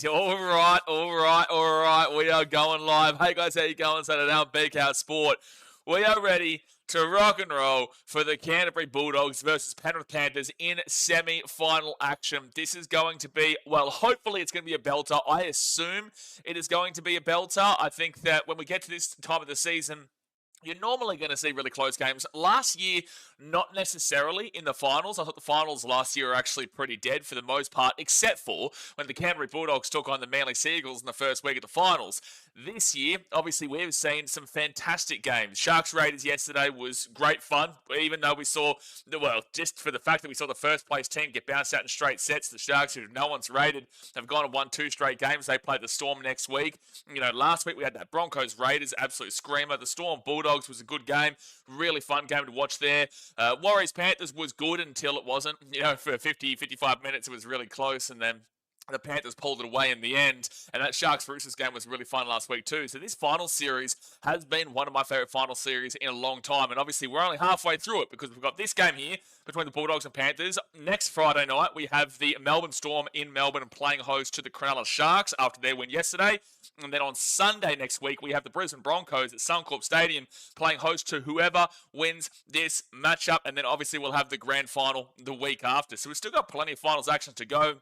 All right. We are going live. Hey guys, how you going? Saturday now, BKR Sport. We are ready to rock and roll for the Canterbury Bulldogs versus Penrith Panthers in semi-final action. This is going to be, well, hopefully it's going to be a belter. I assume it is going to be a belter. I think that when we get to this time of the season, you're normally going to see really close games. Last year, not necessarily in the finals. I thought the finals last year were actually pretty dead for the most part, except for when the Canterbury Bulldogs took on the Manly Seagulls in the first week of the finals. This year, obviously, we've seen some fantastic games. Sharks Raiders yesterday was great fun, even though we saw, well, just for the fact that we saw the first place team get bounced out in straight sets, the Sharks, who no one's rated, have gone and won 2 straight games. They play the Storm next week. You know, last week we had that Broncos Raiders, absolute screamer. The Storm Bulldogs was a good game, really fun game to watch there. Warriors Panthers was good until it wasn't. You know, for 50, 55 minutes it was really close, and then the Panthers pulled it away in the end, and that Sharks-Roosters game was really fun last week too. So this final series has been one of my favourite final series in a long time, and obviously we're only halfway through it because we've got this game here between the Bulldogs and Panthers. Next Friday night, we have the Melbourne Storm in Melbourne and playing host to the Cronulla Sharks after their win yesterday. And then on Sunday next week, we have the Brisbane Broncos at Suncorp Stadium playing host to whoever wins this matchup. And then obviously we'll have the grand final the week after. So we've still got plenty of finals action to go.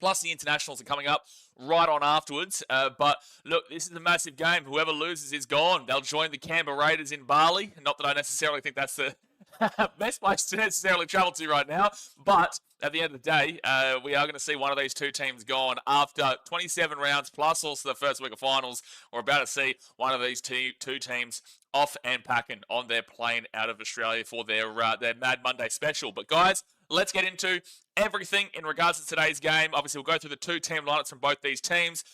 Plus, the internationals are coming up right on afterwards. But look, this is a massive game. Whoever loses is gone. They'll join the Canberra Raiders in Bali. Not that I necessarily think that's the best place to necessarily travel to right now. But at the end of the day, we are going to see one of these two teams gone after 27 rounds, plus also the first week of finals. We're about to see one of these two teams off and packing on their plane out of Australia for their Mad Monday special. But guys, let's get into everything in regards to today's game. Obviously, we'll go through the 2 team lineups from both these teams,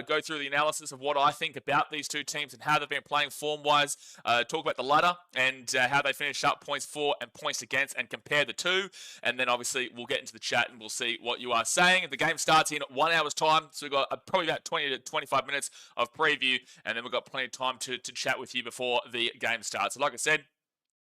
go through the analysis of what I think about these 2 teams and how they've been playing form-wise, talk about the ladder and how they finished up points for and points against and compare the 2. And then obviously we'll get into the chat and we'll see what you are saying. The game starts in 1 hour's time, so we've got probably about 20 to 25 minutes of preview, and then we've got plenty of time to chat with you before the game starts. So like I said,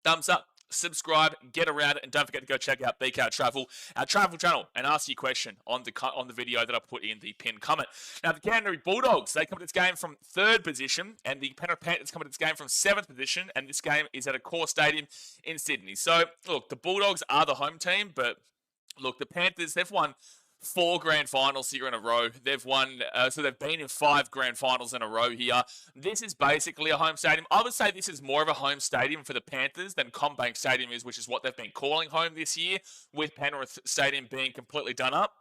thumbs up, subscribe, get around it, and don't forget to go check out BK Travel, our travel channel, and ask your question on the video that I put in the pinned comment. Now, the Canterbury Bulldogs, they come to this game from 3rd position, and the Penrith Panthers come to this game from 7th position, and this game is at a core stadium in Sydney. So, look, the Bulldogs are the home team, but look, the Panthers, they've won 4 grand finals here in a row. They've won, so they've been in 5 grand finals in a row here. This is basically a home stadium. I would say this is more of a home stadium for the Panthers than CommBank Stadium is, which is what they've been calling home this year, with Penrith Stadium being completely done up.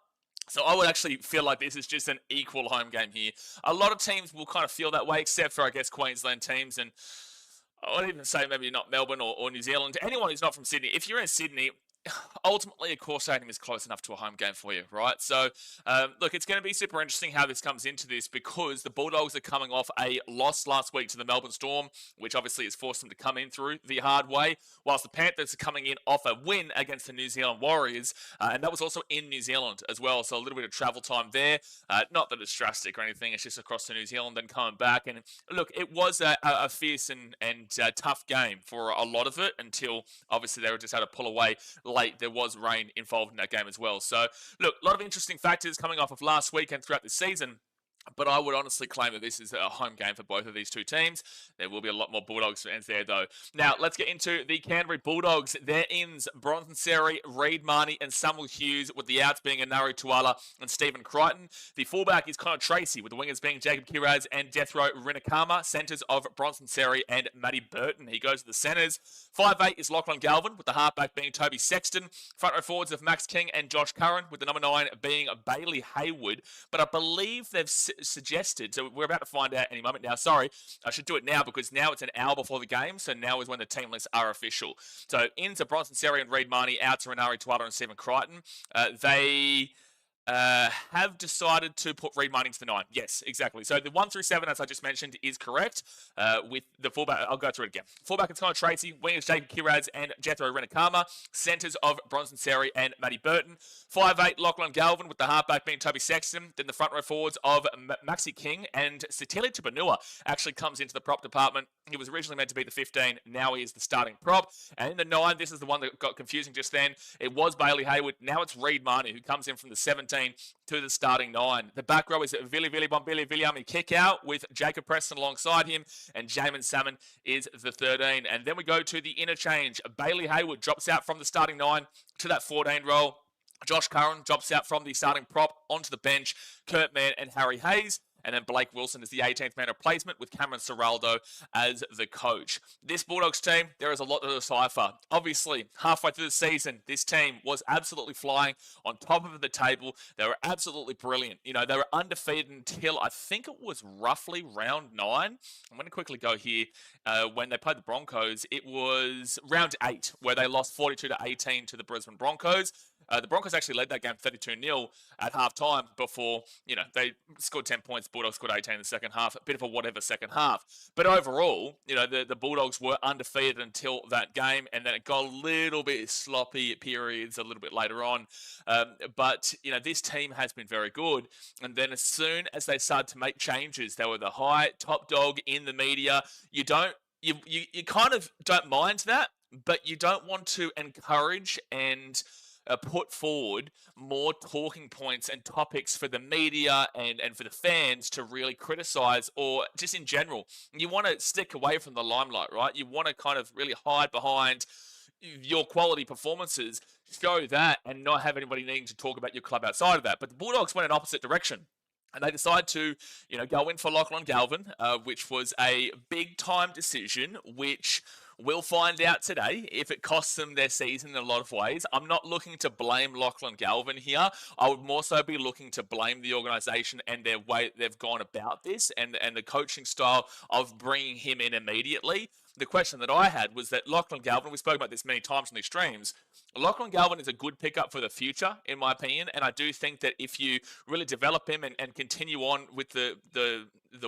So I would actually feel like this is just an equal home game here. A lot of teams will kind of feel that way, except for, I guess, Queensland teams, and I would even say maybe not Melbourne or New Zealand. Anyone who's not from Sydney, if you're in Sydney, ultimately a core stadium is close enough to a home game for you, right? So, look, it's going to be super interesting how this comes into this, because the Bulldogs are coming off a loss last week to the Melbourne Storm, which obviously has forced them to come in through the hard way, whilst the Panthers are coming in off a win against the New Zealand Warriors, and that was also in New Zealand as well, so a little bit of travel time there. Not that it's drastic or anything, it's just across to New Zealand and coming back. And look, it was a fierce and tough game for a lot of it, until obviously they were just had to pull away late. There was rain involved in that game as well. So, look, a lot of interesting factors coming off of last week and throughout the season. But I would honestly claim that this is a home game for both of these 2 teams. There will be a lot more Bulldogs fans there, though. Now, let's get into the Canterbury Bulldogs. Their ins, Bronson Seri, Reid Marnie, and Samuel Hughes, with the outs being Anari Tuala and Stephen Crichton. The fullback is Connor Tracy, with the wingers being Jacob Kiraz and Death Row Rinakama. Centres of Bronson Seri and Matty Burton. He goes to the centres. 5'8" is Lachlan Galvin, with the halfback being Toby Sexton. Front row forwards of Max King and Josh Curran, with the number 9 being Bailey Haywood. But I believe they've suggested, so we're about to find out any moment now. Sorry, I should do it now, because now it's an hour before the game, so now is when the team lists are official. So ins are Bronson Seri and Reid Marnie, outs are Anari Tuala and Stephen Crichton. They have decided to put Reid Marnie into the 9. Yes, exactly. So the 1 through 7, as I just mentioned, is correct. With the fullback, I'll go through it again. Fullback is Connor Tracy, wingers Jacob Kiraz and Jethro Renakama, centres of Bronson Seri and Matty Burton. 5'8", Lachlan Galvin, with the halfback being Toby Sexton. Then the front row forwards of Maxi King and Sitili Tupanua actually comes into the prop department. He was originally meant to be the 15, now he is the starting prop. And in the 9, this is the one that got confusing just then. It was Bailey Haywood, now it's Reid Marnie, who comes in from the 17. 14 to the starting 9. The back row is Vili Bombili Viliami kick out with Jacob Preston alongside him, and Jamin Salmon is the 13. And then we go to the interchange. Bailey Hayward drops out from the starting 9 to that 14 role. Josh Curran drops out from the starting prop onto the bench. Kurt Mann and Harry Hayes. And then Blake Wilson is the 18th man replacement with Cameron Serraldo as the coach. This Bulldogs team, there is a lot to decipher. Obviously, halfway through the season, this team was absolutely flying on top of the table. They were absolutely brilliant. You know, they were undefeated until I think it was roughly round 9. I'm going to quickly go here. When they played the Broncos, it was round 8 where they lost 42-18 to the Brisbane Broncos. The Broncos actually led that game 32-0 at halftime before, you know, they scored 10 points. Bulldogs scored 18 in the second half. A bit of a whatever second half. But overall, you know, the Bulldogs were undefeated until that game, and then it got a little bit sloppy at periods a little bit later on. But, you know, this team has been very good. And then as soon as they started to make changes, they were the high top dog in the media. You kind of don't mind that, but you don't want to encourage and put forward more talking points and topics for the media and for the fans to really criticize, or just in general. You want to stick away from the limelight, right? You want to kind of really hide behind your quality performances, show that, and not have anybody needing to talk about your club outside of that. But the Bulldogs went in opposite direction. And they decided to, you know, go in for Lachlan Galvin, which was a big-time decision, which we'll find out today if it costs them their season in a lot of ways. I'm not looking to blame Lachlan Galvin here. I would more so be looking to blame the organisation and their way they've gone about this, and the coaching style of bringing him in immediately. The question that I had was that Lachlan Galvin, we spoke about this many times in these streams, Lachlan Galvin is a good pickup for the future, in my opinion, and I do think that if you really develop him and continue on with the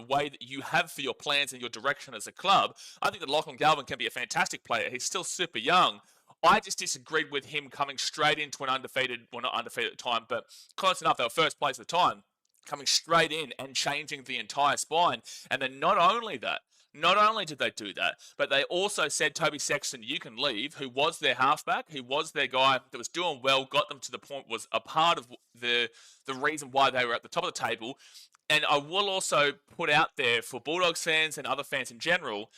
way that you have for your plans and your direction as a club, I think that Lachlan Galvin can be a fantastic player. He's still super young. I just disagreed with him coming straight into an undefeated, well, not undefeated at the time, but close enough, they were first place at the time, coming straight in and changing the entire spine. And then not only did they do that, but they also said, Toby Sexton, you can leave, who was their halfback, who was their guy that was doing well, got them to the point, was a part of the reason why they were at the top of the table. And I will also put out there for Bulldogs fans and other fans in general,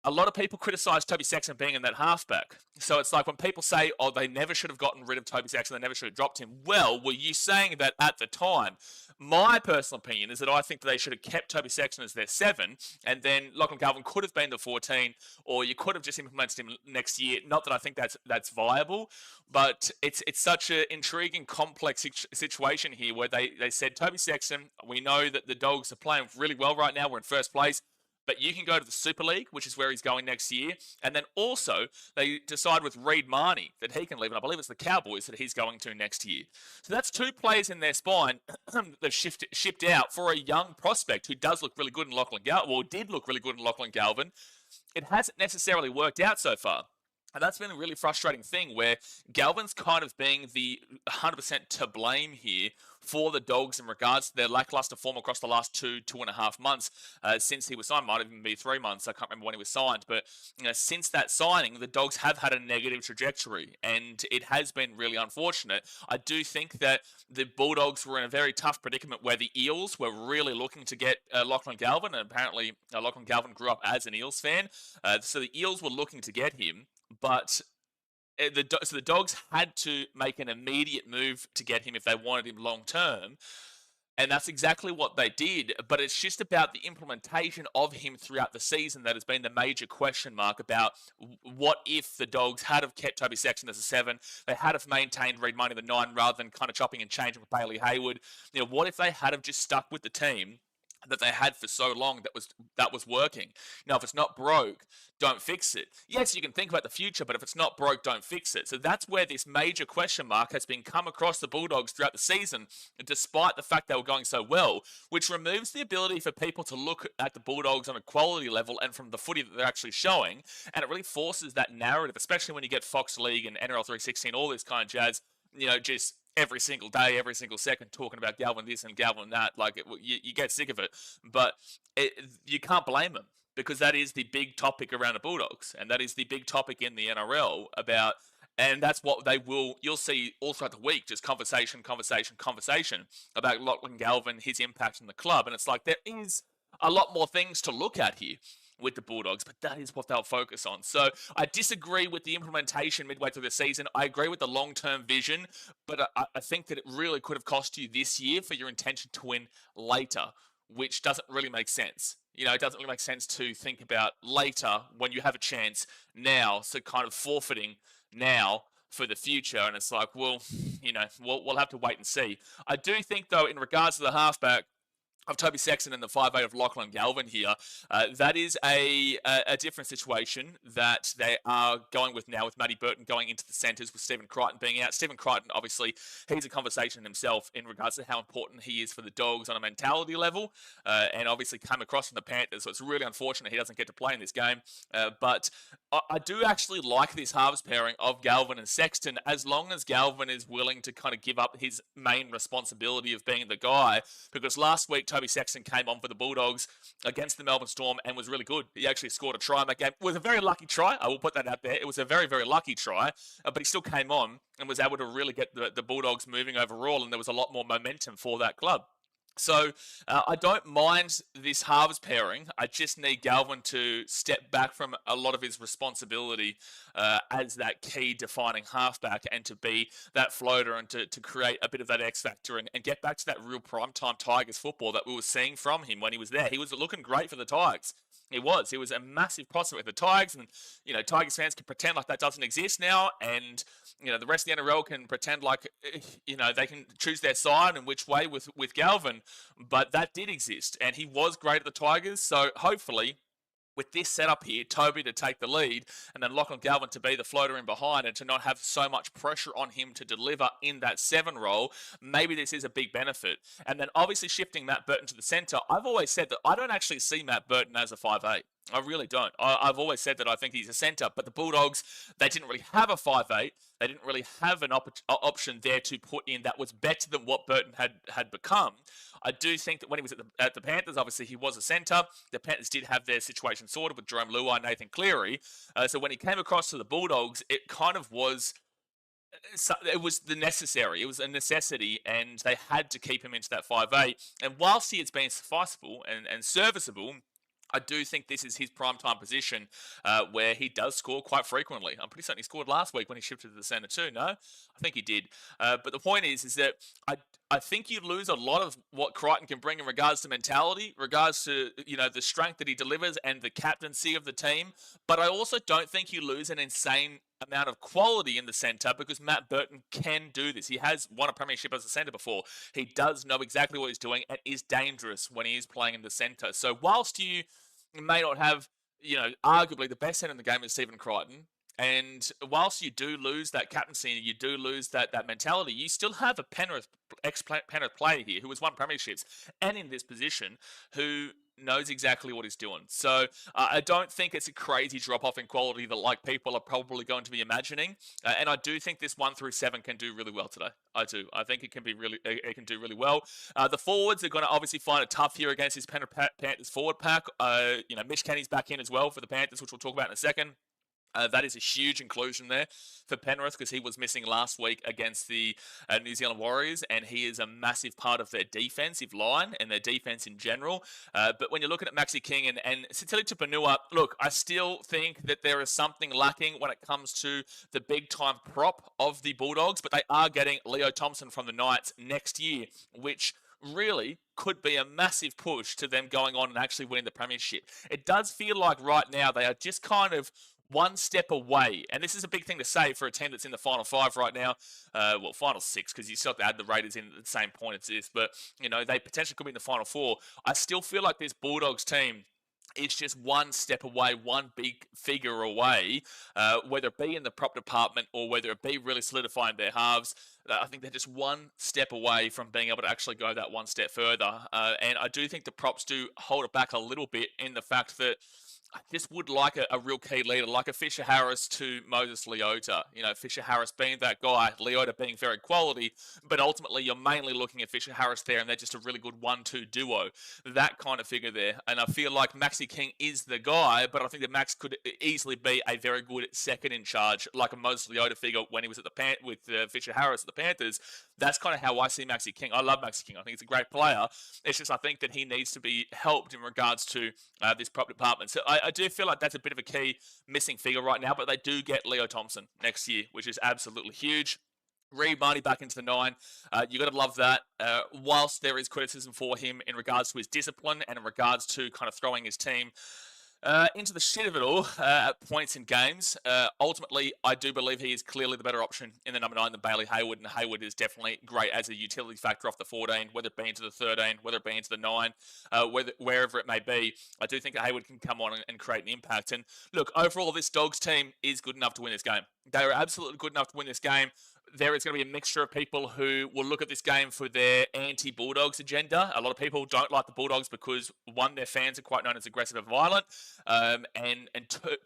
a lot of people criticise Toby Sexton being in that halfback. So it's like when people say, oh, they never should have gotten rid of Toby Sexton, they never should have dropped him. Well, were you saying that at the time? My personal opinion is that I think that they should have kept Toby Sexton as their 7, and then Lachlan Galvin could have been the 14, or you could have just implemented him next year. Not that I think that's viable, but it's such an intriguing, complex situation here where they said, Toby Sexton, we know that the Dogs are playing really well right now. We're in first place. But you can go to the Super League, which is where he's going next year. And then also, they decide with Reid Marnie that he can leave. And I believe it's the Cowboys that he's going to next year. So that's 2 players in their spine that shipped out for a young prospect who does look really good in Lachlan Galvin, or did look really good in Lachlan Galvin. It hasn't necessarily worked out so far. And that's been a really frustrating thing where Galvin's kind of being the 100% to blame here for the Dogs in regards to their lackluster form across the last 2.5 months since he was signed. Might even be 3 months. I can't remember when he was signed. But you know, since that signing, the Dogs have had a negative trajectory, and it has been really unfortunate. I do think that the Bulldogs were in a very tough predicament where the Eels were really looking to get Lachlan Galvin, and apparently Lachlan Galvin grew up as an Eels fan. So the Eels were looking to get him. But the Dogs had to make an immediate move to get him if they wanted him long term. And that's exactly what they did. But it's just about the implementation of him throughout the season that has been the major question mark about what if the Dogs had have kept Toby Sexton as a 7, they had have maintained Reid Marnie the 9 rather than kind of chopping and changing with Bailey Hayward. You know, what if they had have just stuck with the team that they had for so long that was working? Now, if it's not broke, don't fix it. Yes, you can think about the future, but if it's not broke, don't fix it. So that's where this major question mark has been come across the Bulldogs throughout the season, despite the fact they were going so well, which removes the ability for people to look at the Bulldogs on a quality level and from the footy that they're actually showing, and it really forces that narrative, especially when you get Fox League and NRL 316, all this kind of jazz, you know, just every single day, every single second, talking about Galvin this and Galvin that. Like, you get sick of it. But you can't blame them, because that is the big topic around the Bulldogs, and that is the big topic in the NRL about And that's what you'll see all throughout the week, just conversation about Lachlan Galvin, his impact on the club. And it's like there is a lot more things to look at here with the Bulldogs, but that is what they'll focus on. So I disagree with the implementation midway through the season. I agree with the long-term vision, but I think that it really could have cost you this year for your intention to win later, which doesn't really make sense. It doesn't really make sense to think about later when you have a chance now, so kind of forfeiting now for the future. And it's like, well, we'll have to wait and see. I do think, though, in regards to the halfback of Toby Sexton and the 5'8" of Lachlan Galvin here, that is a different situation that they are going with now, with Matty Burton going into the centres with Stephen Crichton being out. Stephen Crichton, obviously, he's a conversation himself in regards to how important he is for the Dogs on a mentality level, and obviously came across from the Panthers, so it's really unfortunate he doesn't get to play in this game. But I do actually like this halves pairing of Galvin and Sexton, as long as Galvin is willing to kind of give up his main responsibility of being the guy, because last week Toby Sexton came on for the Bulldogs against the Melbourne Storm and was really good. He actually scored a try in that game. It was a very lucky try. I will put that out there. It was a very, very lucky try, but he still came on and was able to really get the Bulldogs moving overall, and there was a lot more momentum for that club. So I don't mind this halves pairing. I just need Galvin to step back from a lot of his responsibility as that key defining halfback, and to be that floater, and to create a bit of that X factor, and get back to that real primetime Tigers football that we were seeing from him when he was there. He was looking great for the Tigers. He was a massive prospect with the Tigers, and Tigers fans can pretend like that doesn't exist now, and the rest of the NRL can pretend like they can choose their side and which way with Galvin, but that did exist, and he was great at the Tigers. So hopefully, with this setup here, Toby to take the lead, and then Lachlan Galvin to be the floater in behind, and to not have so much pressure on him to deliver in that 7 role, maybe this is a big benefit. And then obviously shifting Matt Burton to the centre, I've always said that I don't actually see Matt Burton as a 5'8". I really don't. I've always said that I think he's a centre, but the Bulldogs, they didn't really have a 5'8". They didn't really have an option there to put in that was better than what Burton had become. I do think that when he was at the Panthers, obviously he was a centre. The Panthers did have their situation sorted with Jerome Luai, Nathan Cleary. So when he came across to the Bulldogs, it kind of was... It was the necessary. It was a necessity, and they had to keep him into that 5'8". And whilst he has been sufficeable and serviceable, I do think this is his primetime position where he does score quite frequently. I'm pretty certain he scored last week when he shifted to the centre too, no? I think he did. But the point is that I think you lose a lot of what Crichton can bring in regards to mentality, regards to, the strength that he delivers and the captaincy of the team. But I also don't think you lose an insane amount of quality in the centre, because Matt Burton can do this. He has won a premiership as a centre before. He does know exactly what he's doing and is dangerous when he is playing in the centre. So whilst you may not have, arguably the best centre in the game is Stephen Crichton, and whilst you do lose that captaincy, you do lose that mentality, you still have a ex-Penrith player here who has won premierships and in this position who knows exactly what he's doing. So I don't think it's a crazy drop-off in quality that people are probably going to be imagining. And I do think this 1 through 7 can do really well today. I do. I think it can do really well. The forwards are going to obviously find it tough here against this Penrith Panthers forward pack. Mitch Kenny's back in as well for the Panthers, which we'll talk about in a second. That is a huge inclusion there for Penrith, because he was missing last week against the New Zealand Warriors, and he is a massive part of their defensive line and their defense in general. But when you're looking at Maxi King and Sitili Tupanua, look, I still think that there is something lacking when it comes to the big-time prop of the Bulldogs, but they are getting Leo Thompson from the Knights next year, which really could be a massive push to them going on and actually winning the premiership. It does feel like right now they are just kind of one step away, and this is a big thing to say for a team that's in the final 5 right now, final 6, because you still have to add the Raiders in at the same point as this, but they potentially could be in the final 4. I still feel like this Bulldogs team is just one step away, one big figure away, whether it be in the prop department or whether it be really solidifying their halves. I think they're just one step away from being able to actually go that one step further. And I do think the props do hold it back a little bit in the fact that I just would like a real key leader, like a Fisher Harris to Moses Leota. Fisher Harris being that guy, Leota being very quality, but ultimately you're mainly looking at Fisher Harris there, and they're just a really good 1-2 duo. That kind of figure there. And I feel like Maxi King is the guy, but I think that Max could easily be a very good second in charge, like a Moses Leota figure when he was at with Fisher Harris at the Panthers. That's kind of how I see Maxi King. I love Maxi King. I think he's a great player. It's just I think that he needs to be helped in regards to this prop department. So I do feel like that's a bit of a key missing figure right now, but they do get Leo Thompson next year, which is absolutely huge. Reed Marnie back into the 9. You got to love that. Whilst there is criticism for him in regards to his discipline and in regards to kind of throwing his team into the shit of it all at points in games. Ultimately, I do believe he is clearly the better option in the number 9 than Bailey Hayward, and Hayward is definitely great as a utility factor off the 14, whether it be into the 13, whether it be into the 9, wherever it may be. I do think that Hayward can come on and create an impact. And look, overall, this Dogs team is good enough to win this game. They are absolutely good enough to win this game. There is going to be a mixture of people who will look at this game for their anti-Bulldogs agenda. A lot of people don't like the Bulldogs because, one, their fans are quite known as aggressive and violent, and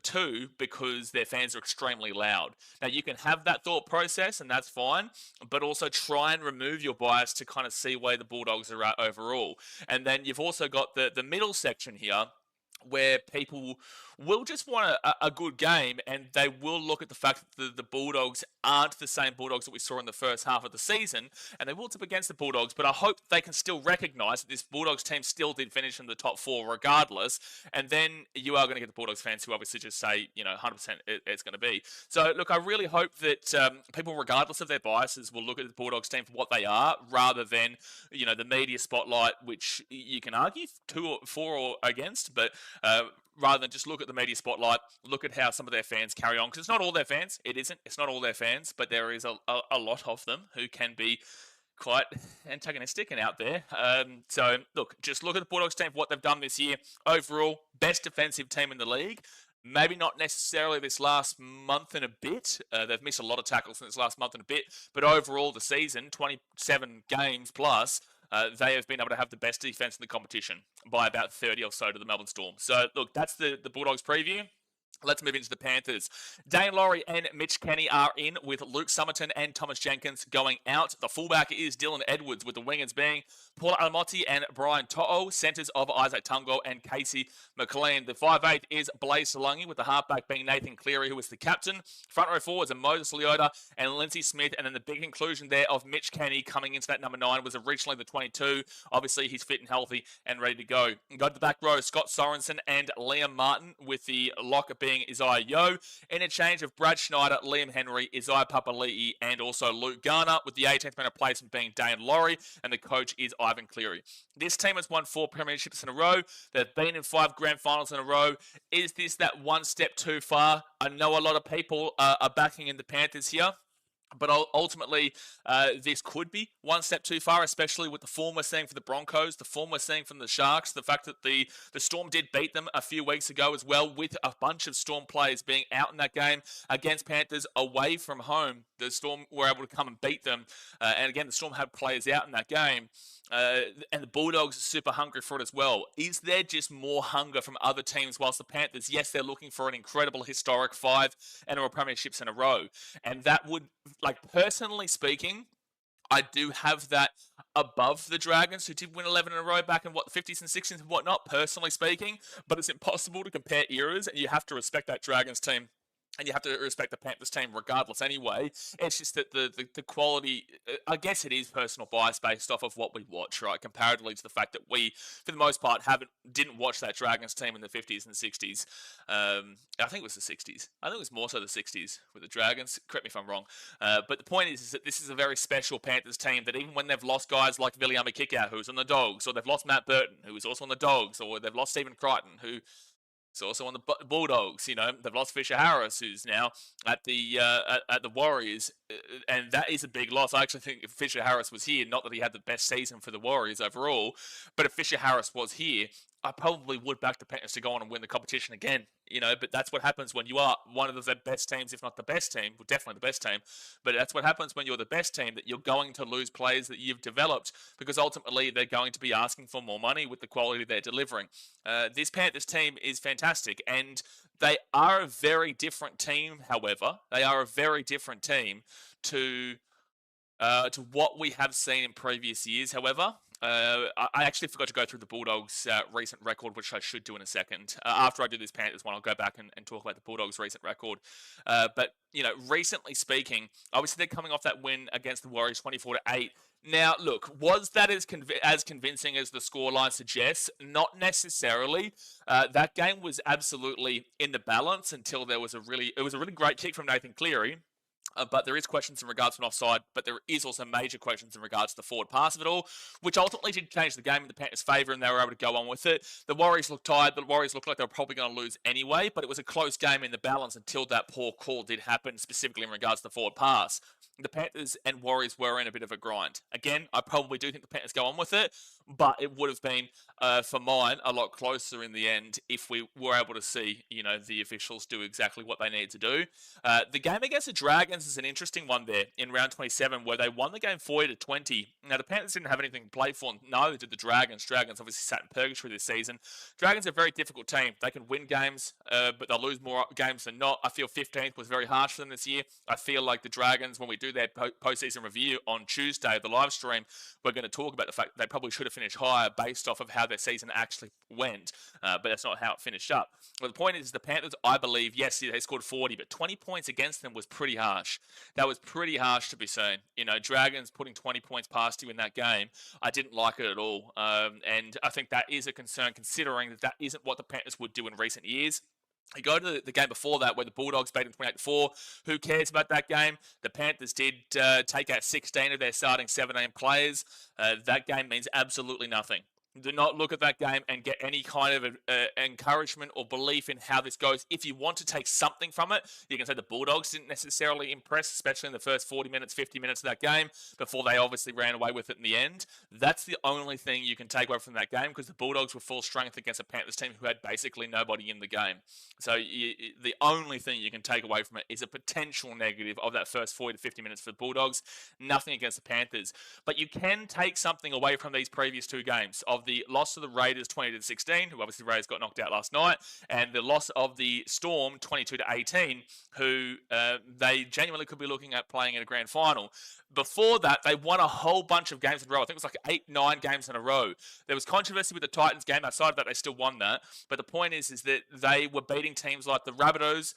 two, because their fans are extremely loud. Now, you can have that thought process, and that's fine, but also try and remove your bias to kind of see where the Bulldogs are at overall. And then you've also got the middle section here, where people will just want a good game, and they will look at the fact that the Bulldogs aren't the same Bulldogs that we saw in the first half of the season, and they will tip against the Bulldogs, but I hope they can still recognise that this Bulldogs team still did finish in the top 4 regardless, and then you are going to get the Bulldogs fans who obviously just say, 100% it's going to be. So, look, I really hope that people, regardless of their biases, will look at the Bulldogs team for what they are, rather than, the media spotlight, which you can argue for or against, but rather than just look at the media spotlight, look at how some of their fans carry on. Because it's not all their fans. It isn't. It's not all their fans. But there is a lot of them who can be quite antagonistic and out there. So, look, just look at the Bulldogs team for what they've done this year. Overall, best defensive team in the league. Maybe not necessarily this last month and a bit. They've missed a lot of tackles in this last month and a bit. But overall, the season, 27 games plus, they have been able to have the best defense in the competition by about 30 or so to the Melbourne Storm. So, look, that's the Bulldogs preview. Let's move into the Panthers. Dane Laurie and Mitch Kenny are in, with Luke Summerton and Thomas Jenkins going out. The fullback is Dylan Edwards, with the wingers being Paul Alamotti and Brian To'o. Centres of Isaac Tungo and Casey McLean. The 5'8" is Blaze Salungi, with the halfback being Nathan Cleary, who is the captain. Front row forwards are Moses Leota and Lindsay Smith. And then the big inclusion there of Mitch Kenny coming into that number 9 was originally the 22. Obviously, he's fit and healthy and ready to go. Go to the back row, Scott Sorensen and Liam Martin, with the locker being Isaiah Yeo. Interchange of Brad Schneider, Liam Henry, Isaiah Papali'i, and also Luke Garner, with the 18th man replacement being Dane Laurie, and the coach is Ivan Cleary. This team has won 4 premierships in a row. They've been in 5 grand finals in a row. Is this that one step too far? I know a lot of people are backing in the Panthers here, but ultimately, this could be one step too far, especially with the form we're seeing for the Broncos, the form we're seeing from the Sharks, the fact that the Storm did beat them a few weeks ago as well, with a bunch of Storm players being out in that game against Panthers away from home. The Storm were able to come and beat them. And again, the Storm had players out in that game. And the Bulldogs are super hungry for it as well. Is there just more hunger from other teams, whilst the Panthers, yes, they're looking for an incredible historic 5 NRL premierships in a row? And that would, personally speaking, I do have that above the Dragons, who did win 11 in a row back in, the 50s and 60s and whatnot, personally speaking. But it's impossible to compare eras, and you have to respect that Dragons team. And you have to respect the Panthers team regardless anyway. It's just that the quality, I guess it is personal bias based off of what we watch, right? Comparatively to the fact that we, for the most part, didn't watch that Dragons team in the 50s and 60s. I think it was the 60s. I think it was more so the 60s with the Dragons. Correct me if I'm wrong. But the point is that this is a very special Panthers team that even when they've lost guys like Viliame Kikau, who's on the Dogs, or they've lost Matt Burton, who is also on the Dogs, or they've lost Stephen Crichton, who... It's also on the Bulldogs. They've lost Fisher Harris, who's now at the Warriors, and that is a big loss. I actually think if Fisher Harris was here, not that he had the best season for the Warriors overall, but if Fisher Harris was here, I probably would back the Panthers to go on and win the competition again, but that's what happens when you are one of the best teams, if not the best team, well, definitely the best team. But that's what happens when you're the best team, that you're going to lose players that you've developed, because ultimately they're going to be asking for more money with the quality they're delivering. This Panthers team is fantastic, and they are a very different team, however. They are a very different team to what we have seen in previous years, however. I actually forgot to go through the Bulldogs' recent record, which I should do in a second. After I do this Panthers one, I'll go back and talk about the Bulldogs' recent record. But recently speaking, obviously they're coming off that win against the Warriors, 24-8. Now, look, was that as convincing as the scoreline suggests? Not necessarily. That game was absolutely in the balance until it was a really great kick from Nathan Cleary. But there is questions in regards to an offside, but there is also major questions in regards to the forward pass of it all, which ultimately did change the game in the Panthers' favour, and they were able to go on with it. The Warriors looked tired. The Warriors looked like they were probably going to lose anyway, but it was a close game in the balance until that poor call did happen, specifically in regards to the forward pass. The Panthers and Warriors were in a bit of a grind. Again, I probably do think the Panthers go on with it, but it would have been, for mine, a lot closer in the end if we were able to see, the officials do exactly what they need to do. The game against the Dragons is an interesting one there in round 27, where they won the game 40-20. Now, the Panthers didn't have anything to play for. Neither did the Dragons. Dragons obviously sat in purgatory this season. Dragons are a very difficult team. They can win games, but they'll lose more games than not. I feel 15th was very harsh for them this year. I feel like the Dragons, when we do their postseason review on Tuesday, the live stream, we're going to talk about the fact that they probably should have finished higher based off of how their season actually went, but that's not how it finished up. Well, the point is, the Panthers, I believe, yes, they scored 40, but 20 points against them was pretty harsh. That was pretty harsh to be seen. Dragons putting 20 points past you in that game, I didn't like it at all, and I think that is a concern, considering that isn't what the Panthers would do in recent years. You go to the game before that, where the Bulldogs beat them 28-4. Who cares about that game? The Panthers did take out 16 of their starting 17 players. That game means absolutely nothing. Do not look at that game and get any kind of encouragement or belief in how this goes. If you want to take something from it, you can say the Bulldogs didn't necessarily impress, especially in the first 40 minutes, 50 minutes of that game, before they obviously ran away with it in the end. That's the only thing you can take away from that game, because the Bulldogs were full strength against a Panthers team who had basically nobody in the game. So the only thing you can take away from it is a potential negative of that first 40 to 50 minutes for the Bulldogs. Nothing against the Panthers. But you can take something away from these previous two games, of the loss to the Raiders 20-16, who obviously the Raiders got knocked out last night, and the loss of the Storm 22-18, who they genuinely could be looking at playing in a grand final. Before that, they won a whole bunch of games in a row. I think it was like 8-9 games in a row. There was controversy with the Titans game. Outside of that, they still won that. But the point is that they were beating teams like the Rabbitohs,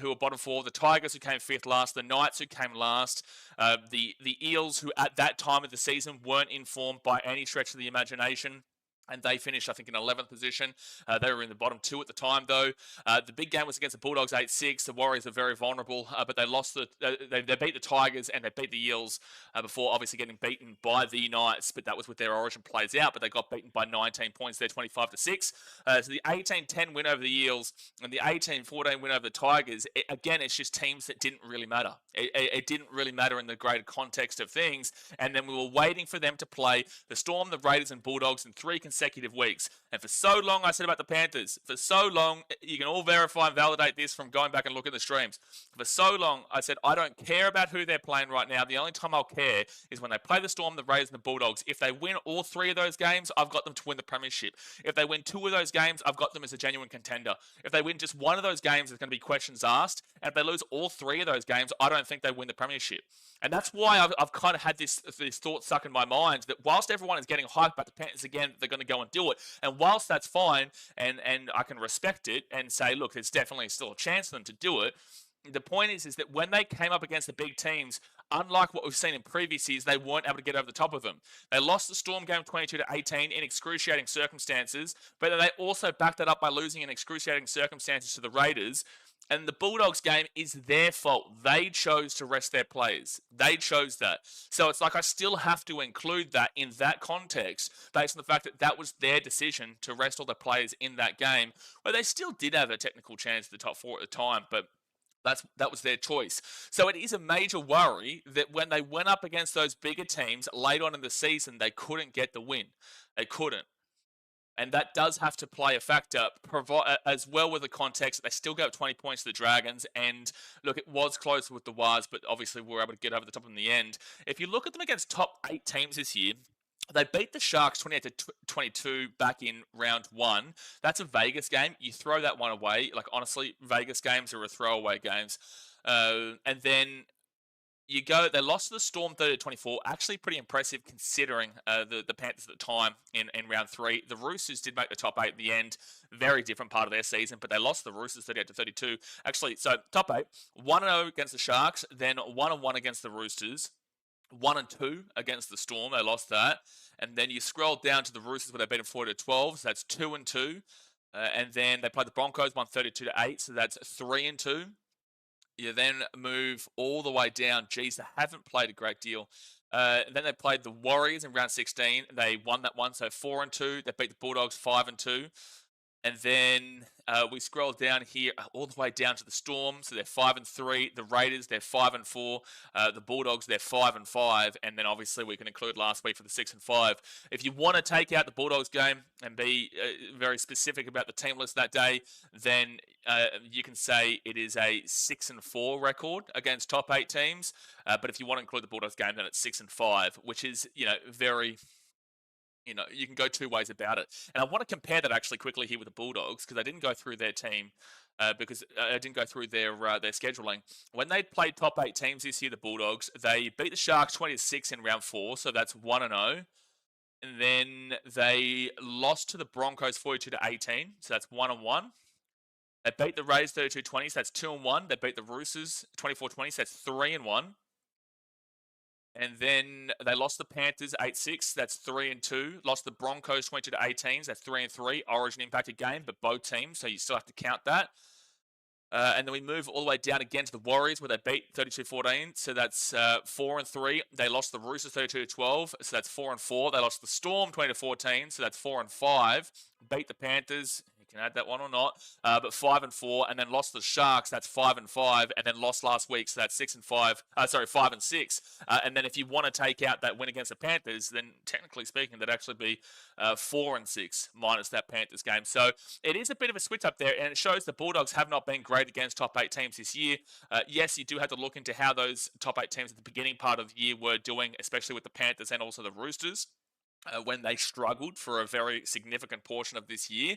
who were bottom four, the Tigers, who came fifth last, the Knights, who came last, the Eels, who at that time of the season weren't informed by any stretch of the imagination. And they finished, I think, in 11th position. They were in the bottom two at the time, though. The big game was against the Bulldogs 8-6. The Warriors are very vulnerable, but they lost they beat the Tigers and they beat the Eels before obviously getting beaten by the Knights. But that was with their origin plays out. But they got beaten by 19 points there, 25-6. So the 18-10 win over the Eels and the 18-14 win over the Tigers. Again, it's just teams that didn't really matter. It didn't really matter in the greater context of things. And then we were waiting for them to play the Storm, the Raiders, and Bulldogs in 3 consecutive weeks. And for so long, I said about the Panthers, for so long, you can all verify and validate this from going back and looking at the streams. For so long, I said, I don't care about who they're playing right now. The only time I'll care is when they play the Storm, the Raiders, and the Bulldogs. If they win all 3 of those games, I've got them to win the premiership. If they win 2 of those games, I've got them as a genuine contender. If they win just 1 of those games, there's going to be questions asked. And if they lose all 3 of those games, I don't think they win the premiership. And that's why I've kind of had this thought stuck in my mind, that whilst everyone is getting hyped about the Panthers again, they're going to go and do it. And whilst that's fine, and I can respect it and say, look, there's definitely still a chance for them to do it, the point is that when they came up against the big teams, unlike what we've seen in previous years, they weren't able to get over the top of them. They lost the Storm game 22-18 in excruciating circumstances, but then they also backed that up by losing in excruciating circumstances to the Raiders. And the Bulldogs game is their fault. They chose to rest their players. They chose that. So it's like I still have to include that in that context, based on the fact that that was their decision to rest all the players in that game, where they still did have a technical chance at the top 4 at the time, but that was their choice. So it is a major worry that when they went up against those bigger teams late on in the season, they couldn't get the win. They couldn't. And that does have to play a factor, as well with the context that they still go up 20 points to the Dragons. And look, it was close with the Wires, but obviously we were able to get over the top in the end. If you look at them against top 8 teams this year, they beat the Sharks 28-22 back in round 1. That's a Vegas game. You throw that one away. Like, honestly, Vegas games are a throwaway games. And then they lost to the Storm 30-24. Actually, pretty impressive considering the Panthers at the time in round 3. The Roosters did make the top 8 at the end. Very different part of their season, but they lost the Roosters 38-32. Actually, so top 8, 1-0 against the Sharks, then 1-1 against the Roosters, 1-2 against the Storm. They lost that. And then you scroll down to the Roosters where they beat them 40-12. So that's 2-2. And then they played the Broncos, won 32-8. So that's 3-2. You then move all the way down. Geez, they haven't played a great deal. Then they played the Warriors in round 16. They won that one, so 4-2. They beat the Bulldogs 5-2. And then we scroll down here all the way down to the Storm. So they're 5-3. The Raiders, they're 5-4. The Bulldogs, they're 5-5. And then obviously we can include last week for the 6-5. If you want to take out the Bulldogs game and be very specific about the team list that day, then you can say it is a 6-4 record against top 8 teams. But if you want to include the Bulldogs game, then it's 6-5, which is, very... you can go two ways about it. And I want to compare that actually quickly here with the Bulldogs, because I didn't go through their team, because I didn't go through their scheduling. When they played top 8 teams this year, the Bulldogs, they beat the Sharks 20-6 in round 4, so that's 1-0. And then they lost to the Broncos 42-18, so that's 1-1. They beat the Rays 32-20, so that's 2-1. They beat the Roosters 24-20, so that's 3-1. And then they lost the Panthers 8-6. That's 3-2. Lost the Broncos 22-18. That's 3-3. Origin impacted game, but both teams, so you still have to count that. And then we move all the way down again to the Warriors, where they beat 32-14. So that's 4-3. They lost the Roosters 32-12. So that's 4-4. They lost the Storm 20-14. So that's 4-5. Beat the Panthers. Can add that one or not, but 5-4, and then lost the Sharks. That's 5-5, and then lost last week. So that's 6-5. 5-6. And then if you want to take out that win against the Panthers, then technically speaking, that'd actually be 4-6 minus that Panthers game. So it is a bit of a switch up there, and it shows the Bulldogs have not been great against top 8 teams this year. Yes, you do have to look into how those top 8 teams at the beginning part of the year were doing, especially with the Panthers and also the Roosters. When they struggled for a very significant portion of this year.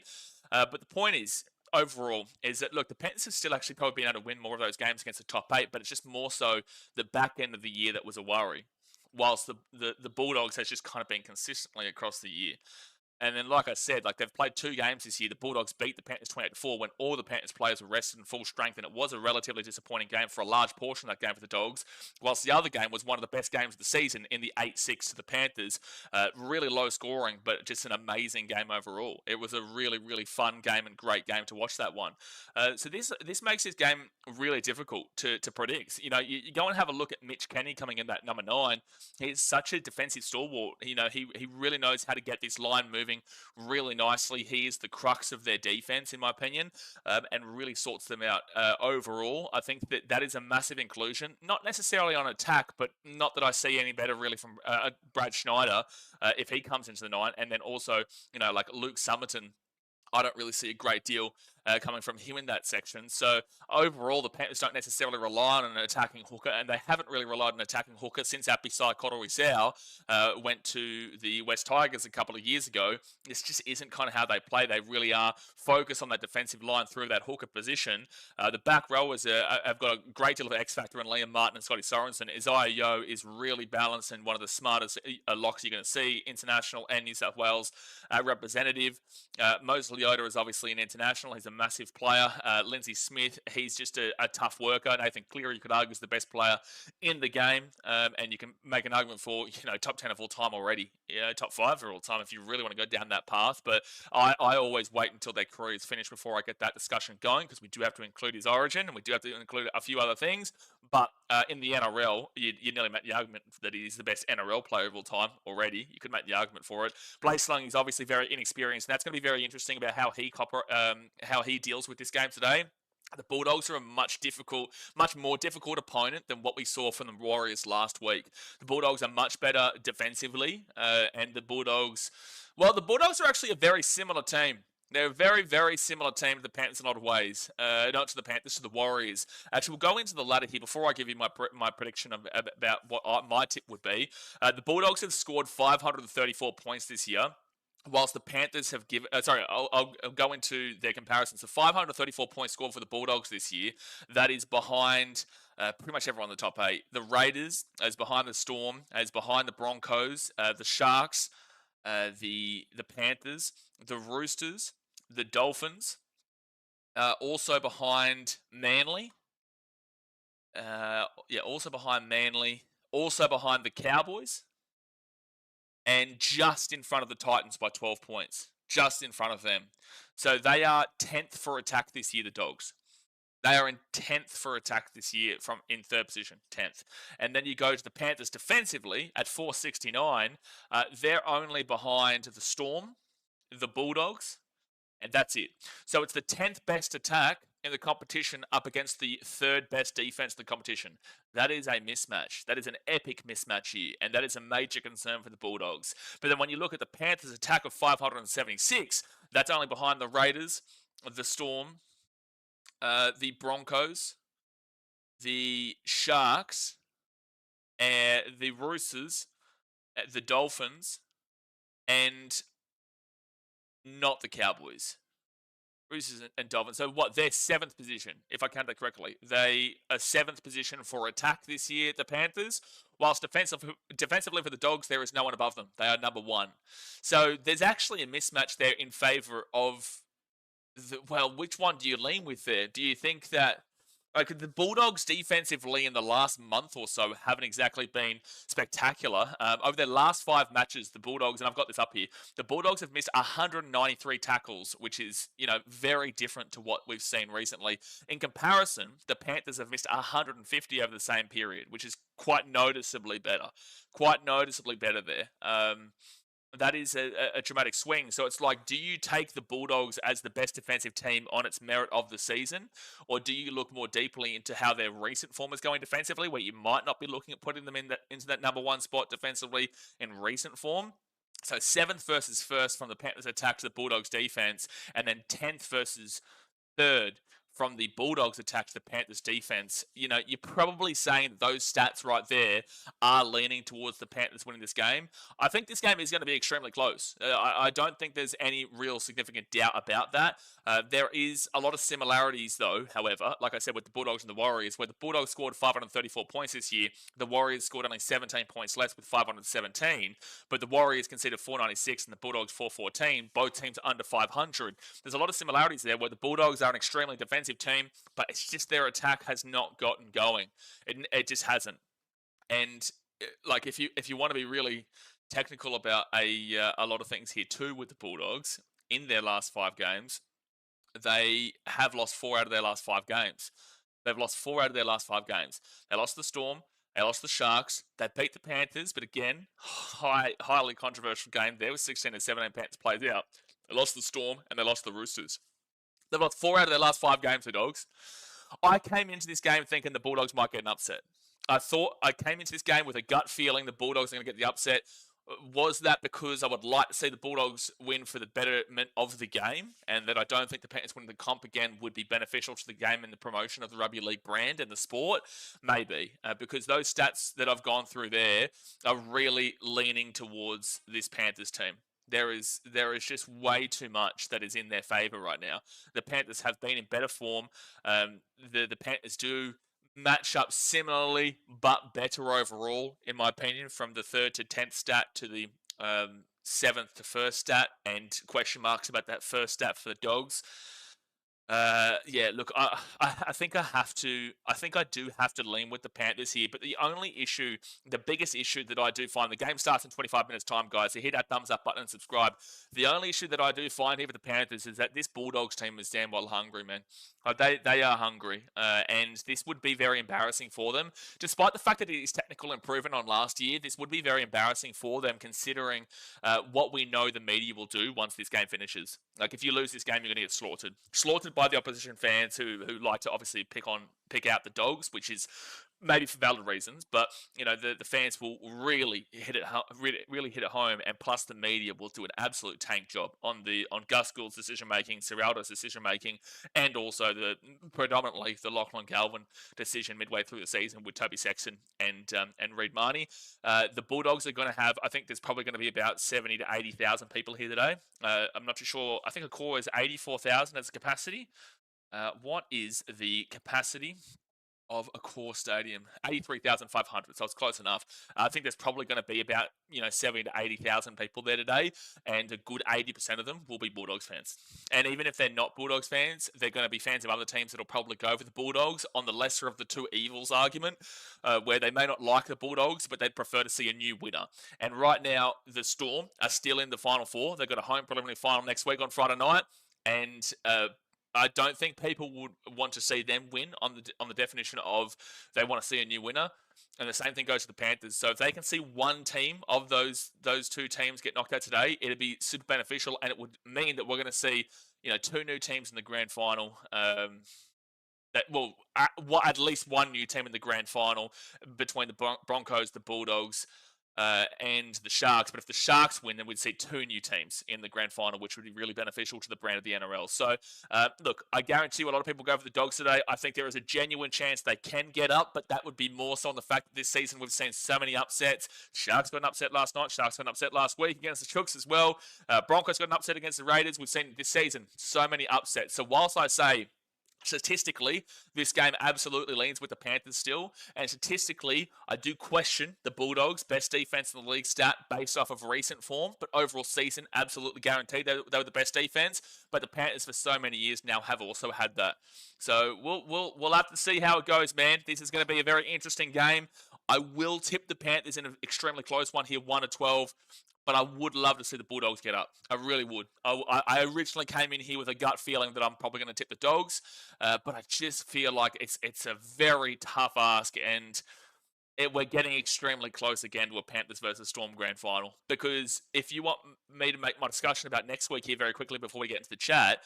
But the point is, overall, is that, look, the Panthers have still actually probably been able to win more of those games against the top 8, but it's just more so the back end of the year that was a worry, whilst the Bulldogs has just kind of been consistently across the year. And then, like I said, they've played 2 games this year. The Bulldogs beat the Panthers 28-4 when all the Panthers players were rested in full strength, and it was a relatively disappointing game for a large portion of that game for the Dogs, whilst the other game was one of the best games of the season in the 8-6 to the Panthers. Really low scoring, but just an amazing game overall. It was a really, really fun game and great game to watch that one. So this makes this game really difficult to predict. You go and have a look at Mitch Kenny coming in that number 9. He's such a defensive stalwart. He really knows how to get this line moving really nicely. He is the crux of their defense, in my opinion, and really sorts them out overall. I think that is a massive inclusion, not necessarily on attack, but not that I see any better really from Brad Schneider if he comes into the 9, and then also like Luke Summerton. I don't really see a great deal coming from him in that section. So overall, the Panthers don't necessarily rely on an attacking hooker, and they haven't really relied on an attacking hooker since Apisai Koroisau went to the West Tigers a couple of years ago. This just isn't kind of how they play. They really are focused on that defensive line through that hooker position. The back rowers have got a great deal of X factor in Liam Martin and Scotty Sorensen. Isaiah Yeo is really balanced and one of the smartest locks you're going to see, international and New South Wales representative. Moses Leota is obviously an international. He's a massive player. Lindsay Smith, he's just a tough worker. Nathan Cleary, you could argue, is the best player in the game, and you can make an argument for top 10 of all time already, top 5 of all time if you really want to go down that path. But I always wait until their career is finished before I get that discussion going, because we do have to include his origin and we do have to include a few other things. But in the NRL, you nearly make the argument that he's the best NRL player of all time already. You could make the argument for it. Blaze Slung is obviously very inexperienced, and that's going to be very interesting about how he deals with this game today. The Bulldogs are a much more difficult opponent than what we saw from the Warriors last week. The Bulldogs are much better defensively, and the Bulldogs are actually a very similar team. They're a very, very similar team to the Panthers in a lot of ways. Not to the Panthers, to the Warriors. Actually, we'll go into the ladder here before I give you my prediction about what my tip would be. The Bulldogs have scored 534 points this year, whilst the Panthers have given... I'll go into their comparison. So 534 points scored for the Bulldogs this year. That is behind pretty much everyone in the top 8. The Raiders is behind the Storm, is behind the Broncos, the Sharks, the Panthers, the Roosters, the Dolphins, also behind Manly. Also behind Manly. Also behind the Cowboys. And just in front of the Titans by 12 points. Just in front of them. So they are 10th for attack this year, the Dogs. They are in 10th for attack this year in third position, 10th. And then you go to the Panthers defensively at 469. They're only behind the Storm, the Bulldogs, and that's it. So it's the 10th best attack in the competition up against the third best defense in the competition. That is a mismatch. That is an epic mismatch here, and that is a major concern for the Bulldogs. But then when you look at the Panthers' attack of 576, that's only behind the Raiders, the Storm, the Broncos, the Sharks, the Roosters, the Dolphins, and not the Cowboys. Roosters and Dolphins. So what? They're 7th position, if I count that correctly. They are 7th position for attack this year, the Panthers. Whilst defensively for the Dogs, there is no one above them. They are number 1. So there's actually a mismatch there in favour of... which one do you lean with there? Do you think that the Bulldogs defensively in the last month or so haven't exactly been spectacular? Over their last 5 matches, the Bulldogs, and I've got this up here, the Bulldogs have missed 193 tackles, which is, very different to what we've seen recently. In comparison, the Panthers have missed 150 over the same period, which is quite noticeably better. Quite noticeably better there. That is a dramatic swing. So it's like, do you take the Bulldogs as the best defensive team on its merit of the season? Or do you look more deeply into how their recent form is going defensively, where you might not be looking at putting them into that number 1 spot defensively in recent form? So 7th versus 1st from the Panthers attack to the Bulldogs defense, and then 10th versus 3rd from the Bulldogs attack to the Panthers defense. You're probably saying that those stats right there are leaning towards the Panthers winning this game. I think this game is going to be extremely close. I don't think there's any real significant doubt about that. There is a lot of similarities, though, however, like I said, with the Bulldogs and the Warriors, where the Bulldogs scored 534 points this year, the Warriors scored only 17 points less with 517, but the Warriors conceded 496 and the Bulldogs 414. Both teams are under 500. There's a lot of similarities there, where the Bulldogs are an extremely defensive team, but it's just their attack has not gotten going. It just hasn't. And if you want to be really technical about a lot of things here too with the Bulldogs, in their last 5 games, they have lost 4 out of their last 5 games. They've lost 4 out of their last 5 games. They lost the Storm. They lost the Sharks. They beat the Panthers, but again, highly controversial game there with 16 and 17 Panthers played out. They lost the Storm and they lost the Roosters. They've lost 4 out of their last 5 games, the Dogs. I came into this game thinking the Bulldogs might get an upset. I came into this game with a gut feeling the Bulldogs are going to get the upset. Was that because I would like to see the Bulldogs win for the betterment of the game, and that I don't think the Panthers winning the comp again would be beneficial to the game and the promotion of the rugby league brand and the sport? Maybe, because those stats that I've gone through there are really leaning towards this Panthers team. There is just way too much that is in their favour right now. The Panthers have been in better form. The Panthers do match up similarly, but better overall, in my opinion, from the 3rd to 10th stat to the 7th to 1st stat, and question marks about that 1st stat for the Dogs. Look, I think I do have to lean with the Panthers here, but the biggest issue that I do find, the game starts in 25 minutes time, guys, so hit that thumbs up button and subscribe. The only issue that I do find here with the Panthers is that this Bulldogs team is damn well hungry, man. They are hungry, and this would be very embarrassing for them. Despite the fact that it is technical improvement on last year, this would be very embarrassing for them, considering what we know the media will do once this game finishes. Like, if you lose this game, you're going to get slaughtered by the opposition fans who like to obviously pick out the Dogs, which is maybe for valid reasons, but the fans will really hit it home, and plus the media will do an absolute tank job on Gus Gould's decision making, Ciraldo's decision making, and also predominantly the Lachlan Galvin decision midway through the season with Toby Sexton and Reid Marnie. The Bulldogs are going to have, I think there's probably going to be about 70 to 80,000 people here today. I'm not too sure. I think a core is 84,000 as a capacity. What is the capacity of a core stadium? 83,500, so it's close enough. I think there's probably going to be about 70 to 80,000 people there today, and a good 80% of them will be Bulldogs fans. And even if they're not Bulldogs fans, they're going to be fans of other teams that'll probably go for the Bulldogs on the lesser of the two evils argument, where they may not like the Bulldogs, but they'd prefer to see a new winner. And right now, the Storm are still in the Final Four. They've got a home preliminary final next week on Friday night, and I don't think people would want to see them win on the definition of they want to see a new winner. And the same thing goes to the Panthers. So if they can see one team of those two teams get knocked out today, it'd be super beneficial, and it would mean that we're going to see two new teams in the grand final. At least one new team in the grand final between the Broncos, the Bulldogs, and the Sharks. But if the Sharks win, then we'd see two new teams in the grand final, which would be really beneficial to the brand of the NRL. So, look, I guarantee you a lot of people go for the Dogs today. I think there is a genuine chance they can get up, but that would be more so on the fact that this season we've seen so many upsets. Sharks got an upset last night. Sharks got an upset last week against the Chooks as well. Broncos got an upset against the Raiders. We've seen this season so many upsets. So whilst I say statistically, this game absolutely leans with the Panthers still. And statistically, I do question the Bulldogs' best defense in the league stat based off of recent form. But overall season, absolutely guaranteed they were the best defense. But the Panthers for so many years now have also had that. So we'll have to see how it goes, man. This is going to be a very interesting game. I will tip the Panthers in an extremely close one here, 1-12. But I would love to see the Bulldogs get up. I really would. I originally came in here with a gut feeling that I'm probably going to tip the Dogs, but I just feel like it's a very tough ask, and we're getting extremely close again to a Panthers versus Storm grand final. Because if you want me to make my discussion about next week here very quickly before we get into the chat,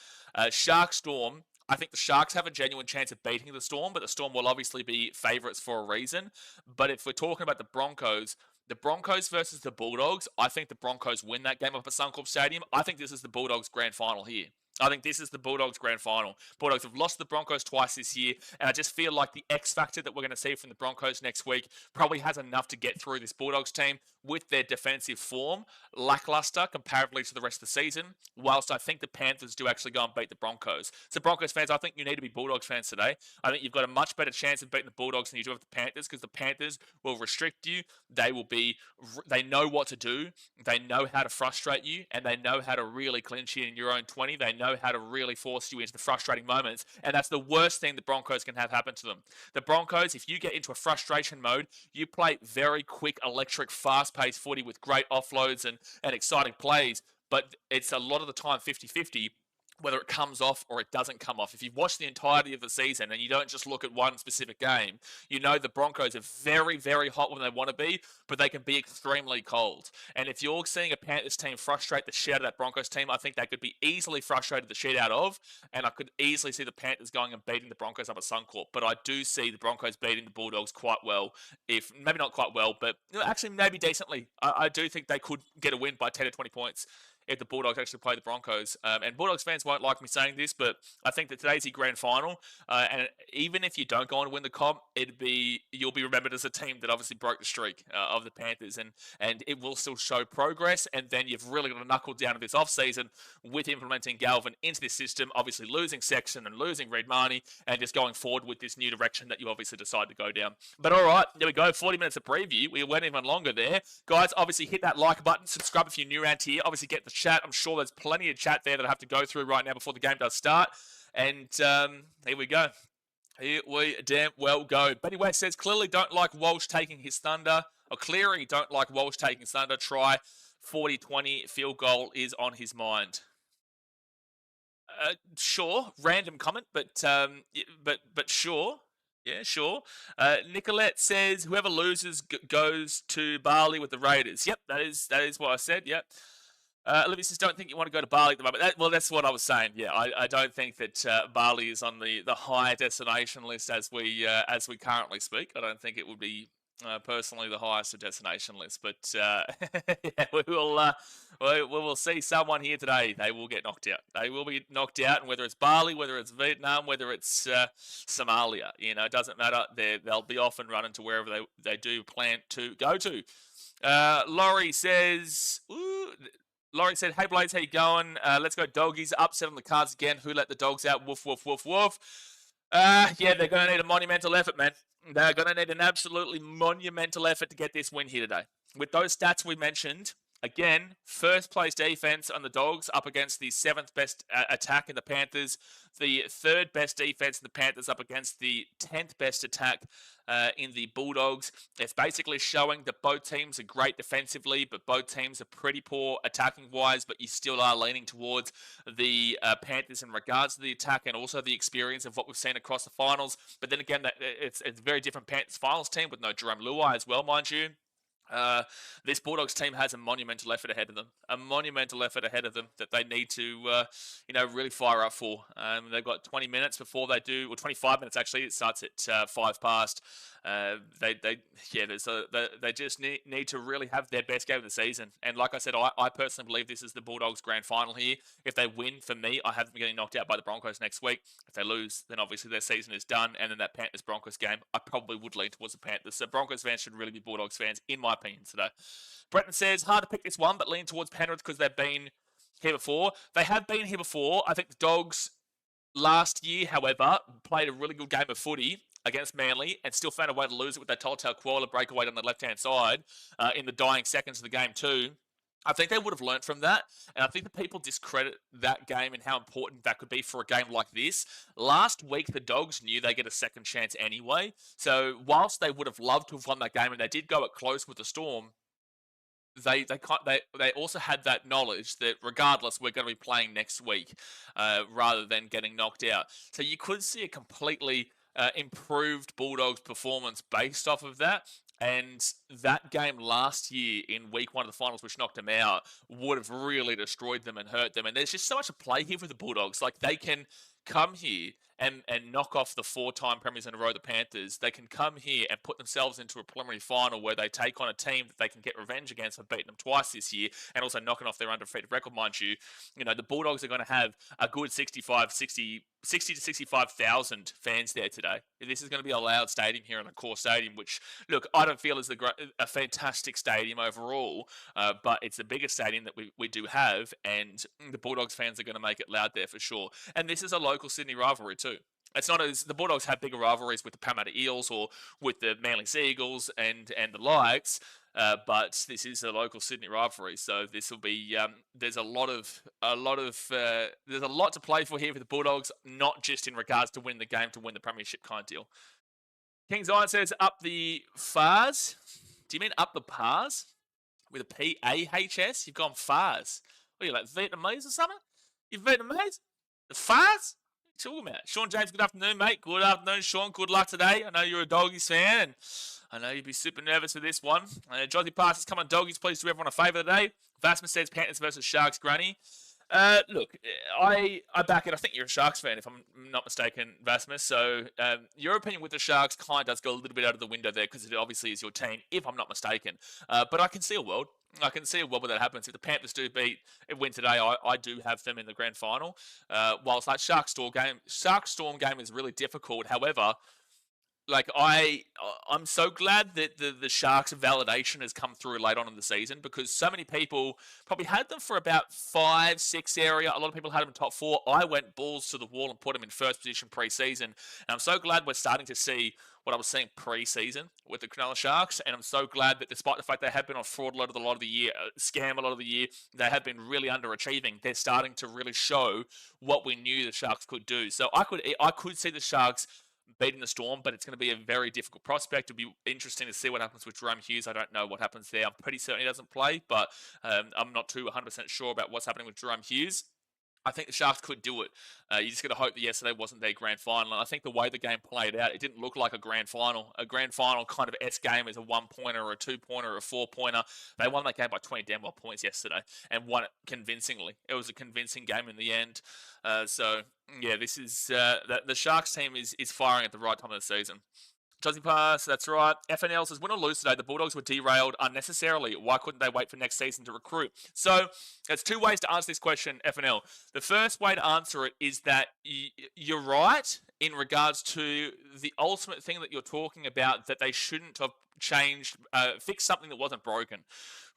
Sharks Storm, I think the Sharks have a genuine chance of beating the Storm, but the Storm will obviously be favourites for a reason. But if we're talking about the Broncos versus the Bulldogs, I think the Broncos win that game up at Suncorp Stadium. I think this is the Bulldogs grand final here. I think this is the Bulldogs grand final. Bulldogs have lost the Broncos twice this year, and I just feel like the X factor that we're going to see from the Broncos next week probably has enough to get through this Bulldogs team with their defensive form lackluster comparatively to the rest of the season, whilst I think the Panthers do actually go and beat the Broncos. So Broncos fans, I think you need to be Bulldogs fans today. I think you've got a much better chance of beating the Bulldogs than you do with the Panthers, because the Panthers will restrict you. They know what to do. They know how to frustrate you, and they know how to really clinch you in your own 20. They know how to really force you into the frustrating moments, and that's the worst thing the Broncos can have happen to them. The Broncos, if you get into a frustration mode, you play very quick, electric, fast-paced footy with great offloads and exciting plays, but it's a lot of the time 50-50 whether it comes off or it doesn't come off. If you've watched the entirety of the season and you don't just look at one specific game, you know the Broncos are very, very hot when they want to be, but they can be extremely cold. And if you're seeing a Panthers team frustrate the shit out of that Broncos team, I think they could be easily frustrated the shit out of, and I could easily see the Panthers going and beating the Broncos up at Suncorp. But I do see the Broncos beating the Bulldogs quite well, if maybe not quite well, but actually maybe decently. I do think they could get a win by 10 to 20 points if the Bulldogs actually play the Broncos. And Bulldogs fans won't like me saying this, but I think that today's the grand final. And even if you don't go on to win the comp, you'll be remembered as a team that obviously broke the streak of the Panthers. And it will still show progress. And then you've really got to knuckle down to this offseason with implementing Galvin into this system, obviously losing Sexton and losing Reid Marnie, and just going forward with this new direction that you obviously decide to go down. But all right, there we go. 40 minutes of preview. We went even longer there. Guys, obviously hit that like button. Subscribe if you're new around here. Obviously get the chat. I'm sure there's plenty of chat there that I have to go through right now before the game does start. And here we go. Here we damn well go. Benny West says, clearly don't like Walsh taking his thunder. Or Cleary don't like Walsh taking his thunder. Try 40-20 field goal is on his mind. Sure. Random comment, but sure. Yeah, sure. Nicolette says, whoever loses goes to Bali with the Raiders. Yep, that is what I said. Yep. Olivia says, don't think you want to go to Bali at the moment. Well, that's what I was saying. Yeah, I don't think that Bali is on the high destination list as we currently speak. I don't think it would be personally the highest of destination list. But yeah, we will see someone here today. They will get knocked out. They will be knocked out, and whether it's Bali, whether it's Vietnam, whether it's Somalia, it doesn't matter. They'll be off and running to wherever they do plan to go to. Laurie says, Laurie said, hey, Blaze, how you going? Let's go doggies. Upset on the cards again. Who let the dogs out? Woof, woof, woof, woof. Yeah, they're going to need a monumental effort, man. They're going to need an absolutely monumental effort to get this win here today. With those stats we mentioned, again, first place defense on the Dogs up against the 7th best attack in the Panthers, the 3rd best defense in the Panthers up against the 10th best attack in the Bulldogs. It's basically showing that both teams are great defensively, but both teams are pretty poor attacking-wise, but you still are leaning towards the Panthers in regards to the attack and also the experience of what we've seen across the finals. But then again, it's a very different Panthers finals team with no Jerome Luai as well, mind you. This Bulldogs team has a monumental effort ahead of them. A monumental effort ahead of them that they need to, really fire up for. They've got 20 minutes before they do, or 25 minutes actually. It starts at 5 past. They just need to really have their best game of the season. And like I said, I personally believe this is the Bulldogs' grand final here. If they win, for me, I have them getting knocked out by the Broncos next week. If they lose, then obviously their season is done. And then that Panthers-Broncos game, I probably would lean towards the Panthers. So Broncos fans should really be Bulldogs fans, in my opinion, today. Bretton says, hard to pick this one, but lean towards Penrith because they've been here before. They have been here before. I think the Dogs last year, however, played a really good game of footy against Manly and still found a way to lose it with that Toltale Koala breakaway on the left-hand side in the dying seconds of the game too. I think they would have learnt from that, and I think that people discredit that game and how important that could be for a game like this. Last week, the Dogs knew they get a second chance anyway, so whilst they would have loved to have won that game, and they did go it close with the Storm, they also had that knowledge that regardless, we're going to be playing next week rather than getting knocked out. So you could see a completely improved Bulldogs performance based off of that. And that game last year in week 1 of the finals, which knocked them out, would have really destroyed them and hurt them. And there's just so much to play here for the Bulldogs. Like, they can come here and knock off the 4-time premiers in a row, the Panthers. They can come here and put themselves into a preliminary final where they take on a team that they can get revenge against for beating them twice this year and also knocking off their undefeated record, mind you. The Bulldogs are going to have a good 60 to 65,000 fans there today. This is going to be a loud stadium here in the core stadium, which, look, I don't feel is a fantastic stadium overall, but it's the biggest stadium that we do have, and the Bulldogs fans are going to make it loud there for sure. And this is a local Sydney rivalry too. It's not as the Bulldogs have bigger rivalries with the Parramatta Eels or with the Manly Sea Eagles and the likes, but this is a local Sydney rivalry, so this will be there's a lot to play for here for the Bulldogs, not just in regards to win the game to win the premiership kind of deal. King Zion says up the Fars. Do you mean up the Pars with a P-A-H-S? You've gone Fars. What are you, like Vietnamese or something? You Vietnamese? The Fars? Talking about. Sean James, good afternoon, mate. Good afternoon, Sean. Good luck today. I know you're a Doggies fan, and I know you'd be super nervous for this one. Josy Parsons, come on, Doggies. Please do everyone a favour today. Vasmus says Panthers versus Sharks, Granny. Look, I back it. I think you're a Sharks fan, if I'm not mistaken, Vasmus. So your opinion with the Sharks kind of does go a little bit out of the window there because it obviously is your team, if I'm not mistaken. But I can see a world. I can see a world where that happens. If the Panthers do win today, I do have them in the grand final. Whilst that Sharks Storm game is really difficult. However, like I'm so glad that the Sharks validation has come through late on in the season because so many people probably had them for about 5, 6 area. A lot of people had them in top 4. I went balls to the wall and put them in first position pre-season. And I'm so glad we're starting to see what I was seeing pre-season with the Cronulla Sharks. And I'm so glad that despite the fact they have been on fraud a lot of the year, scam a lot of the year, they have been really underachieving. They're starting to really show what we knew the Sharks could do. So I could see the Sharks beating the Storm, but it's going to be a very difficult prospect. It'll be interesting to see what happens with Jerome Hughes. I don't know what happens there. I'm pretty certain he doesn't play, but I'm not too 100% sure about what's happening with Jerome Hughes. I think the Sharks could do it. You just got to hope that yesterday wasn't their grand final. And I think the way the game played out, it didn't look like a grand final. A grand final kind of S game is a 1-pointer or a 2-pointer or a 4-pointer. They won that game by 20 damn well points yesterday and won it convincingly. It was a convincing game in the end. So yeah, this is the Sharks team is firing at the right time of the season. Juzzy Pass, that's right. FNL says, win or lose today, the Bulldogs were derailed unnecessarily. Why couldn't they wait for next season to recruit? So, there's two ways to answer this question, FNL. The first way to answer it is that you're right in regards to the ultimate thing that you're talking about, that they shouldn't have changed, fixed something that wasn't broken.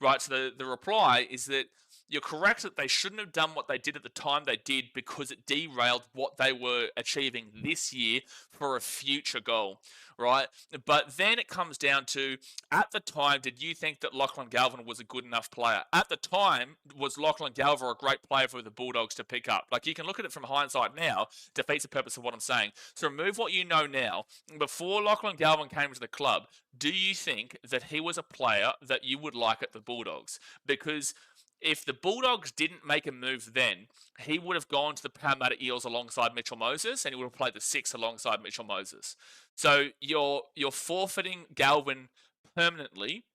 Right, so the reply is that you're correct that they shouldn't have done what they did at the time they did because it derailed what they were achieving this year for a future goal, right? But then it comes down to, at the time, did you think that Lachlan Galvin was a good enough player? At the time, was Lachlan Galvin a great player for the Bulldogs to pick up? Like, you can look at it from hindsight now, defeats the purpose of what I'm saying. So remove what you know now. Before Lachlan Galvin came to the club, do you think that he was a player that you would like at the Bulldogs? Because if the Bulldogs didn't make a move then, he would have gone to the Parramatta Eels alongside Mitchell Moses, and he would have played the 6 alongside Mitchell Moses. So you're forfeiting Galvin permanently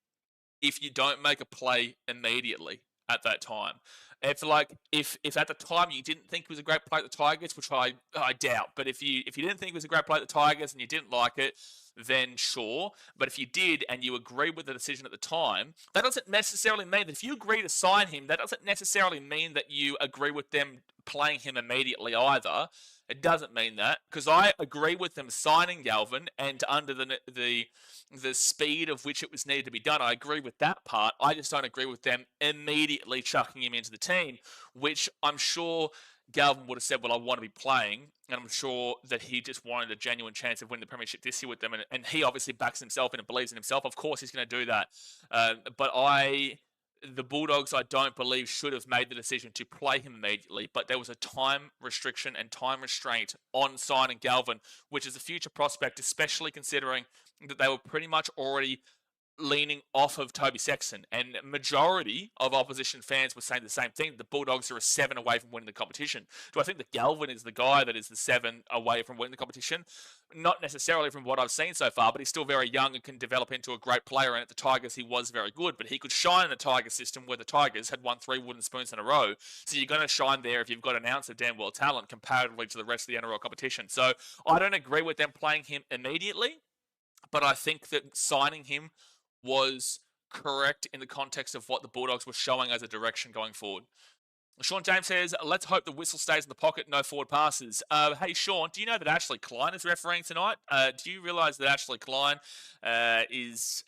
if you don't make a play immediately at that time. If at the time you didn't think he was a great player at the Tigers, which I doubt, but if you didn't think he was a great player at the Tigers and you didn't like it, then sure. But if you did and you agreed with the decision at the time, that doesn't necessarily mean that if you agree to sign him, that doesn't necessarily mean that you agree with them playing him immediately either. It doesn't mean that, because I agree with them signing Galvin and under the speed of which it was needed to be done. I agree with that part. I just don't agree with them immediately chucking him into the team, which I'm sure Galvin would have said, well, I want to be playing, and I'm sure that he just wanted a genuine chance of winning the premiership this year with them, and he obviously backs himself and believes in himself. Of course he's going to do that. But the Bulldogs, I don't believe, should have made the decision to play him immediately, but there was a time restriction and time restraint on signing Galvin, which is a future prospect, especially considering that they were pretty much already leaning off of Toby Sexton, and majority of opposition fans were saying the same thing. The Bulldogs are a 7 away from winning the competition. Do I think that Galvin is the guy that is the 7 away from winning the competition? Not necessarily from what I've seen so far, but he's still very young and can develop into a great player, and at the Tigers he was very good, but he could shine in the Tiger system where the Tigers had won 3 wooden spoons in a row. So you're going to shine there if you've got an ounce of damn well talent comparatively to the rest of the NRL competition. So I don't agree with them playing him immediately, but I think that signing him was correct in the context of what the Bulldogs were showing as a direction going forward. Sean James says, let's hope the whistle stays in the pocket, no forward passes. Hey, Sean, do you know that Ashley Klein is refereeing tonight? Do you realise that Ashley Klein is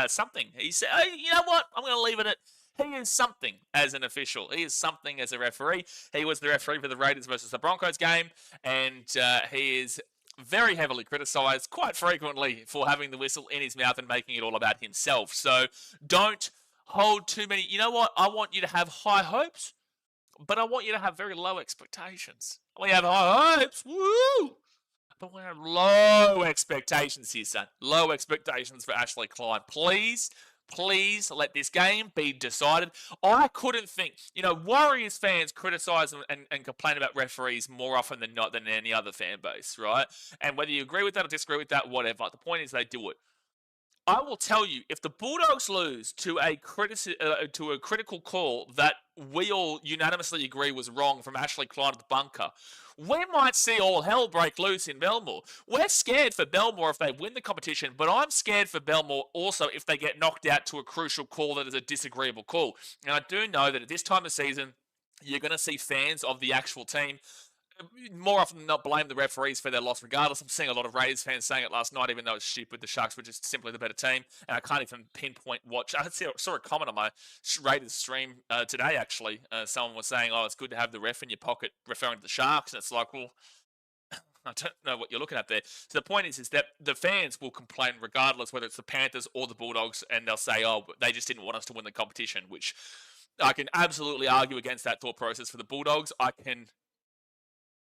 something? He's, you know what? I'm going to leave it at, he is something as an official. He is something as a referee. He was the referee for the Raiders versus the Broncos game, and he is very heavily criticised quite frequently for having the whistle in his mouth and making it all about himself. So don't hold too many. You know what? I want you to have high hopes, but I want you to have very low expectations. We have high hopes, woo! But we have low expectations here, son. Low expectations for Ashley Klein. Please let this game be decided. I couldn't think, Warriors fans criticise and complain about referees more often than not than any other fan base, right? And whether you agree with that or disagree with that, whatever. The point is they do it. I will tell you, if the Bulldogs lose to a critical call that we all unanimously agree was wrong from Ashley Klein at the bunker, we might see all hell break loose in Belmore. We're scared for Belmore if they win the competition, but I'm scared for Belmore also if they get knocked out to a crucial call that is a disagreeable call. And I do know that at this time of season, you're going to see fans of the actual team more often than not blame the referees for their loss regardless. I'm seeing a lot of Raiders fans saying it last night, even though it's stupid. The Sharks were just simply the better team, and I can't even pinpoint what. I saw a comment on my Raiders stream today, actually. Someone was saying, it's good to have the ref in your pocket, referring to the Sharks, and it's like, well, I don't know what you're looking at there. So the point is that the fans will complain regardless, whether it's the Panthers or the Bulldogs, and they'll say, they just didn't want us to win the competition, which I can absolutely argue against that thought process for the Bulldogs. I can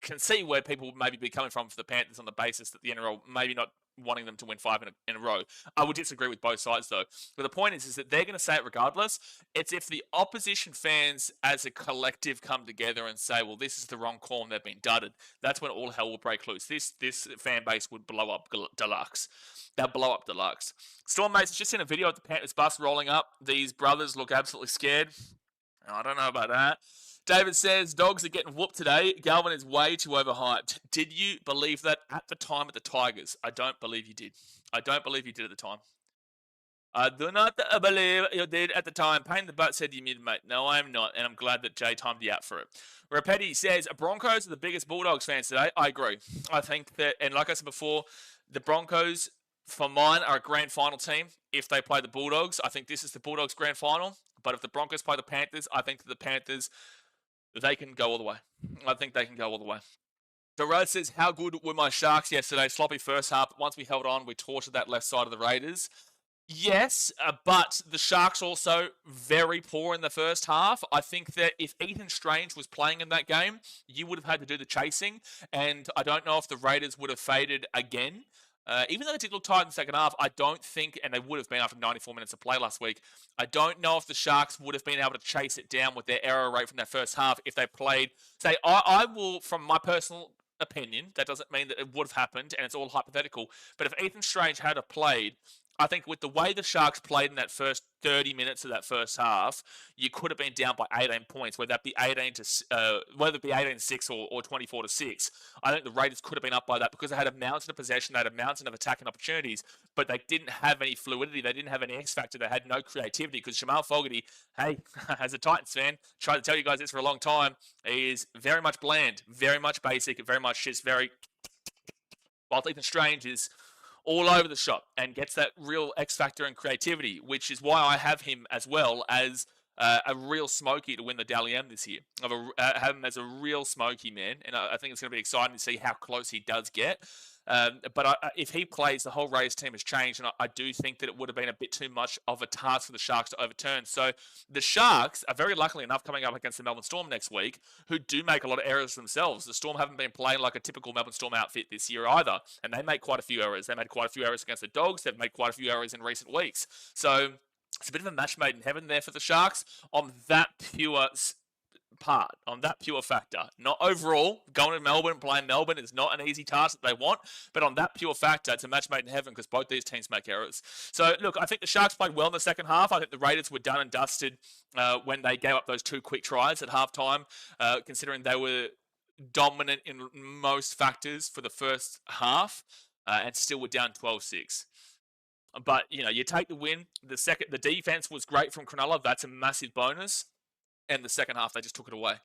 can see where people would maybe be coming from for the Panthers on the basis that the NRL maybe not wanting them to win 5 in a row. I would disagree with both sides, though. But the point is that they're going to say it regardless. It's if the opposition fans as a collective come together and say, well, this is the wrong call and they've been dudded, that's when all hell will break loose. This fan base would blow up deluxe. They'll blow up deluxe. Stormmates is just in a video of the Panthers bus rolling up. These brothers look absolutely scared. I don't know about that. David says, Dogs are getting whooped today. Galvin is way too overhyped. Did you believe that at the time of the Tigers? I don't believe you did. I don't believe you did at the time. I do not believe you did at the time. Pain in the butt said you muted, mate. No, I'm not, and I'm glad that Jay timed you out for it. Rapetti says, Broncos are the biggest Bulldogs fans today. I agree. I think that, and like I said before, the Broncos, for mine, are a grand final team. If they play the Bulldogs, I think this is the Bulldogs grand final. But if the Broncos play the Panthers, I think that the Panthers, they can go all the way. I think they can go all the way. Dorado says, how good were my Sharks yesterday? Sloppy first half. Once we held on, we tortured that left side of the Raiders. Yes, but the Sharks also very poor in the first half. I think that if Ethan Strange was playing in that game, you would have had to do the chasing. And I don't know if the Raiders would have faded again. Even though they did look tight in the second half, I don't think, and they would have been after 94 minutes of play last week, I don't know if the Sharks would have been able to chase it down with their error rate from that first half if they played. Say, I will, from my personal opinion, that doesn't mean that it would have happened, and it's all hypothetical, but if Ethan Strange had have played, I think with the way the Sharks played in that first 30 minutes of that first half, you could have been down by 18 points, whether that be 18-6 or 24-6. I think the Raiders could have been up by that because they had a mountain of possession, they had a mountain of attacking opportunities, but they didn't have any fluidity, they didn't have any X factor, they had no creativity because Jamal Fogarty, hey, as a Titans fan, tried to tell you guys this for a long time, he is very much bland, very much basic, very much just very. While Ethan Strange is all over the shop and gets that real X factor and creativity, which is why I have him as well as a real smoky to win the Dally M this year. Have him as a real smoky, man, and I think it's going to be exciting to see how close he does get. But if he plays, the whole Raiders team has changed, and I do think that it would have been a bit too much of a task for the Sharks to overturn. So the Sharks are very luckily enough coming up against the Melbourne Storm next week, who do make a lot of errors themselves. The Storm haven't been playing like a typical Melbourne Storm outfit this year either, and they make quite a few errors. They made quite a few errors against the Dogs. They've made quite a few errors in recent weeks. So it's a bit of a match made in heaven there for the Sharks on that pure part, on that pure factor. Not overall, going to Melbourne, playing Melbourne is not an easy task that they want, but on that pure factor, it's a match made in heaven because both these teams make errors. So, look, I think the Sharks played well in the second half. I think the Raiders were done and dusted when they gave up those 2 quick tries at halftime, considering they were dominant in most factors for the first half and still were down 12-6. But, you take the win. The defense was great from Cronulla. That's a massive bonus. And the second half, they just took it away.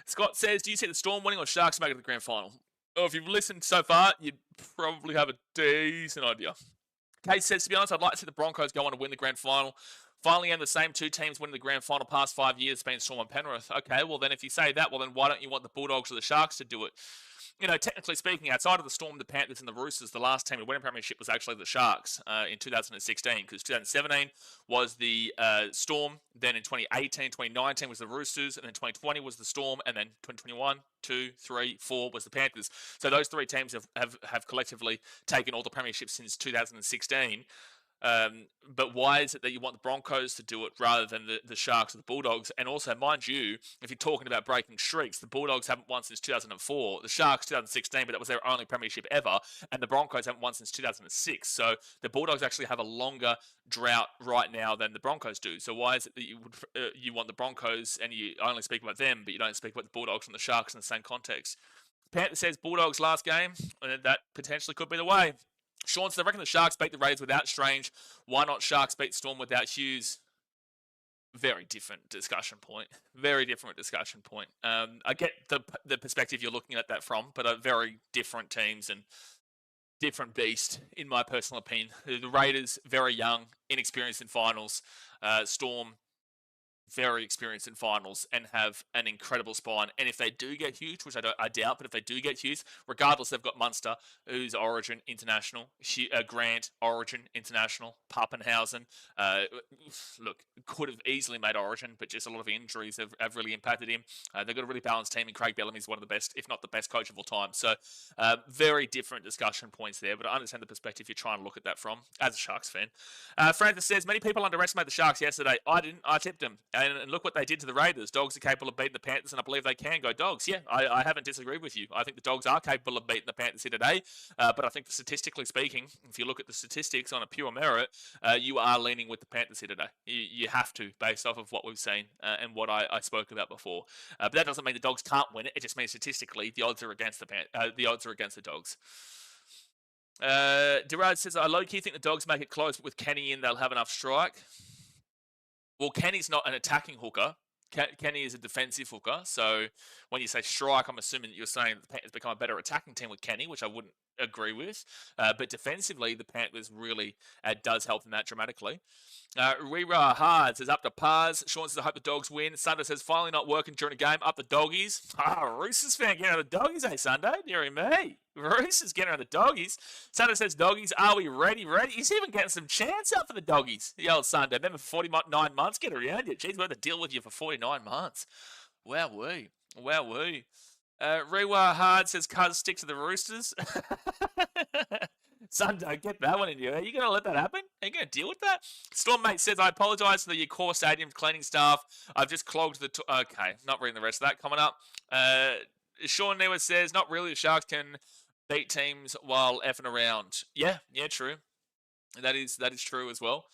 Scott says, do you see the Storm winning or Sharks making the grand final? Oh, if you've listened so far, you probably have a decent idea. Kate says, to be honest, I'd like to see the Broncos go on to win the grand final. Finally, and the same 2 teams winning the grand final past 5 years, being Storm and Penrith. Okay, well then if you say that, well then why don't you want the Bulldogs or the Sharks to do it? Technically speaking, outside of the Storm, the Panthers, and the Roosters, the last team to win a premiership was actually the Sharks in 2016, because 2017 was the Storm, then in 2018, 2019 was the Roosters, and then 2020 was the Storm, and then 2021, 2, 3, 4 was the Panthers. So those 3 teams have collectively taken all the premierships since 2016. But why is it that you want the Broncos to do it rather than the Sharks or the Bulldogs? And also, mind you, if you're talking about breaking streaks, the Bulldogs haven't won since 2004. The Sharks 2016, but that was their only premiership ever. And the Broncos haven't won since 2006. So the Bulldogs actually have a longer drought right now than the Broncos do. So why is it that you want the Broncos and you only speak about them, but you don't speak about the Bulldogs and the Sharks in the same context? Panther says Bulldogs last game, and that potentially could be the way. Sean says, I reckon the Sharks beat the Raiders without Strange. Why not Sharks beat Storm without Hughes? Very different discussion point. Very different discussion point. I get the perspective you're looking at that from, but are very different teams and different beast, in my personal opinion. The Raiders, very young, inexperienced in finals. Storm, very experienced in finals and have an incredible spine. And if they do get Hughes, which I doubt, but if they do get Hughes, regardless, they've got Munster, who's Origin International, Grant Origin International, Pappenhausen. Look, could have easily made Origin, but just a lot of injuries have really impacted him. They've got a really balanced team, and Craig Bellamy's one of the best, if not the best coach of all time. So very different discussion points there, but I understand the perspective you're trying to look at that from as a Sharks fan. Francis says, many people underestimate the Sharks yesterday. I didn't. I tipped them. And look what they did to the Raiders. Dogs are capable of beating the Panthers, and I believe they can go Dogs. Yeah, I haven't disagreed with you. I think the Dogs are capable of beating the Panthers here today. But I think statistically speaking, if you look at the statistics on a pure merit, you are leaning with the Panthers here today. You have to, based off of what we've seen and what I spoke about before. But that doesn't mean the Dogs can't win it. It just means statistically the odds are against the Dogs. Durad says, I low-key think the Dogs make it close, but with Kenny in, they'll have enough strike. Well, Kenny's not an attacking hooker. Kenny is a defensive hooker. So when you say strike, I'm assuming that you're saying the Panthers become a better attacking team with Kenny, which I wouldn't agree with. But defensively, the Panthers really does help them that dramatically. Rira Hard says, up to pars. Sean says, I hope the Dogs win. Sunday says, finally not working during a game. Up the Doggies. Roosters fan getting out of the Doggies, eh, Sunday? Dearie me. Roosters getting out of the Doggies. Sunday says, Doggies, are we ready? He's even getting some chance out for the Doggies. The old Sunday. Remember, for 49 months, get around you. Jeez, we had to deal with you for 49 months. Wowee. Rewa Hard says, Cuz, stick to the Roosters. Sunday, get that one in you. Are you going to let that happen? Are you going to deal with that? Stormmate says, I apologise to the core stadium cleaning staff. I've just clogged the... Okay, not reading the rest of that. Coming up. Sean Newer says, not really. The Sharks can beat teams while effing around. Yeah, true. That is true as well.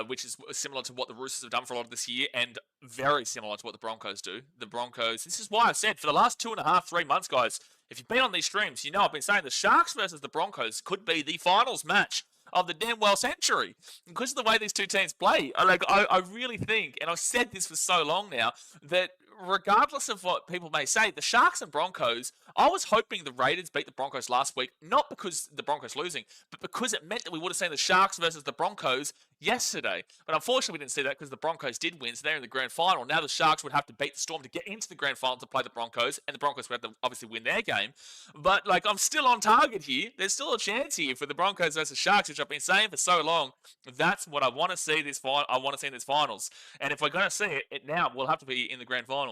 Which is similar to what the Roosters have done for a lot of this year, and very similar to what the Broncos do. The Broncos, this is why I've said for the last 2.5, 3 months, guys, if you've been on these streams, you know I've been saying the Sharks versus the Broncos could be the finals match of the damn well century. Because of the way these two teams play, I really think, and I've said this for so long now, that regardless of what people may say, the Sharks and Broncos, I was hoping the Raiders beat the Broncos last week, not because the Broncos losing, but because it meant that we would have seen the Sharks versus the Broncos yesterday. But unfortunately, we didn't see that because the Broncos did win, so they're in the grand final. Now the Sharks would have to beat the Storm to get into the grand final to play the Broncos, and the Broncos would have to obviously win their game. But, I'm still on target here. There's still a chance here for the Broncos versus Sharks, which I've been saying for so long. That's what I want to see I want to see in this finals. And if we're going to see it now, we'll have to be in the grand final.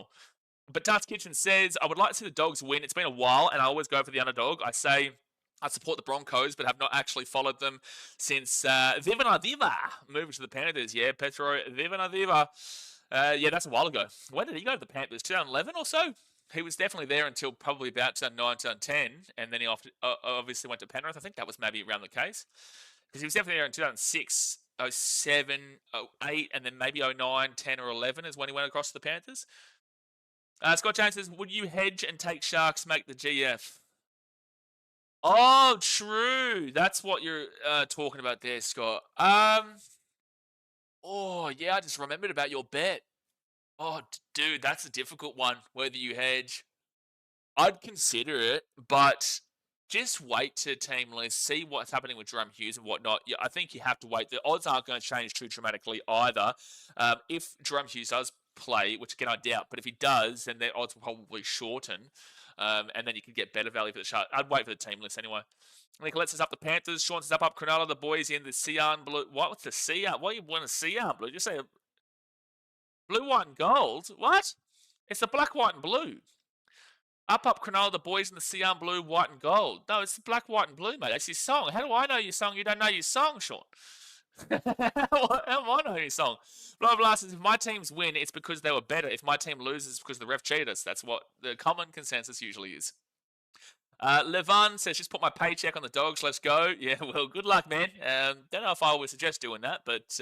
But Darts Kitchen says, I would like to see the Dogs win. It's been a while, and I always go for the underdog. I say I support the Broncos, but have not actually followed them since Vivana Diva moved to the Panthers. Yeah, Petro Vivana Diva. Yeah, that's a while ago. When did he go to the Panthers? 2011 or so? He was definitely there until probably about 2009, 2010, and then he obviously went to Penrith. I think that was maybe around the case. Because he was definitely there in 2006, 07, 08, and then maybe 09, 10, or 11 is when he went across to the Panthers. Scott James says, would you hedge and take Sharks make the GF? Oh, true. That's what you're talking about there, Scott. Oh, yeah, I just remembered about your bet. Oh, dude, that's a difficult one, whether you hedge. I'd consider it, but just wait to team list, see what's happening with Jerome Hughes and whatnot. Yeah, I think you have to wait. The odds aren't going to change too dramatically either. If Jerome Hughes does play, which again I doubt, but if he does, then their odds will probably shorten. And then you can get better value for the Sharks. I'd wait for the team list anyway. Nicolette's is up the Panthers. Sean says up Cronulla. The boys in the Cyan Blue. What's the Cyan? What do you want a Cyan Blue? Just say blue, white, and gold. What? It's the black, white, and blue. Up Cronulla. The boys in the Cyan Blue, white, and gold. No, it's the black, white, and blue, mate. That's your song. How do I know your song? You don't know your song, Sean. How do I know your song? Blah, blah, says, if my teams win, it's because they were better. If my team loses, it's because the ref cheated us. That's what the common consensus usually is. Levan says, just put my paycheck on the Dogs. Let's go. Yeah, well, good luck, man. Don't know if I would suggest doing that, but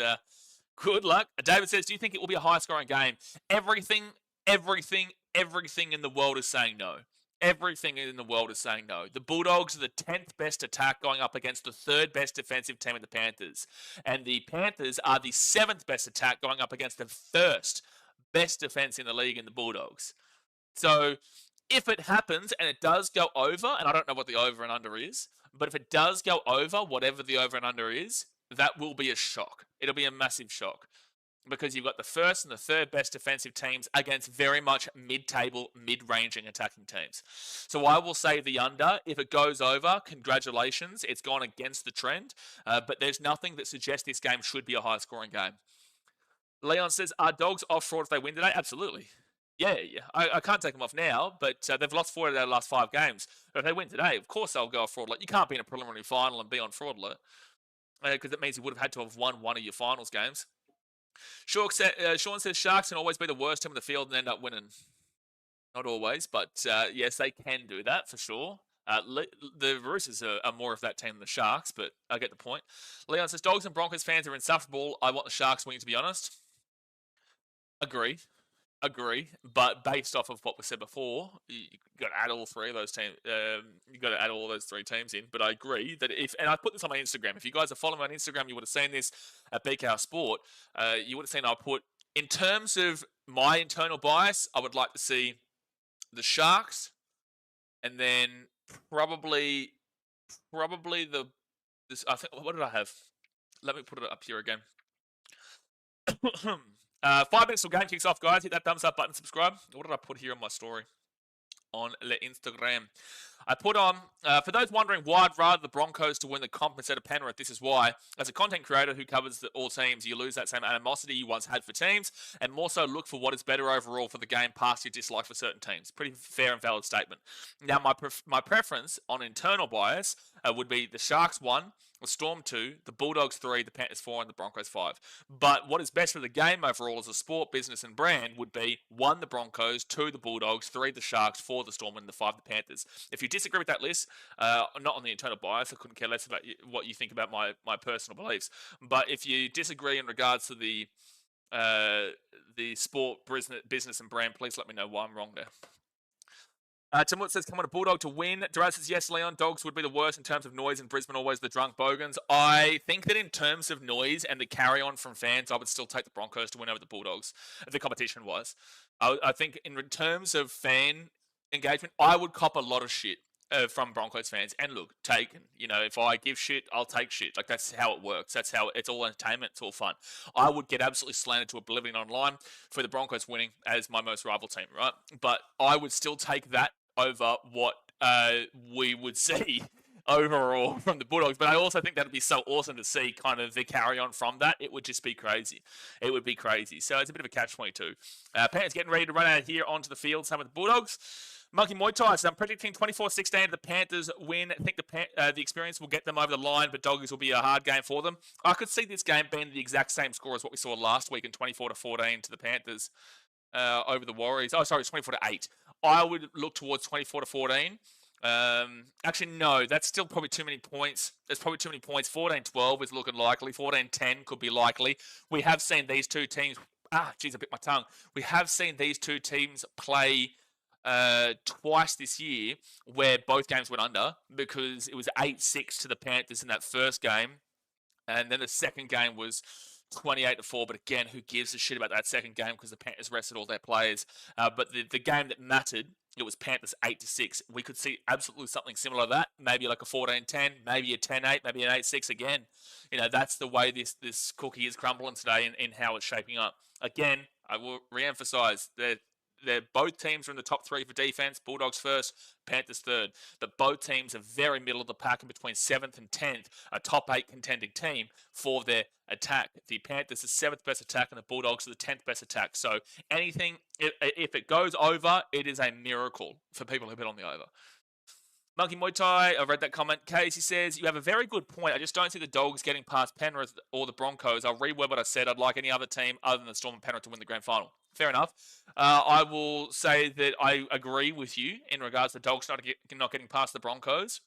good luck. David says, do you think it will be a high-scoring game? Everything in the world is saying no. Everything in the world is saying no. The Bulldogs are the 10th best attack going up against the 3rd best defensive team in the Panthers. And the Panthers are the 7th best attack going up against the 1st best defense in the league in the Bulldogs. So if it happens and it does go over, and I don't know what the over and under is, but if it does go over, whatever the over and under is, that will be a shock. It'll be a massive shock. because you've got the first and the third best defensive teams against very much mid-table, mid-ranging attacking teams. So I will say the under. If it goes over, congratulations. It's gone against the trend, but there's nothing that suggests this game should be a high-scoring game. Leon says, are Dogs off fraud if they win today? Absolutely. Yeah. I can't take them off now, but they've lost 4 of their last 5 games. But if they win today, of course they'll go off fraud. Like, you can't be in a preliminary final and be on fraud alert, because it means you would have had to have won one of your finals games. Sean says Sharks can always be the worst team in the field and end up winning. Not always, but yes, they can do that for sure. The Roosters are more of that team than the Sharks, but I get the point. Leon says Dogs and Broncos fans are insufferable. I want the Sharks winning, to be honest. Agree, but based off of what was said before, you got to add all 3 of those teams. You got to add all those 3 teams in. But I agree that and I put this on my Instagram. If you guys are following me on Instagram, you would have seen this at BKR Sport. You would have seen I put, in terms of my internal bias, I would like to see the Sharks, and then probably this. I think, what did I have? Let me put it up here again. 5 minutes till game kicks off, guys. Hit that thumbs up button, subscribe. What did I put here on my story on the Instagram? I put on, for those wondering why I'd rather the Broncos to win the comp instead of Penrith, this is why. As a content creator who covers all teams, you lose that same animosity you once had for teams, and more so look for what is better overall for the game past your dislike for certain teams. Pretty fair and valid statement. Now, my preference on internal bias would be the Sharks 1, the Storm 2, the Bulldogs 3, the Panthers 4, and the Broncos 5. But what is best for the game overall as a sport, business, and brand would be 1, the Broncos, 2, the Bulldogs, 3, the Sharks, 4, the Storm, and the 5, the Panthers. If you disagree with that list, not on the internal bias, I couldn't care less about what you think about my personal beliefs. But if you disagree in regards to the sport, business, and brand, please let me know why I'm wrong there. Timut says, come on, a Bulldog to win. Durant says, yes, Leon, Dogs would be the worst in terms of noise, and Brisbane always the drunk bogans. I think that in terms of noise and the carry-on from fans, I would still take the Broncos to win over the Bulldogs, if the competition was. I think in terms of fan engagement, I would cop a lot of shit from Broncos fans. And look, if I give shit, I'll take shit. Like, that's how it works. That's how it's all entertainment. It's all fun. I would get absolutely slanted to oblivion online for the Broncos winning as my most rival team, right? But I would still take that over what we would see overall from the Bulldogs. But I also think that would be so awesome to see kind of the carry on from that. It would just be crazy. It would be crazy. So it's a bit of a catch-22. Panthers getting ready to run out here onto the field. Same with the Bulldogs. Monkey Muay Thai, so I'm predicting 24-16 the Panthers win. I think the experience will get them over the line, but Doggies will be a hard game for them. I could see this game being the exact same score as what we saw last week in 24-14 to the Panthers over the Warriors. Oh, sorry, it's 24-8. I would look towards 24-14. Actually, no, that's still probably too many points. There's probably too many points. 14-12 is looking likely. 14-10 could be likely. We have seen these two teams... I bit my tongue. We have seen these two teams play twice this year where both games went under because it was 8-6 to the Panthers in that first game. And then the second game was 28-4, but again, who gives a shit about that second game because the Panthers rested all their players. But the game that mattered, it was Panthers 8-6. We could see absolutely something similar to that. Maybe like a 14-10, maybe a 10-8, maybe an 8-6 again. That's the way this cookie is crumbling today in how it's shaping up. Again, I will re-emphasize that both teams are in the top 3 for defense. Bulldogs first, Panthers third. But both teams are very middle of the pack and between 7th and 10th, a top 8 contending team for their attack. The Panthers are 7th best attack and the Bulldogs are the 10th best attack. So anything, if it goes over, it is a miracle for people who bet on the over. Monkey Muay Thai, I read that comment. Casey says, you have a very good point. I just don't see the Dogs getting past Penrith or the Broncos. I'll reword what I said. I'd like any other team other than the Storm and Penrith to win the grand final. Fair enough. I will say that I agree with you in regards to the Dogs not getting past the Broncos.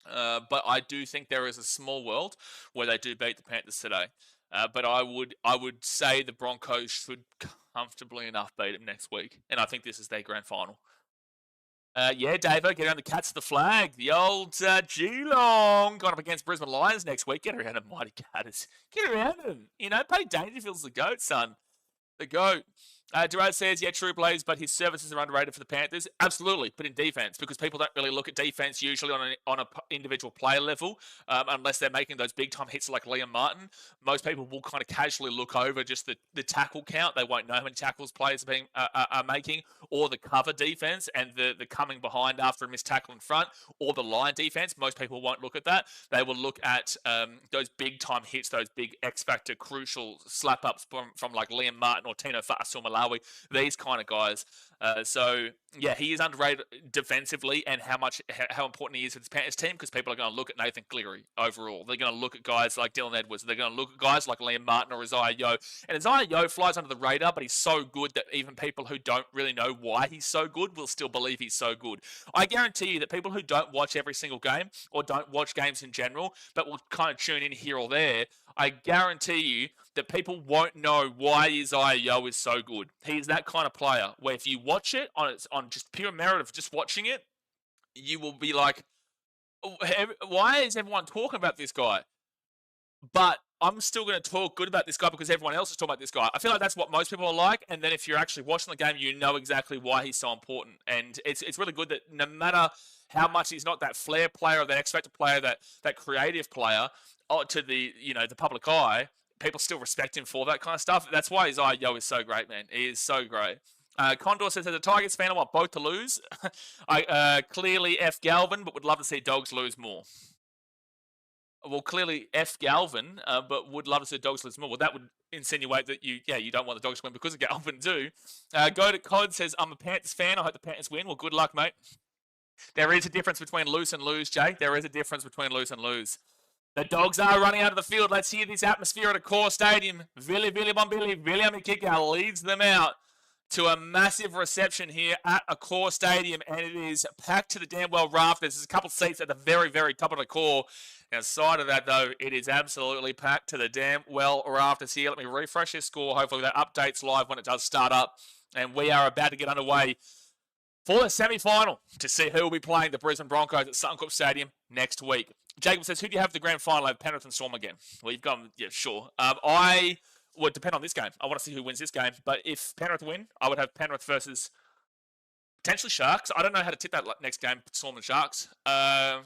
But I do think there is a small world where they do beat the Panthers today. But I would say the Broncos should comfortably enough beat them next week. And I think this is their grand final. Yeah, Davo, get around the Cats of the flag. The old Geelong going up against Brisbane Lions next week. Get around them, mighty Catters. Get around them. Paddy Dangerfield's the GOAT, son. The GOAT. Durad says, yeah, true, Blaze, but his services are underrated for the Panthers. Absolutely, but in defense, because people don't really look at defense usually on a individual player level, unless they're making those big-time hits like Liam Martin. Most people will kind of casually look over just the tackle count. They won't know how many tackles players are making, or the cover defense and the coming behind after a missed tackle in front, or the line defense. Most people won't look at that. They will look at those big-time hits, those big X-factor crucial slap-ups from like Liam Martin or Tino Fa'asuamaleaui, these kind of guys. So yeah, he is underrated defensively, and how important he is for this Panthers team, because people are going to look at Nathan Cleary overall. They're going to look at guys like Dylan Edwards. They're going to look at guys like Liam Martin or Isaiah Yeo. And Isaiah Yeo flies under the radar, but he's so good that even people who don't really know why he's so good will still believe he's so good. I guarantee you that people who don't watch every single game, or don't watch games in general, but will kind of tune in here or there, I guarantee you that people won't know why Isaiah Yeo is so good. He's that kind of player where if you watch it on just pure merit of just watching it, you will be like, why is everyone talking about this guy? But I'm still going to talk good about this guy because everyone else is talking about this guy. I feel like that's what most people are like. And then if you're actually watching the game, you know exactly why he's so important. And it's really good that no matter how much he's not that flair player or that X-factor player, that creative player, to the public eye, people still respect him for that kind of stuff. That's why Isaiah Yeo is so great, man. He is so great. Condor says, as a Tigers fan, I want both to lose. I clearly F Galvin, but would love to see Dogs lose more. Well, clearly F Galvin, but would love to see Dogs lose more. Well, that would insinuate that you don't want the Dogs to win because of Galvin too. Go to Cod says, I'm a Panthers fan. I hope the Panthers win. Well, good luck, mate. There is a difference between loose and lose, Jake. There is a difference between loose and lose. The Dogs are running out of the field. Let's hear this atmosphere at a core stadium. Vili Bombili, William Kika leads them out to a massive reception here at a core stadium, and it is packed to the damn well rafters. There's a couple of seats at the very, very top of the core. Outside of that, though, it is absolutely packed to the damn well rafters here. Let me refresh this score. Hopefully that updates live when it does start up. And we are about to get underway for the semi-final to see who will be playing the Brisbane Broncos at Suncorp Stadium next week. Jacob says, who do you have for the grand final over Penrith and Storm again? Well, you've gone, yeah, sure. I would depend on this game. I want to see who wins this game. But if Penrith win, I would have Penrith versus potentially Sharks. I don't know how to tip that next game, Storm and Sharks. But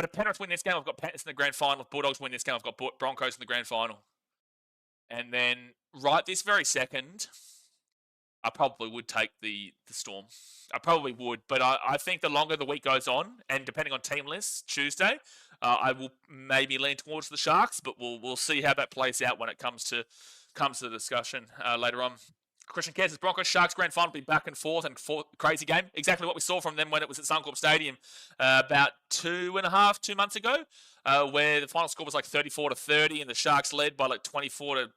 if Penrith win this game, I've got Panthers in the grand final. If Bulldogs win this game, I've got Broncos in the grand final. And then right this very second, I probably would take the Storm. I probably would, but I think the longer the week goes on, and depending on team lists Tuesday, I will maybe lean towards the Sharks, but we'll see how that plays out when it comes to the discussion later on. Christian Kerr says, Broncos Sharks grand final will be back and forth crazy game. Exactly what we saw from them when it was at Suncorp Stadium about 2 months ago, where the final score was like 34-30, and the Sharks led by like 20-4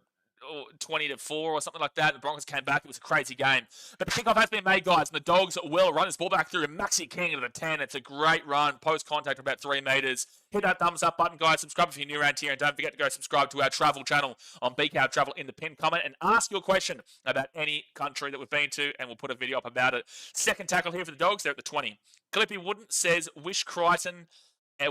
or something like that. The Broncos came back. It was a crazy game. But the kickoff has been made, guys, and the Dogs will run this ball back through. Maxi King to the 10. It's a great run. Post contact of about 3 meters. Hit that thumbs up button, guys. Subscribe if you're new around here. And don't forget to go subscribe to our travel channel on BKRtravel in the pinned comment and ask your question about any country that we've been to, and we'll put a video up about it. Second tackle here for the Dogs. They're at the 20. Clippy Wooden says, wish Crichton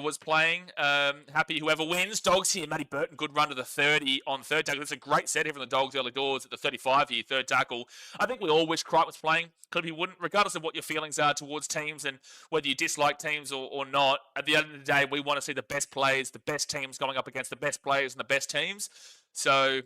was playing. Happy whoever wins. Dogs here. Matty Burton, good run to the 30 on third tackle. It's a great set here from the Dogs early doors at the 35 here, third tackle. I think we all wish Crichton was playing. Clippy wouldn't, regardless of what your feelings are towards teams and whether you dislike teams or not. At the end of the day, we want to see the best players, the best teams going up against the best players and the best teams. So,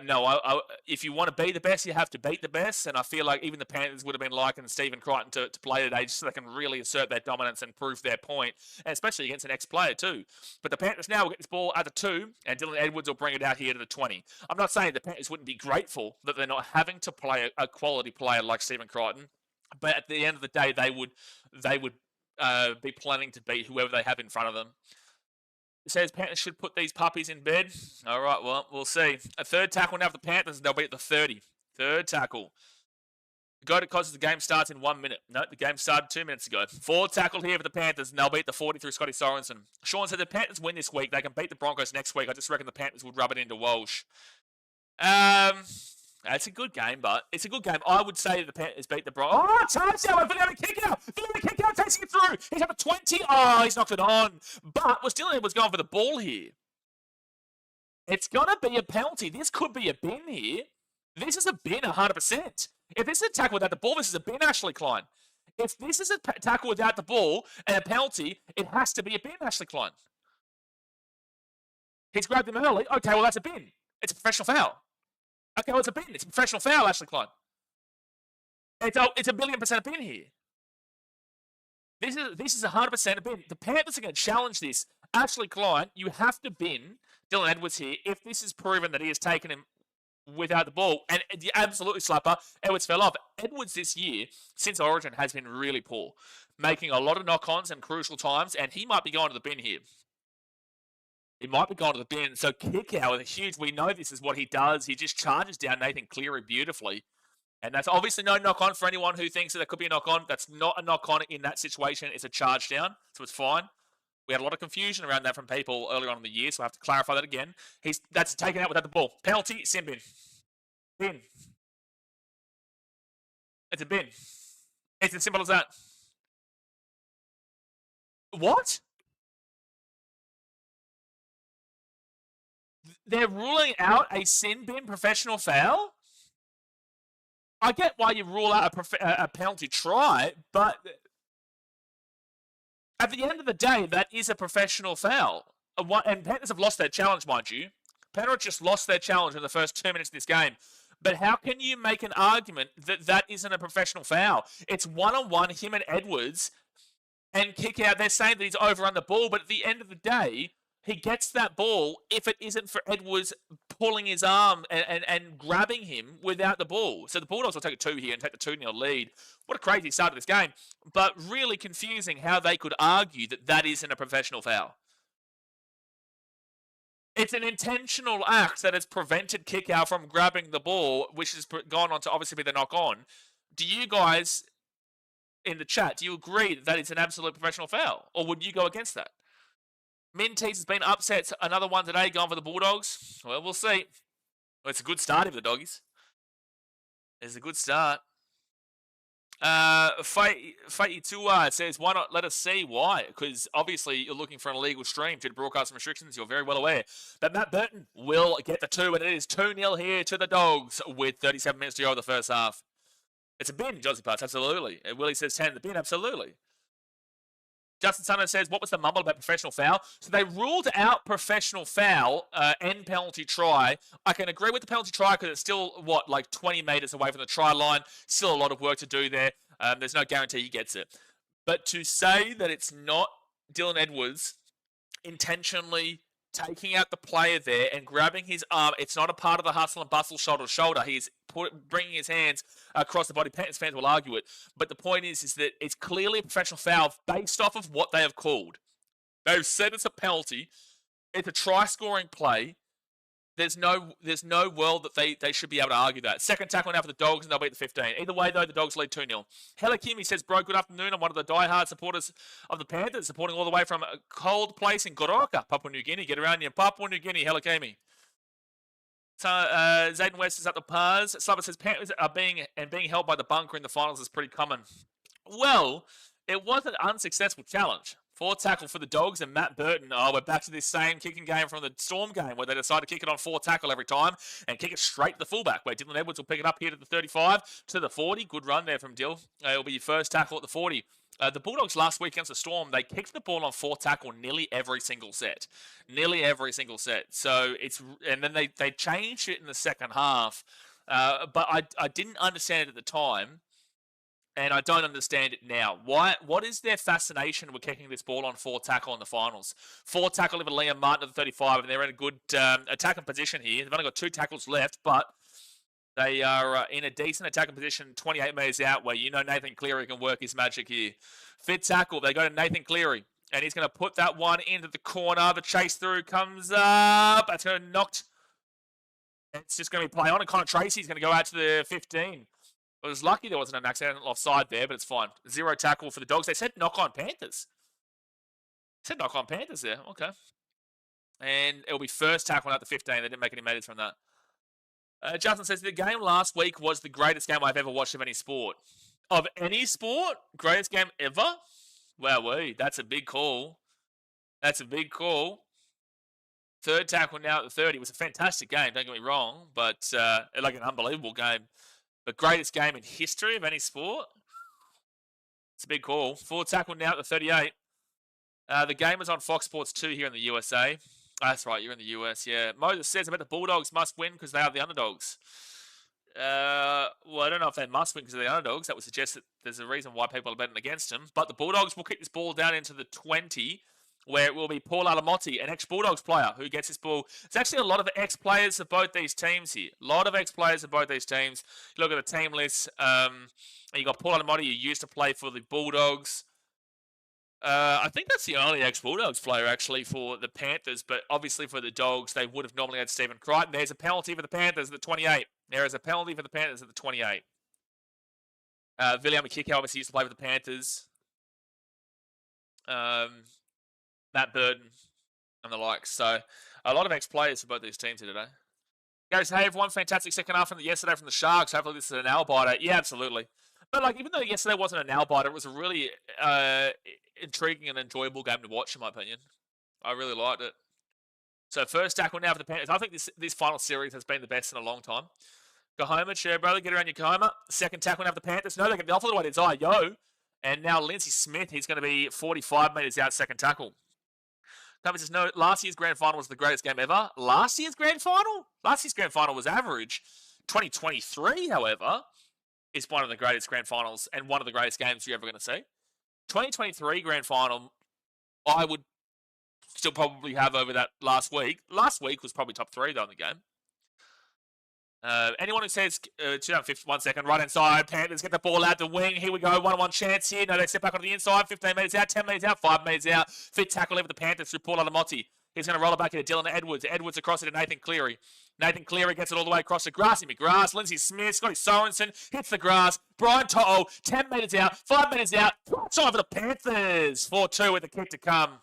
no, if you want to be the best, you have to beat the best. And I feel like even the Panthers would have been liking Stephen Crichton to play today just so they can really assert their dominance and prove their point, and especially against an ex-player too. But the Panthers now will get this ball at the 2, and Dylan Edwards will bring it out here to the 20. I'm not saying the Panthers wouldn't be grateful that they're not having to play a quality player like Stephen Crichton, but at the end of the day, they would be planning to beat whoever they have in front of them. It says Panthers should put these puppies in bed. All right, well, we'll see. A third tackle now for the Panthers, and they'll be at the 30. Third tackle. Go to cause the game starts in 1 minute. No, the game started 2 minutes ago. Fourth tackle here for the Panthers, and they'll be at the 40 through Scotty Sorensen. Sean said the Panthers win this week. They can beat the Broncos next week. I just reckon the Panthers would rub it into Walsh. It's a good game, but it's a good game. I would say the Panthers beat the Broncos. Oh, touchdown! Vanilla kick out! Vanilla kick out takes it through! He's up at 20. Oh, he's knocked it on. But we're still was going for the ball here. It's going to be a penalty. This could be a bin here. This is a bin 100%. If this is a tackle without the ball, this is a bin, Ashley Klein. If this is a tackle without the ball and a penalty, it has to be a bin, Ashley Klein. He's grabbed him early. Okay, well, that's a bin. It's a professional foul. Okay, well, it's a bin. It's a professional foul, Ashley Klein. It's a 1,000,000,000% a bin here. This is 100% a bin. The Panthers are going to challenge this. Ashley Klein, you have to bin Dylan Edwards here if this is proven that he has taken him without the ball. And the absolutely slapper, Edwards fell off. Edwards this year, since Origin, has been really poor, making a lot of knock-ons and crucial times, and he might be going to the bin here. He might be going to the bin. So kick out with a huge, we know this is what he does. He just charges down Nathan Cleary beautifully. And that's obviously no knock-on for anyone who thinks that there could be a knock-on. That's not a knock-on in that situation. It's a charge down, so it's fine. We had a lot of confusion around that from people earlier on in the year, so I have to clarify that again. That's taken out without the ball. Penalty, sin bin. Bin. It's a bin. It's as simple as that. What? They're ruling out a sin bin professional foul? I get why you rule out a penalty try, but at the end of the day, that is a professional foul. And Panthers have lost their challenge, mind you. Penrith just lost their challenge in the first 2 minutes of this game. But how can you make an argument that that isn't a professional foul? It's one-on-one, him and Edwards, and kick out. They're saying that he's overrun the ball, but at the end of the day, he gets that ball if it isn't for Edwards pulling his arm and grabbing him without the ball. So the Bulldogs will take a 2 here and take the 2-0 lead. What a crazy start to this game. But really confusing how they could argue that that isn't a professional foul. It's an intentional act that has prevented kick-out from grabbing the ball, which has gone on to obviously be the knock-on. Do you guys in the chat, do you agree that that is an absolute professional foul? Or would you go against that? Mintees has been upset. Another one today going for the Bulldogs. Well, we'll see. Well, it's a good start for the Doggies. It's a good start. Fighty Tua says, why not let us see why? Because obviously you're looking for an illegal stream due to broadcast restrictions. You're very well aware. But Matt Burton will get the 2, and it is 2-0 here to the Dogs with 37 minutes to go in the first half. It's a bin, Jossie Parts, absolutely. And Willie says 10 in the bin, absolutely. Justin Sunner says, what was the mumble about professional foul? So they ruled out professional foul and penalty try. I can agree with the penalty try because it's still, like 20 metres away from the try line. Still a lot of work to do there. There's no guarantee he gets it. But to say that it's not Dylan Edwards intentionally taking out the player there and grabbing his arm, it's not a part of the hustle and bustle shoulder to shoulder. He's bringing his hands across the body. Panthers fans will argue it. But the point is that it's clearly a professional foul based off of what they have called. They've said it's a penalty. It's a try-scoring play. There's no world that they should be able to argue that. Second tackle now for the Dogs, and they'll beat the 15. Either way, though, the Dogs lead 2-0. Hella Kimmy says, bro, good afternoon. I'm one of the diehard supporters of the Panthers, supporting all the way from a cold place in Goroka, Papua New Guinea. Get around you in Papua New Guinea, Hella Kimmy. So, Zayden West is up the pars. Slubber says, Panthers are being held by the bunker in the finals is pretty common. Well, it was an unsuccessful challenge. 4 tackle for the Dogs and Matt Burton. Oh, we're back to this same kicking game from the Storm game where they decide to kick it on 4 tackle every time and kick it straight to the fullback where Dylan Edwards will pick it up here to the 35 to the 40. Good run there from Dill. It'll be your first tackle at the 40. The Bulldogs last week against the Storm, they kicked the ball on 4 tackle nearly every single set. Nearly every single set. So and then they changed it in the second half. But I didn't understand it at the time. And I don't understand it now. What is their fascination with kicking this ball on 4 tackle in the finals? 4 tackle over Liam Martin at the 35, and they're in a good attacking position here. They've only got 2 tackles left, but they are in a decent attacking position 28 metres out where you know Nathan Cleary can work his magic here. 5th tackle, they go to Nathan Cleary, and he's going to put that one into the corner. The chase through comes up. That's going to knocked. It's just going to be play on, and Connor Tracy's going to go out to the 15. I was lucky there wasn't an accidental offside there, but it's fine. 0 tackle for the Dogs. They said knock-on Panthers. Said knock-on Panthers there. Okay. And it'll be first tackle out the 15. They didn't make any meters from that. Justin says, the game last week was the greatest game I've ever watched of any sport. Of any sport? Greatest game ever? Wow, that's a big call. That's a big call. Third tackle now at the 30. It was a fantastic game, don't get me wrong, but like an unbelievable game. The greatest game in history of any sport. It's a big call. Fourth tackle now at the 38. The game is on Fox Sports 2 here in the USA. That's right, you're in the US, yeah. Moses says about the Bulldogs must win because they are the underdogs. Well, I don't know if they must win because they're the underdogs. That would suggest that there's a reason why people are betting against them. But the Bulldogs will kick this ball down into the 20, where it will be Paul Alamotti, an ex-Bulldogs player, who gets this ball. There's actually a lot of ex-players of both these teams here. A lot of ex-players of both these teams. You look at the team list. You got Paul Alamotti, who used to play for the Bulldogs. I think that's the only ex-Bulldogs player, actually, for the Panthers. But obviously for the Dogs, they would have normally had Stephen Crichton. There's a penalty for the Panthers at the 28. There is a penalty for the Panthers at the 28. William Kickow obviously used to play for the Panthers. Matt Burton and the likes. So a lot of ex-players for both these teams here today. Guys, hey everyone, fantastic second half from yesterday from the Sharks. Hopefully this is an nail biter. Yeah, absolutely. But like, even though yesterday wasn't a nail biter, it was a really intriguing and enjoyable game to watch, in my opinion. I really liked it. So first tackle now for the Panthers. I think this final series has been the best in a long time. Kahoma, chair brother, get around your Kahoma. Second tackle now for the Panthers. No, they get the off of the way to Yo. And now Lindsay Smith, he's going to be 45 metres out, second tackle. Thomas says, no, last year's grand final was the greatest game ever. Last year's grand final? Last year's grand final was average. 2023, however, is one of the greatest grand finals and one of the greatest games you're ever going to see. 2023 grand final, I would still probably have over that last week. Last week was probably top 3, though, in the game. Anyone who says 251 second, right hand side, Panthers get the ball out the wing. Here we go, 1-on-1 chance here. No, they step back onto the inside, 15 metres out, 10 metres out, 5 metres out. Fit tackle over the Panthers through Paul Alamotti. He's going to roll it back into Dylan Edwards. Edwards across it to Nathan Cleary. Nathan Cleary gets it all the way across to Grassy McGrath. Lindsay Smith, Scotty Sorensen hits the grass. Brian To'o, 10 metres out, 5 metres out. Time for the Panthers. 4-2 with the kick to come.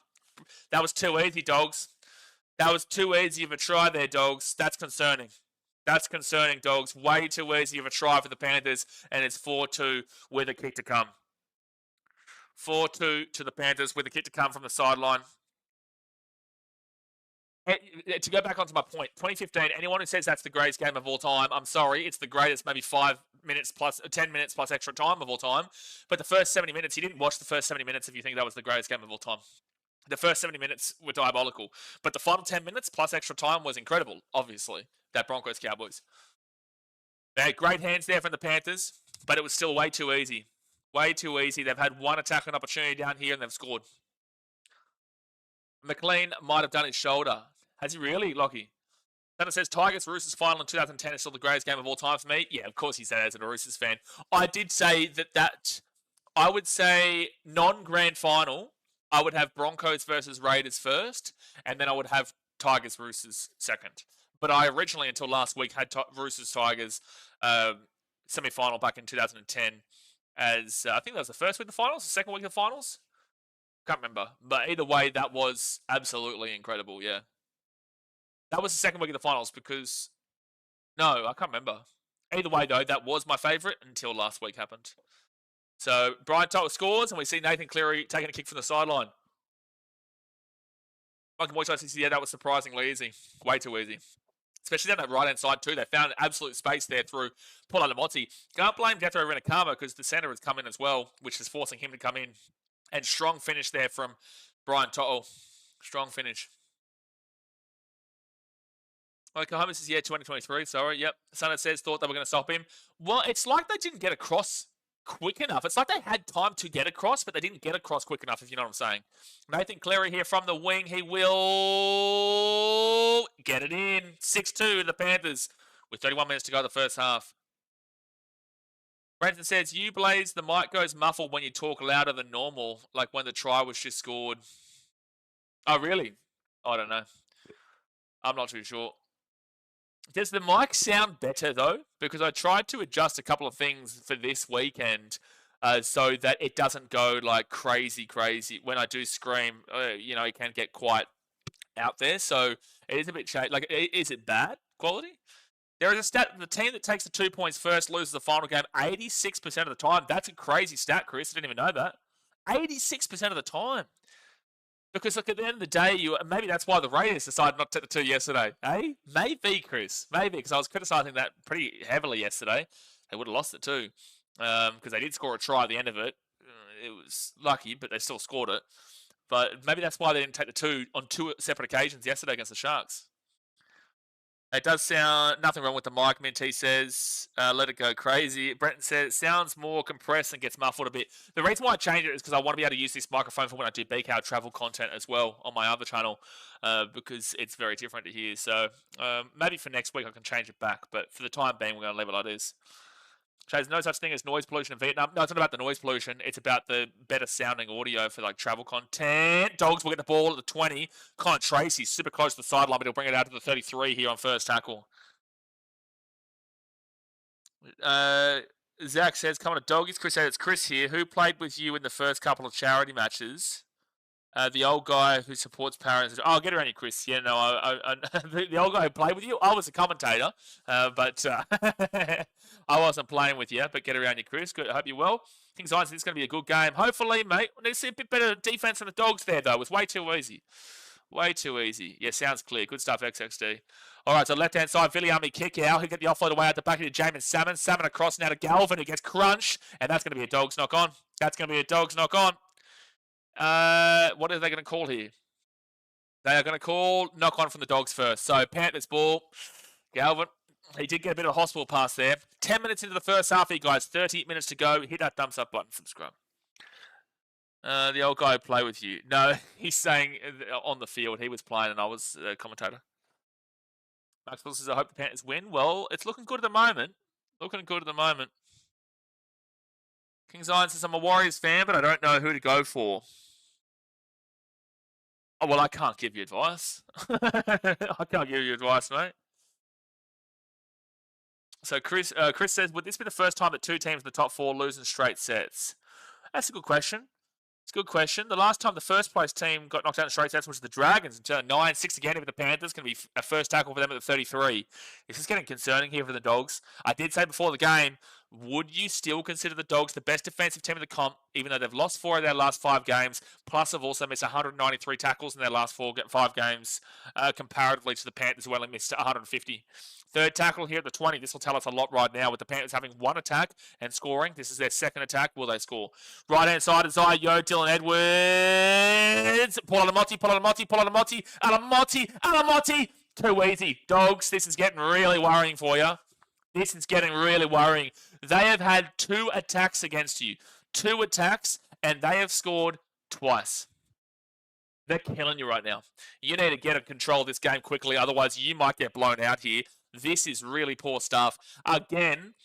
That was too easy, Dogs. That was too easy of a try there, Dogs. That's concerning. That's concerning, Dogs. Way too easy of a try for the Panthers, and it's 4-2 with a kick to come. 4-2 to the Panthers with a kick to come from the sideline. To go back onto my point, 2015, anyone who says that's the greatest game of all time, I'm sorry, it's the greatest maybe 5 minutes plus 10 minutes plus extra time of all time. But the first 70 minutes, you didn't watch the first 70 minutes if you think that was the greatest game of all time. The first 70 minutes were diabolical. But the final 10 minutes plus extra time was incredible, obviously. That Broncos-Cowboys. They had great hands there from the Panthers, but it was still way too easy. Way too easy. They've had one attacking opportunity down here, and they've scored. McLean might have done his shoulder. Has he really, Lockie? Then it says, Tigers-Roosters final in 2010 is still the greatest game of all time for me. Yeah, of course he said as a Roosters fan. I did say that I would say non-grand final, I would have Broncos versus Raiders first, and then I would have Tigers-Roosters second. But I originally, until last week, had Roosters-Tigers semi-final back in 2010 as, I think that was the first week of the finals, the second week of the finals? Can't remember. But either way, that was absolutely incredible, yeah. That was the second week of the finals because... No, I can't remember. Either way, though, that was my favourite until last week happened. So, Brian To'o scores, and we see Nathan Cleary taking a kick from the sideline. Monkey Boy says, yeah, that was surprisingly easy. Way too easy. Especially down that right-hand side, too. They found absolute space there through Paul Alamotti. Can't blame Jethro Renakama because the centre has come in as well, which is forcing him to come in. And strong finish there from Brian To'o. Strong finish. Oklahoma says, yeah, 2023, sorry, yep. Sunnett says, thought they were going to stop him. Well, it's like they didn't get across quick enough. It's like they had time to get across, but they didn't get across quick enough, if you know what I'm saying. Nathan Cleary here from the wing. He will get it in. 6-2, the Panthers, with 31 minutes to go in the first half. Brandon says, you, Blaze, the mic goes muffled when you talk louder than normal, like when the try was just scored. Oh, really? I don't know. I'm not too sure. Does the mic sound better, though? Because I tried to adjust a couple of things for this weekend so that it doesn't go like crazy. When I do scream, it can get quite out there. So it is a bit shady. Like, is it bad quality? There is a stat, the team that takes the 2 points first loses the final game 86% of the time. That's a crazy stat, Chris. I didn't even know that. 86% of the time. Because look, at the end of the day, maybe that's why the Raiders decided not to take the 2 yesterday. Eh? Maybe, Chris. Maybe, because I was criticising that pretty heavily yesterday. They would have lost it too. Because they did score a try at the end of it. It was lucky, but they still scored it. But maybe that's why they didn't take the 2 on 2 separate occasions yesterday against the Sharks. It does sound nothing wrong with the mic, Minty says. Let it go crazy. Brenton says it sounds more compressed and gets muffled a bit. The reason why I changed it is because I want to be able to use this microphone for when I do BKRtravel content as well on my other channel, because it's very different to here. So maybe for next week I can change it back, but for the time being we're going to leave it like this. There's no such thing as noise pollution in Vietnam. No, it's not about the noise pollution. It's about the better sounding audio for like travel content. Dogs will get the ball at the 20. Connor Tracy super close to the sideline, but he'll bring it out to the 33 here on first tackle. Zach says, "Come on, doggies." Chris says, "It's Chris here. Who played with you in the first couple of charity matches?" The old guy who supports parents. Oh, get around you, Chris. Yeah, no, the old guy who played with you. I was a commentator, but I wasn't playing with you. But get around you, Chris. Good. I hope you're well. Things on. This is going to be a good game. Hopefully, mate. We need to see a bit better defense from the Dogs there, though. It was way too easy. Way too easy. Yeah, sounds clear. Good stuff, XXD. All right, so left-hand side, Viliami kick out. He'll get the offload away out the back to Jamin Salmon. Salmon across now to Galvin, who gets crunched, and that's going to be a Dogs knock on. That's going to be a Dogs knock on. What are they going to call here? They are going to call knock on from the Dogs first. So Panthers ball. Galvin, he did get a bit of a hospital pass there. 10 minutes into the first half here, guys. 30 minutes to go. Hit that thumbs up button from Scrum. The old guy who played with you. No, he's saying on the field he was playing and I was a commentator. Maxwell says, "I hope the Panthers win." Well, it's looking good at the moment. Looking good at the moment. King Zion says, "I'm a Warriors fan, but I don't know who to go for." Oh, well, I can't give you advice. I can't give you advice, mate. So Chris says, "Would this be the first time that 2 teams in the top 4 lose in straight sets?" That's a good question. It's a good question. The last time the first place team got knocked out in straight sets was the Dragons in 2009. 6 again over the Panthers. Going to be a first tackle for them at the 33. This is getting concerning here for the Dogs. I did say before the game, would you still consider the Dogs the best defensive team in the comp, even though they've lost 4 of their last 5 games, plus have also missed 193 tackles in their last 5 games, comparatively to the Panthers, who only missed 150. Third tackle here at the 20. This will tell us a lot right now, with the Panthers having 1 attack and scoring. This is their second attack. Will they score? Right-hand side is Yo, Dylan Edwards. Paul Alamotti, Alamotti. Too easy. Dogs, this is getting really worrying for you. This is getting really worrying. They have had 2 attacks against you. 2 attacks, and they have scored twice. They're killing you right now. You need to get in control of this game quickly, otherwise you might get blown out here. This is really poor stuff. Again,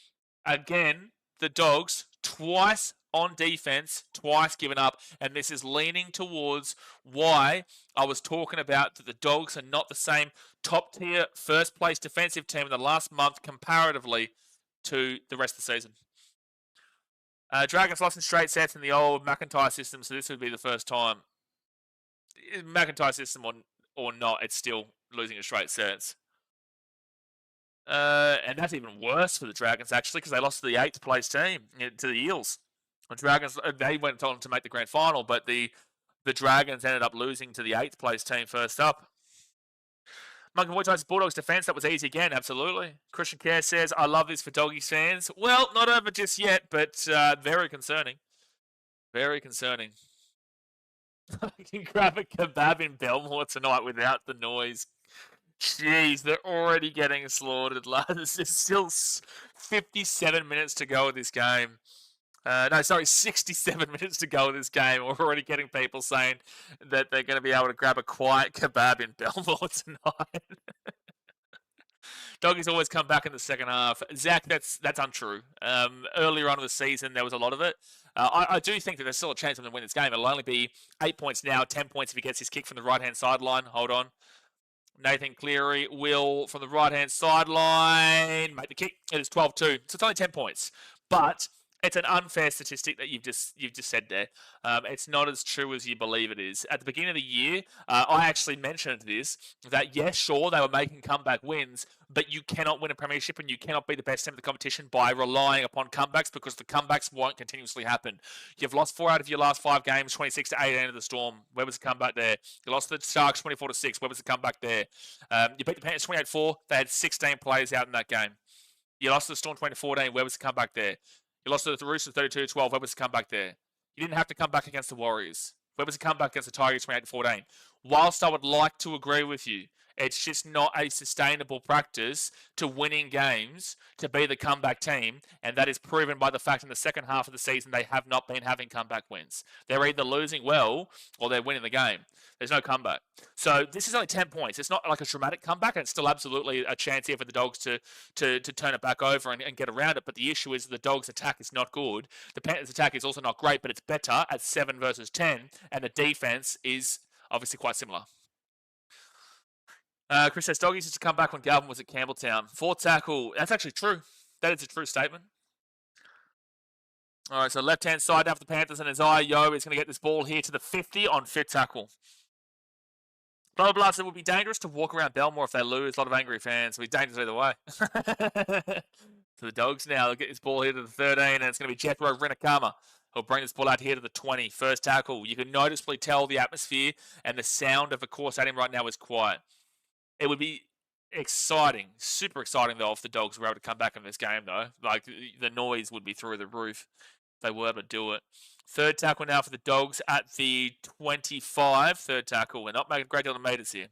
the Dogs, twice on defense, twice given up, and this is leaning towards why I was talking about that the Dogs are not the same top-tier first-place defensive team in the last month comparatively to the rest of the season. Dragons lost in straight sets in the old McIntyre system, so this would be the first time. McIntyre system or not, it's still losing in straight sets. And that's even worse for the Dragons, actually, because they lost to the 8th place team, to the Eels. The Dragons, they went on to make the grand final, but the Dragons ended up losing to the 8th place team first up. Monkey Boy tries Bulldogs defense. That was easy again, absolutely. Christian Care says, "I love this for Doggies fans." Well, not over just yet, but very concerning. Very concerning. I can grab a kebab in Belmore tonight without the noise. Jeez, they're already getting slaughtered, lads. There's still 57 minutes to go in this game. 67 minutes to go in this game. We're already getting people saying that they're going to be able to grab a quiet kebab in Belmore tonight. Doggies always come back in the second half. Zach, that's untrue. Earlier on in the season, there was a lot of it. I do think that there's still a chance of them to win this game. It'll only be 8 points now, 10 points if he gets his kick from the right-hand sideline. Hold on. Nathan Cleary will, from the right-hand sideline, make the kick. It is 12-2. So it's only 10 points. But It's an unfair statistic that you've just said there. It's not as true as you believe it is. At the beginning of the year, I actually mentioned this, that yes, sure, they were making comeback wins, but you cannot win a premiership and you cannot be the best team in the competition by relying upon comebacks, because the comebacks won't continuously happen. You've lost 4 out of your last 5 games, 26-18 of the Storm. Where was the comeback there? You lost the Sharks 24-6. Where was the comeback there? You beat the Panthers 28-4. They had 16 players out in that game. You lost to the Storm 2014. Where was the comeback there? You lost to the Roosters 32-12. Where was the comeback there? You didn't have to come back against the Warriors. Where was the comeback against the Tigers 28-14? Whilst I would like to agree with you, it's just not a sustainable practice to winning games to be the comeback team, and that is proven by the fact in the second half of the season they have not been having comeback wins. They're either losing well or they're winning the game. There's no comeback. So this is only 10 points. It's not like a dramatic comeback, and it's still absolutely a chance here for the Dogs to turn it back over and get around it. But the issue is the Dogs' attack is not good. The Panthers' attack is also not great, but it's better at 7 versus 10, and the defense is obviously quite similar. Chris says, Doggies used to come back when Galvin was at Campbelltown. 4 tackle. That's actually true. That is a true statement. All right, so left-hand side now for the Panthers, and Isaiah Yeo is going to get this ball here to the 50 on 5th tackle. Blah, blah, blah. So it would be dangerous to walk around Belmore if they lose. A lot of angry fans. It would be dangerous either way. So the Dogs now, they'll get this ball here to the 13, and it's going to be Jethro Renakama. He'll bring this ball out here to the 20. First tackle. You can noticeably tell the atmosphere and the sound of the core stadium right now is quiet. It would be exciting, super exciting, though, if the Dogs were able to come back in this game, though. Like, the noise would be through the roof if they were able to do it. Third tackle now for the Dogs at the 25. Third tackle. We're not making a great deal of meters here.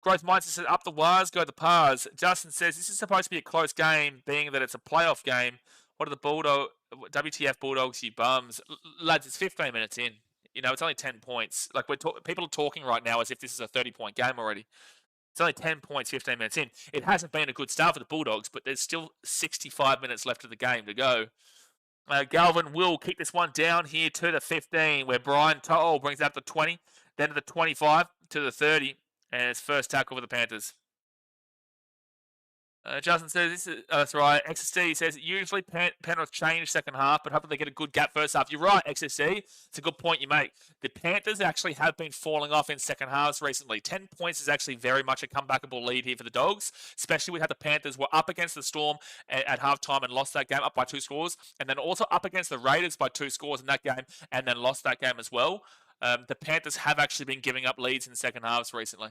Growth Mindset says, up the Wars, go the Pars. Justin says, this is supposed to be a close game, being that it's a playoff game. What are the WTF Bulldogs, you bums? Lads, it's 15 minutes in. You know, it's only 10 points. Like, people are talking right now as if this is a 30-point game already. It's only 10 points, 15 minutes in. It hasn't been a good start for the Bulldogs, but there's still 65 minutes left of the game to go. Galvin will kick this one down here to the 15, where Brian To'o brings it up to 20, then to the 25, to the 30, and it's first tackle for the Panthers. Justin says, this is, that's right. XSD says, usually Penrith change second half, but hopefully they get a good gap first half. You're right, XSD. It's a good point you make. The Panthers actually have been falling off in second halves recently. 10 points is actually very much a comebackable lead here for the Dogs, especially with how the Panthers were up against the Storm at halftime and lost that game up by 2 scores, and then also up against the Raiders by 2 scores in that game, and then lost that game as well. The Panthers have actually been giving up leads in second halves recently.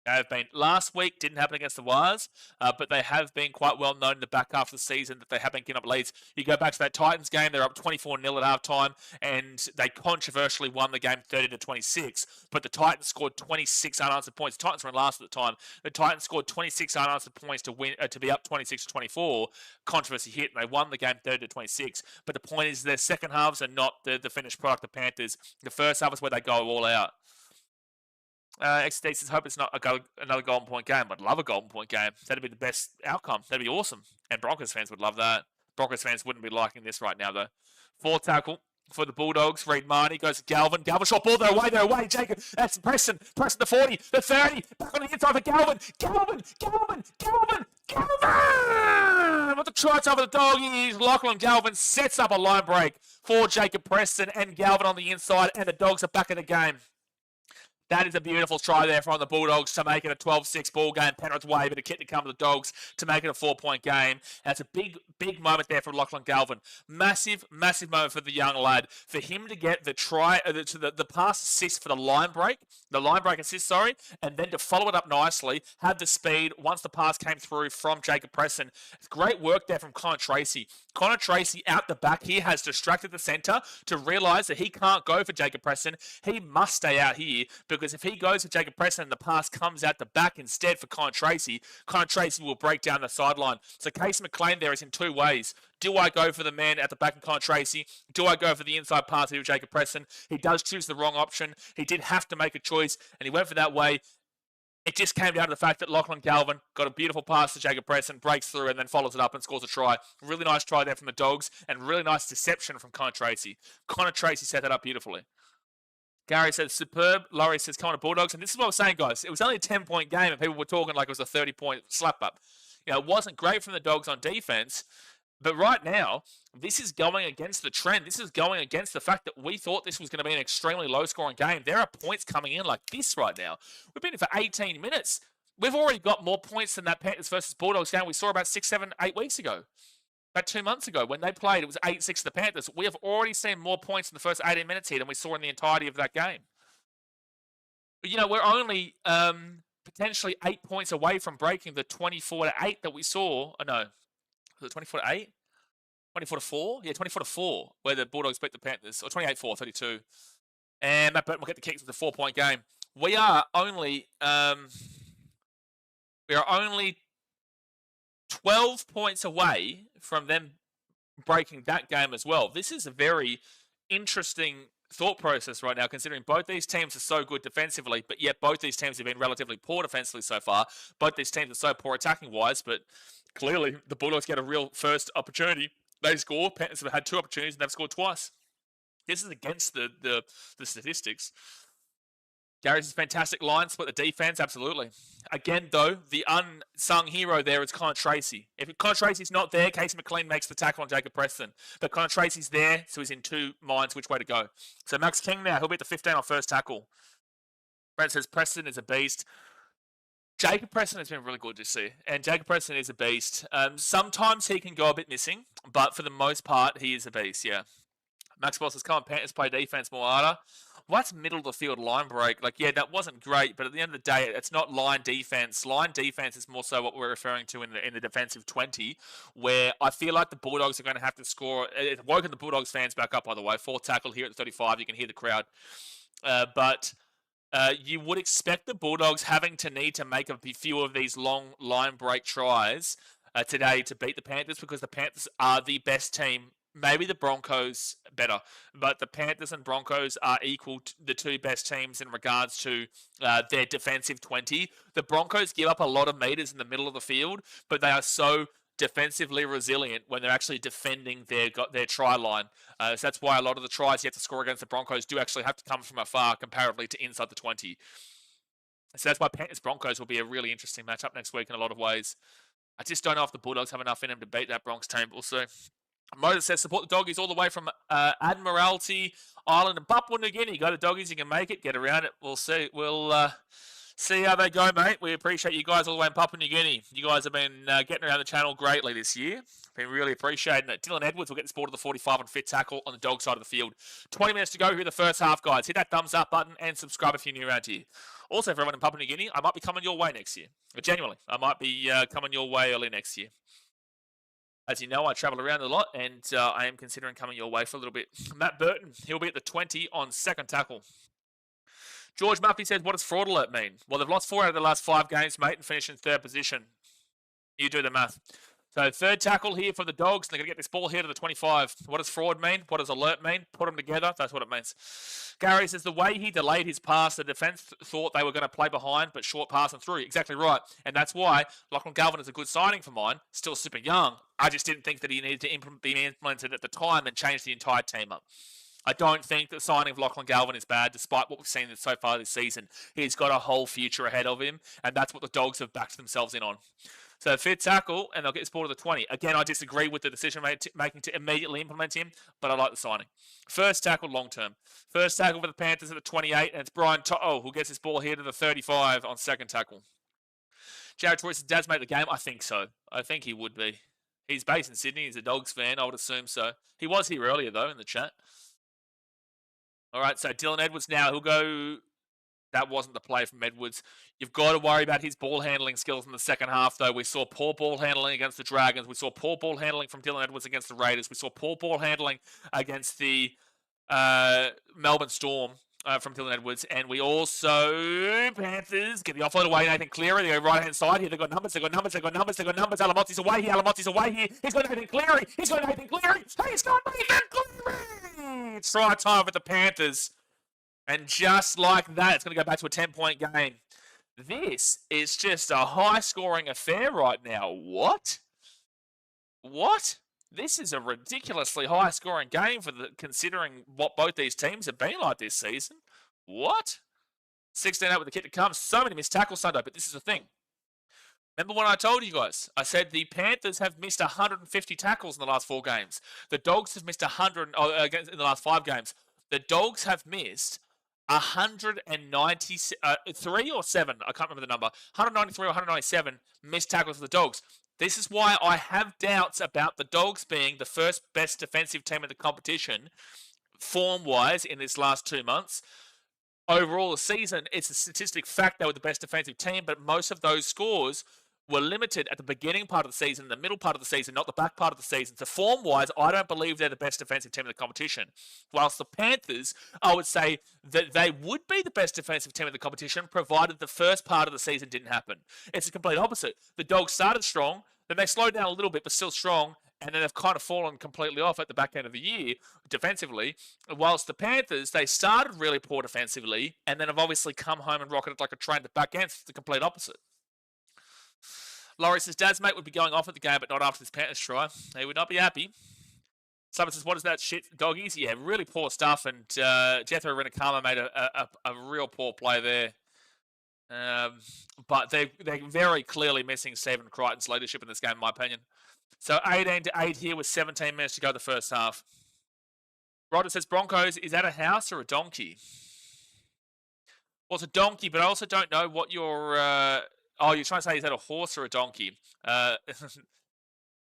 They have been. Last week didn't happen against the Wires, but they have been quite well known in the back half of the season that they have been giving up leads. You go back to that Titans game, they're up 24-0 at halftime, and they controversially won the game 30-26. But the Titans scored 26 unanswered points. The Titans were in last at the time. The Titans scored 26 unanswered points to win to be up 26-24. Controversy hit, and they won the game 30-26. But the point is, their second halves are not the finished product of the Panthers. The first half is where they go all out. XD says, hope it's not another golden point game. I'd love a golden point game. That'd be the best outcome. That'd be awesome. And Broncos fans would love that. Broncos fans wouldn't be liking this right now, though. 4th tackle for the Bulldogs. Reed Marnie goes to Galvin. Galvin shot ball. They're away. Jacob. That's Preston. Preston the 40. The 30. Back on the inside for Galvin. Galvin. What the try time for the Doggies. Lachlan Galvin sets up a line break for Jacob Preston and Galvin on the inside. And the Dogs are back in the game. That is a beautiful try there from the Bulldogs to make it a 12-6 ball game. Penrith way, but a kit to come to the Dogs to make it a 4-point game. That's a big moment there for Lachlan Galvin. Massive moment for the young lad. For him to get the try, the pass assist for the line break assist, and then to follow it up nicely, have the speed once the pass came through from Jacob Preston. It's great work there from Connor Tracy. Connor Tracy out the back here has distracted the centre to realise that he can't go for Jacob Preston. He must stay out here, because if he goes for Jacob Preston and the pass comes out the back instead for Connor Tracy will break down the sideline. So Casey McLean there is in 2 ways. Do I go for the man at the back of Connor Tracy? Do I go for the inside pass here with Jacob Preston? He does choose the wrong option. He did have to make a choice, and he went for that way. It just came down to the fact that Lachlan Galvin got a beautiful pass to Jacob Preston, breaks through, and then follows it up and scores a try. Really nice try there from the Dogs, and really nice deception from Connor Tracy. Connor Tracy set that up beautifully. Gary says, superb. Laurie says, come on to Bulldogs. And this is what I was saying, guys. It was only a 10-point game, and people were talking like it was a 30-point slap-up. You know, it wasn't great from the Dogs on defense, But right now, this is going against the trend. This is going against the fact that we thought this was going to be an extremely low-scoring game. There are points coming in like this right now. We've been in for 18 minutes. We've already got more points than that Panthers versus Bulldogs game we saw about 6, 7, 8 weeks ago. About 2 months ago when they played, it was 8-6 the Panthers. We have already seen more points in the first 18 minutes here than we saw in the entirety of that game. But, you know, we're only potentially 8 points away from breaking the 24-8 that we saw. Oh, no. Was it 24-8? 24-4? Yeah, 24-4, where the Bulldogs beat the Panthers. Or 28-4, 32. And Matt Burton will get the kicks with a 4-point game. We are only 12 points away from them breaking that game as well. This is a very interesting thought process right now, considering both these teams are so good defensively, but yet both these teams have been relatively poor defensively so far. Both these teams are so poor attacking-wise, but clearly the Bulldogs get a real first opportunity. They score. Panthers have had 2 opportunities and they've scored twice. This is against the statistics. Gary's fantastic line split the defense, absolutely. Again, though, the unsung hero there is Connor Tracy. If Connor Tracy's not there, Casey McLean makes the tackle on Jacob Preston. But Connor Tracy's there, so he's in 2 minds which way to go. So Max King now, he'll be at the 15 on first tackle. Brent says Preston is a beast. Jacob Preston has been really good to see, and Jacob Preston is a beast. Sometimes he can go a bit missing, but for the most part, he is a beast, yeah. Max Boss says, come on, Panthers play defense more harder. Well, that's middle of the field line break. Like, yeah, that wasn't great, but at the end of the day, it's not line defense. Line defense is more so what we're referring to in the defensive 20, where I feel like the Bulldogs are going to have to score. It's woken the Bulldogs fans back up, by the way. 4th tackle here at the 35. You can hear the crowd. But you would expect the Bulldogs having to need to make a few of these long line break tries today to beat the Panthers, because the Panthers are the best team. Maybe the Broncos better, but the Panthers and Broncos are equal to the 2 best teams in regards to their defensive 20. The Broncos give up a lot of meters in the middle of the field, but they are so defensively resilient when they're actually defending their try line. So that's why a lot of the tries you have to score against the Broncos do actually have to come from afar comparatively to inside the 20. So that's why Panthers-Broncos will be a really interesting matchup next week in a lot of ways. I just don't know if the Bulldogs have enough in them to beat that Bronx team. We'll see. Moses says, support the Doggies all the way from Admiralty Island and Papua New Guinea. Go to Doggies, you can make it, get around it. We'll see. We'll see how they go, mate. We appreciate you guys all the way in Papua New Guinea. You guys have been getting around the channel greatly this year. Been really appreciating it. Dylan Edwards will get the ball to the 45 on 5th tackle on the dog side of the field. 20 minutes to go here in the first half, guys. Hit that thumbs up button and subscribe if you're new around here. Also, for everyone in Papua New Guinea, I might be coming your way next year. Genuinely, I might be coming your way early next year. As you know, I travel around a lot, and I am considering coming your way for a little bit. Matt Burton, he'll be at the 20 on 2nd tackle. George Murphy says, what does fraud alert mean? Well, they've lost 4 out of the last 5 games, mate, and finished in 3rd position. You do the math. So 3rd tackle here for the Dogs. They're going to get this ball here to the 25. What does fraud mean? What does alert mean? Put them together. That's what it means. Gary says, the way he delayed his pass, the defence thought they were going to play behind, but short pass and through. Exactly right. And that's why Lachlan Galvin is a good signing for mine. Still super young. I just didn't think that he needed to be implemented at the time and change the entire team up. I don't think the signing of Lachlan Galvin is bad, despite what we've seen so far this season. He's got a whole future ahead of him, and that's what the Dogs have backed themselves in on. So 5th tackle, and they'll get this ball to the 20. Again, I disagree with the decision making to immediately implement him, but I like the signing. 1st tackle, long term. 1st tackle for the Panthers at the 28, and it's Brian To'o who gets this ball here to the 35 on 2nd tackle. Jared Troy says, Dad's made the game. I think so. I think he would be. He's based in Sydney. He's a Dogs fan. I would assume so. He was here earlier, though, in the chat. All right, so Dylan Edwards now. He'll go... That wasn't the play from Edwards. You've got to worry about his ball handling skills in the second half, though. We saw poor ball handling against the Dragons. We saw poor ball handling from Dylan Edwards against the Raiders. We saw poor ball handling against the Melbourne Storm from Dylan Edwards. And we also, Panthers, get the offload away. Nathan Cleary, they go right-hand side here. They've got numbers, they've got numbers, they've got numbers, they've got numbers. Alamotti's away here, Alamotti's away here. He's got Nathan Cleary, he's got Nathan Cleary. Hey, he's got Nathan Cleary. It's try time for the Panthers. And just like that, it's going to go back to a 10-point game. This is just a high-scoring affair right now. What? What? This is a ridiculously high-scoring game considering what both these teams have been like this season. What? 16-8 with the kick to come. So many missed tackles Sunday, but this is the thing. Remember when I told you guys? I said the Panthers have missed 150 tackles in the last 4 games. The Dogs have missed 100 in the last 5 games. The Dogs have missed 193 or 7. I can't remember the number. 193 or 197 missed tackles for the Dogs. This is why I have doubts about the Dogs being the first best defensive team in the competition, form-wise, in this last 2 months. Overall, the season, it's a statistic fact they were the best defensive team, but most of those scores were limited at the beginning part of the season, the middle part of the season, not the back part of the season. So form-wise, I don't believe they're the best defensive team in the competition. Whilst the Panthers, I would say that they would be the best defensive team in the competition, provided the first part of the season didn't happen. It's the complete opposite. The Dogs started strong, then they slowed down a little bit, but still strong, and then they've kind of fallen completely off at the back end of the year defensively. Whilst the Panthers, they started really poor defensively, and then have obviously come home and rocketed like a train at the back end. It's the complete opposite. Laurie says, Dad's mate would be going off at the game, but not after this Panthers try. He would not be happy. Someone says, what is that shit, doggies? Yeah, really poor stuff, and Jethro Renakama made a real poor play there. But they're very clearly missing Stephen Crichton's leadership in this game, in my opinion. So 18-8 here with 17 minutes to go the first half. Ryder says, Broncos, is that a house or a donkey? Well, it's a donkey, but I also don't know what your... you're trying to say, is that a horse or a donkey?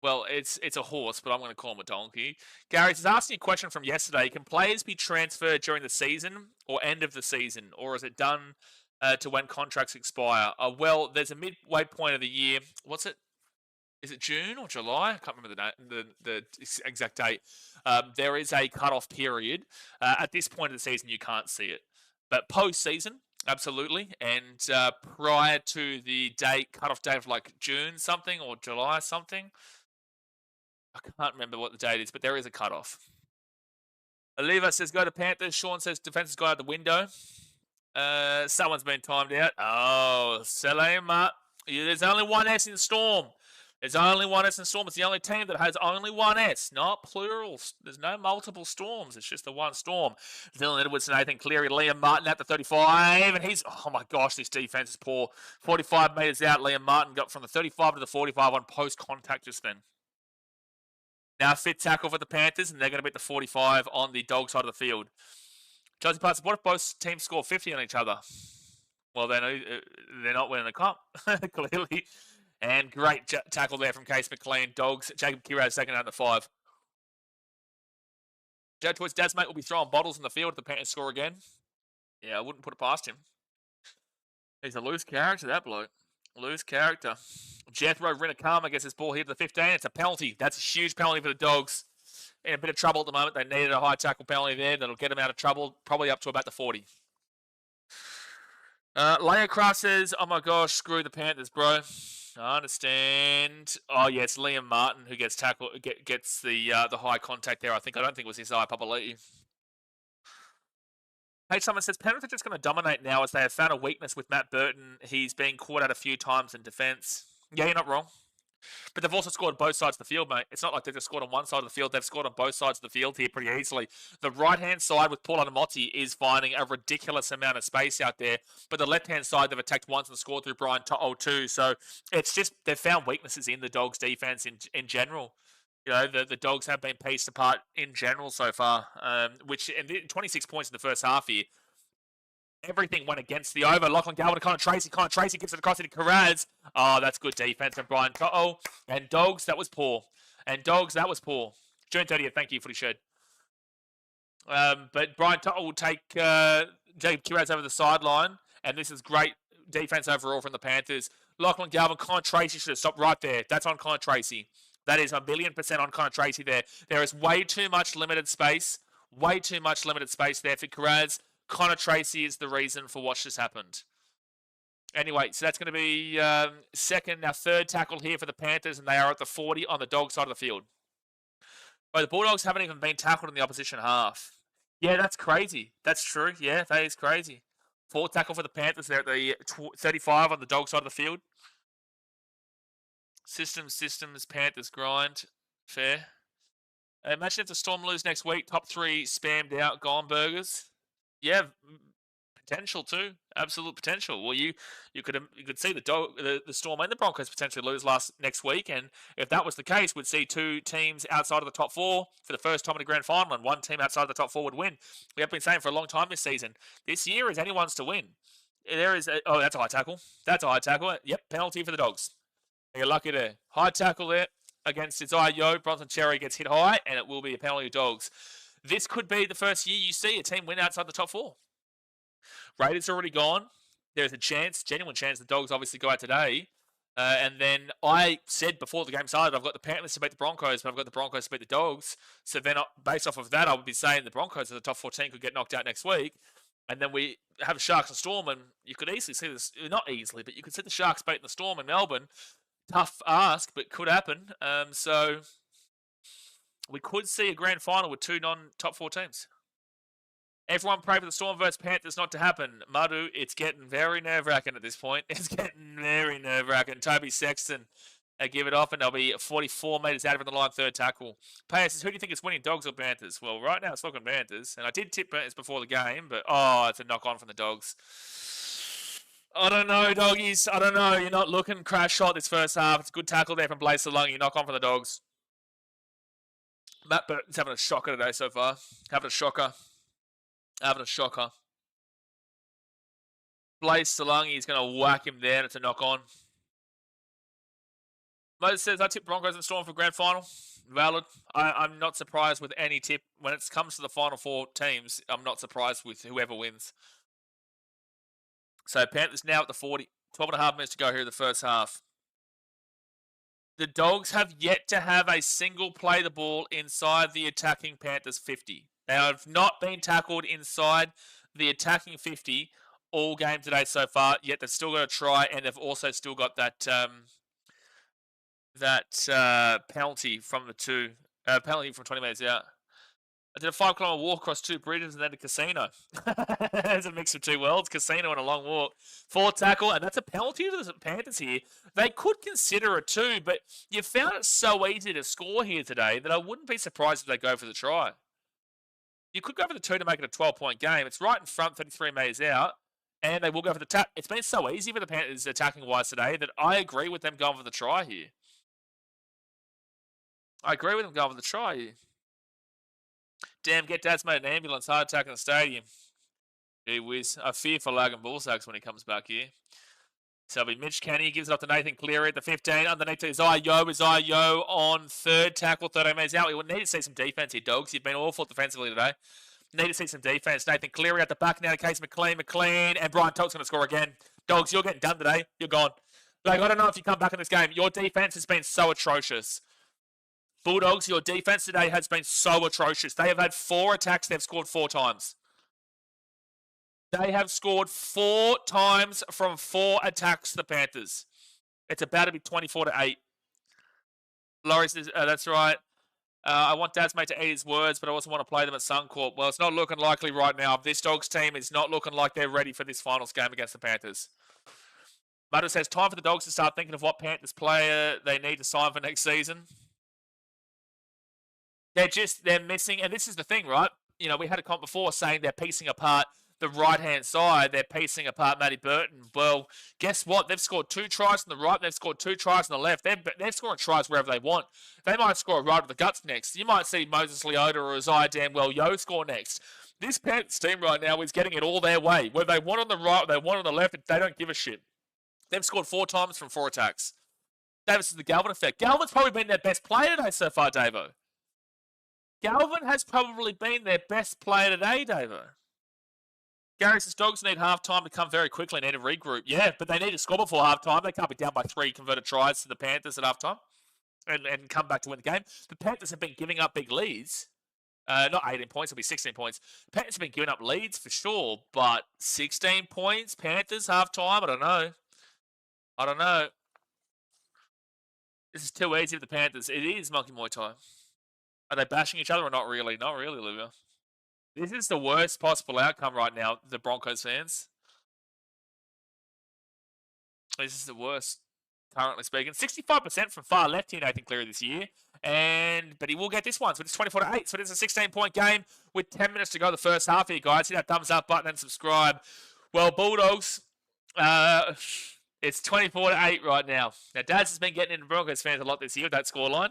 Well, it's a horse, but I'm going to call him a donkey. Gary is asking a question from yesterday. Can players be transferred during the season or end of the season? Or is it done to when contracts expire? Well, there's a midway point of the year. What's it? Is it June or July? I can't remember the exact date. There is a cut-off period. At this point of the season, you can't see it. But post-season, absolutely. And prior to the cut-off date of like June something or July something, I can't remember what the date is, but there is a cut-off. Oliva says, go to Panthers. Sean says, defense has gone out the window. Someone's been timed out. Oh, Salema. There's only one S in Storm. There's only one S in Storm. It's the only team that has only one S, not plural. There's no multiple Storms. It's just the one Storm. Dylan Edwards, Nathan Cleary, Liam Martin at the 35. And he's, oh my gosh, this defense is poor. 45 metres out. Liam Martin got from the 35 to the 45 on post-contact just then. Now fit tackle for the Panthers, and they're going to beat the 45 on the dog side of the field. Josie Parts, what if both teams score 50 on each other? Well, they're not winning the comp, clearly. And great tackle there from Case McLean. Dogs, Jacob Kiraz second out of the 5. Joe Toys, Dad's mate will be throwing bottles in the field if the Panthers score again. Yeah, I wouldn't put it past him. He's a loose character, that bloke. Loose character. Jethro Renakama gets his ball here to the 15. It's a penalty. That's a huge penalty for the Dogs. In a bit of trouble at the moment. They needed a high tackle penalty there. That'll get them out of trouble, probably up to about the 40. Leia Craft says, oh my gosh, screw the Panthers, bro. I understand. Oh, yeah, it's Liam Martin who gets tackled, gets the high contact there, I don't think it was his eye, Papali'i. Hey, someone says, Penrith are just going to dominate now as they have found a weakness with Matt Burton. He's been caught out a few times in defence. Yeah, you're not wrong. But they've also scored both sides of the field, mate. It's not like they've just scored on one side of the field. They've scored on both sides of the field here pretty easily. The right-hand side with Paul Anamotti is finding a ridiculous amount of space out there. But the left-hand side, they've attacked once and scored through Brian To'o too. So it's just they've found weaknesses in the Dogs' defence in general. You know, the Dogs have been pieced apart in general so far, which and 26 points in the first half here. Everything went against the over. Lachlan Galvin to Connor Tracy. Connor Tracy gives it across into Karaz. Oh, that's good defense from Brian To'o. And Dogs, that was poor. June 30th, thank you, Footy Shed. But Brian To'o will take Jacob Kiraz over the sideline. And this is great defense overall from the Panthers. Lachlan Galvin, Connor Tracy should have stopped right there. That's on Connor Tracy. That is 1,000,000% on Connor Tracy there. There is way too much limited space. Way too much limited space there for Kiraz. Connor Tracy is the reason for what just happened. Anyway, so that's going to be third tackle here for the Panthers, and they are at the 40 on the dog side of the field. But the Bulldogs haven't even been tackled in the opposition half. Yeah, that's crazy. That's true. Yeah, that is crazy. Fourth tackle for the Panthers. They're at the 35 on the dog side of the field. Systems, Panthers grind. Fair. Imagine if the Storm lose next week. Top 3 spammed out, gone burgers. Yeah, potential too. Absolute potential. Well, you could see the Storm and the Broncos potentially lose next week, and if that was the case, we'd see two teams outside of the top four for the first time in a grand final, and one team outside of the top four would win. We have been saying for a long time this season. This year is anyone's to win. That's a high tackle. That's a high tackle. Yep, penalty for the Dogs. You're lucky there. High tackle there against Isaiah. Bronson Cherry gets hit high, and it will be a penalty of Dogs. This could be the first year you see a team win outside the top four. Raiders already gone. There's a chance, genuine chance, the Dogs obviously go out today. And then I said before the game started, I've got the Panthers to beat the Broncos, but I've got the Broncos to beat the Dogs. So then, based off of that, I would be saying the Broncos as the top 14 could get knocked out next week. And then we have Sharks and Storm, and you could easily see this, not easily, but you could see the Sharks beating the Storm in Melbourne. Tough ask, but could happen. So we could see a grand final with two non-top four teams. Everyone pray for the Storm versus Panthers not to happen. Madhu, it's getting very nerve-wracking at this point. It's getting very nerve-wracking. Toby Sexton, they give it off, and they'll be 44 metres out from the line, third tackle. Payne says, who do you think is winning, Dogs or Panthers? Well, right now it's looking Panthers, and I did tip Panthers before the game, but it's a knock-on from the Dogs. I don't know, doggies. I don't know. You're not looking crash shot this first half. It's a good tackle there from Blaze Salung. You knock on for the Dogs. Matt Burton's having a shocker today so far. Having a shocker. Blaze Salung, he's going to whack him there, and it's a knock on. Moses says, I tip Broncos and Storm for grand final. Valid. I'm not surprised with any tip. When it comes to the final four teams, I'm not surprised with whoever wins. So Panthers now at the 40. 12.5 minutes to go here in the first half. The Dogs have yet to have a single play the ball inside the attacking Panthers 50. They have not been tackled inside the attacking 50 all game today so far, yet they've still got to try, and they've also still got that penalty from the penalty from 20 metres out. I did a 5-kilometre walk across two bridges and then a casino. There's a mix of two worlds, casino and a long walk. 4 tackle, and that's a penalty to the Panthers here. They could consider it too, but you found it so easy to score here today that I wouldn't be surprised if they go for the try. You could go for the 2 to make it a 12-point game. It's right in front, 33 metres out, and they will go for the tap. It's been so easy for the Panthers attacking-wise today that I agree with them going for the try here. Damn, get Dad's made an ambulance, heart attack in the stadium. Gee whiz. I fear for Logan Bullsacks when he comes back here. So it'll be Mitch Kenny, gives it up to Nathan Cleary at the 15. Underneath to Isaiah on third tackle, 13 metres out. We would need to see some defence here, Dogs. You've been awful defensively today. Need to see some defence. Nathan Cleary at the back now to Case McLean, and Brian Toak's going to score again. Dogs, you're getting done today. You're gone. Like, I don't know if you come back in this game. Your defence has been so atrocious. Bulldogs, your defense today has been so atrocious. They have had 4 attacks. They've scored 4 times. They have scored 4 times from 4 attacks, the Panthers. It's about to be 24-8. Laurie says, that's right. I want Dad's mate to eat his words, but I also want to play them at Suncorp. Well, it's not looking likely right now. This Dogs team is not looking like they're ready for this finals game against the Panthers. Mutter says, time for the Dogs to start thinking of what Panthers player they need to sign for next season. They're missing, and this is the thing, right? You know, we had a comment before saying they're piecing apart the right-hand side. They're piecing apart Matty Burton. Well, guess what? They've scored 2 tries on the right, they've scored 2 tries on the left. They're scoring tries wherever they want. They might score a right of the guts next. You might see Moses Leota or Isaiah Danwell-Yo score next. This Panthers team right now is getting it all their way. Whether they want on the right, they want on the left, they don't give a shit. They've scored 4 times from 4 attacks. Davis is the Galvin effect. Galvin's probably been their best player today so far, Davo. Galvin has probably been their best player today, Davo. Gary says, Dogs need half-time to come very quickly and need to regroup. Yeah, but they need to score before half-time. They can't be down by 3 converted tries to the Panthers at half-time and come back to win the game. The Panthers have been giving up big leads. Not 18 points, it'll be 16 points. The Panthers have been giving up leads for sure, but 16 points, Panthers, half-time, I don't know. This is too easy for the Panthers. It is Monkey Muay Thai. Are they bashing each other or not really? Not really, Olivia. This is the worst possible outcome right now, the Broncos fans. This is the worst, currently speaking. 65% from far left here, Nathan Cleary, this year. But he will get this one. So it's 24-8. So it is a 16-point game with 10 minutes to go the first half here, guys. Hit that thumbs up button and subscribe. Well, Bulldogs, it's 24-8 right now. Now, Daz has been getting into Broncos fans a lot this year with that scoreline.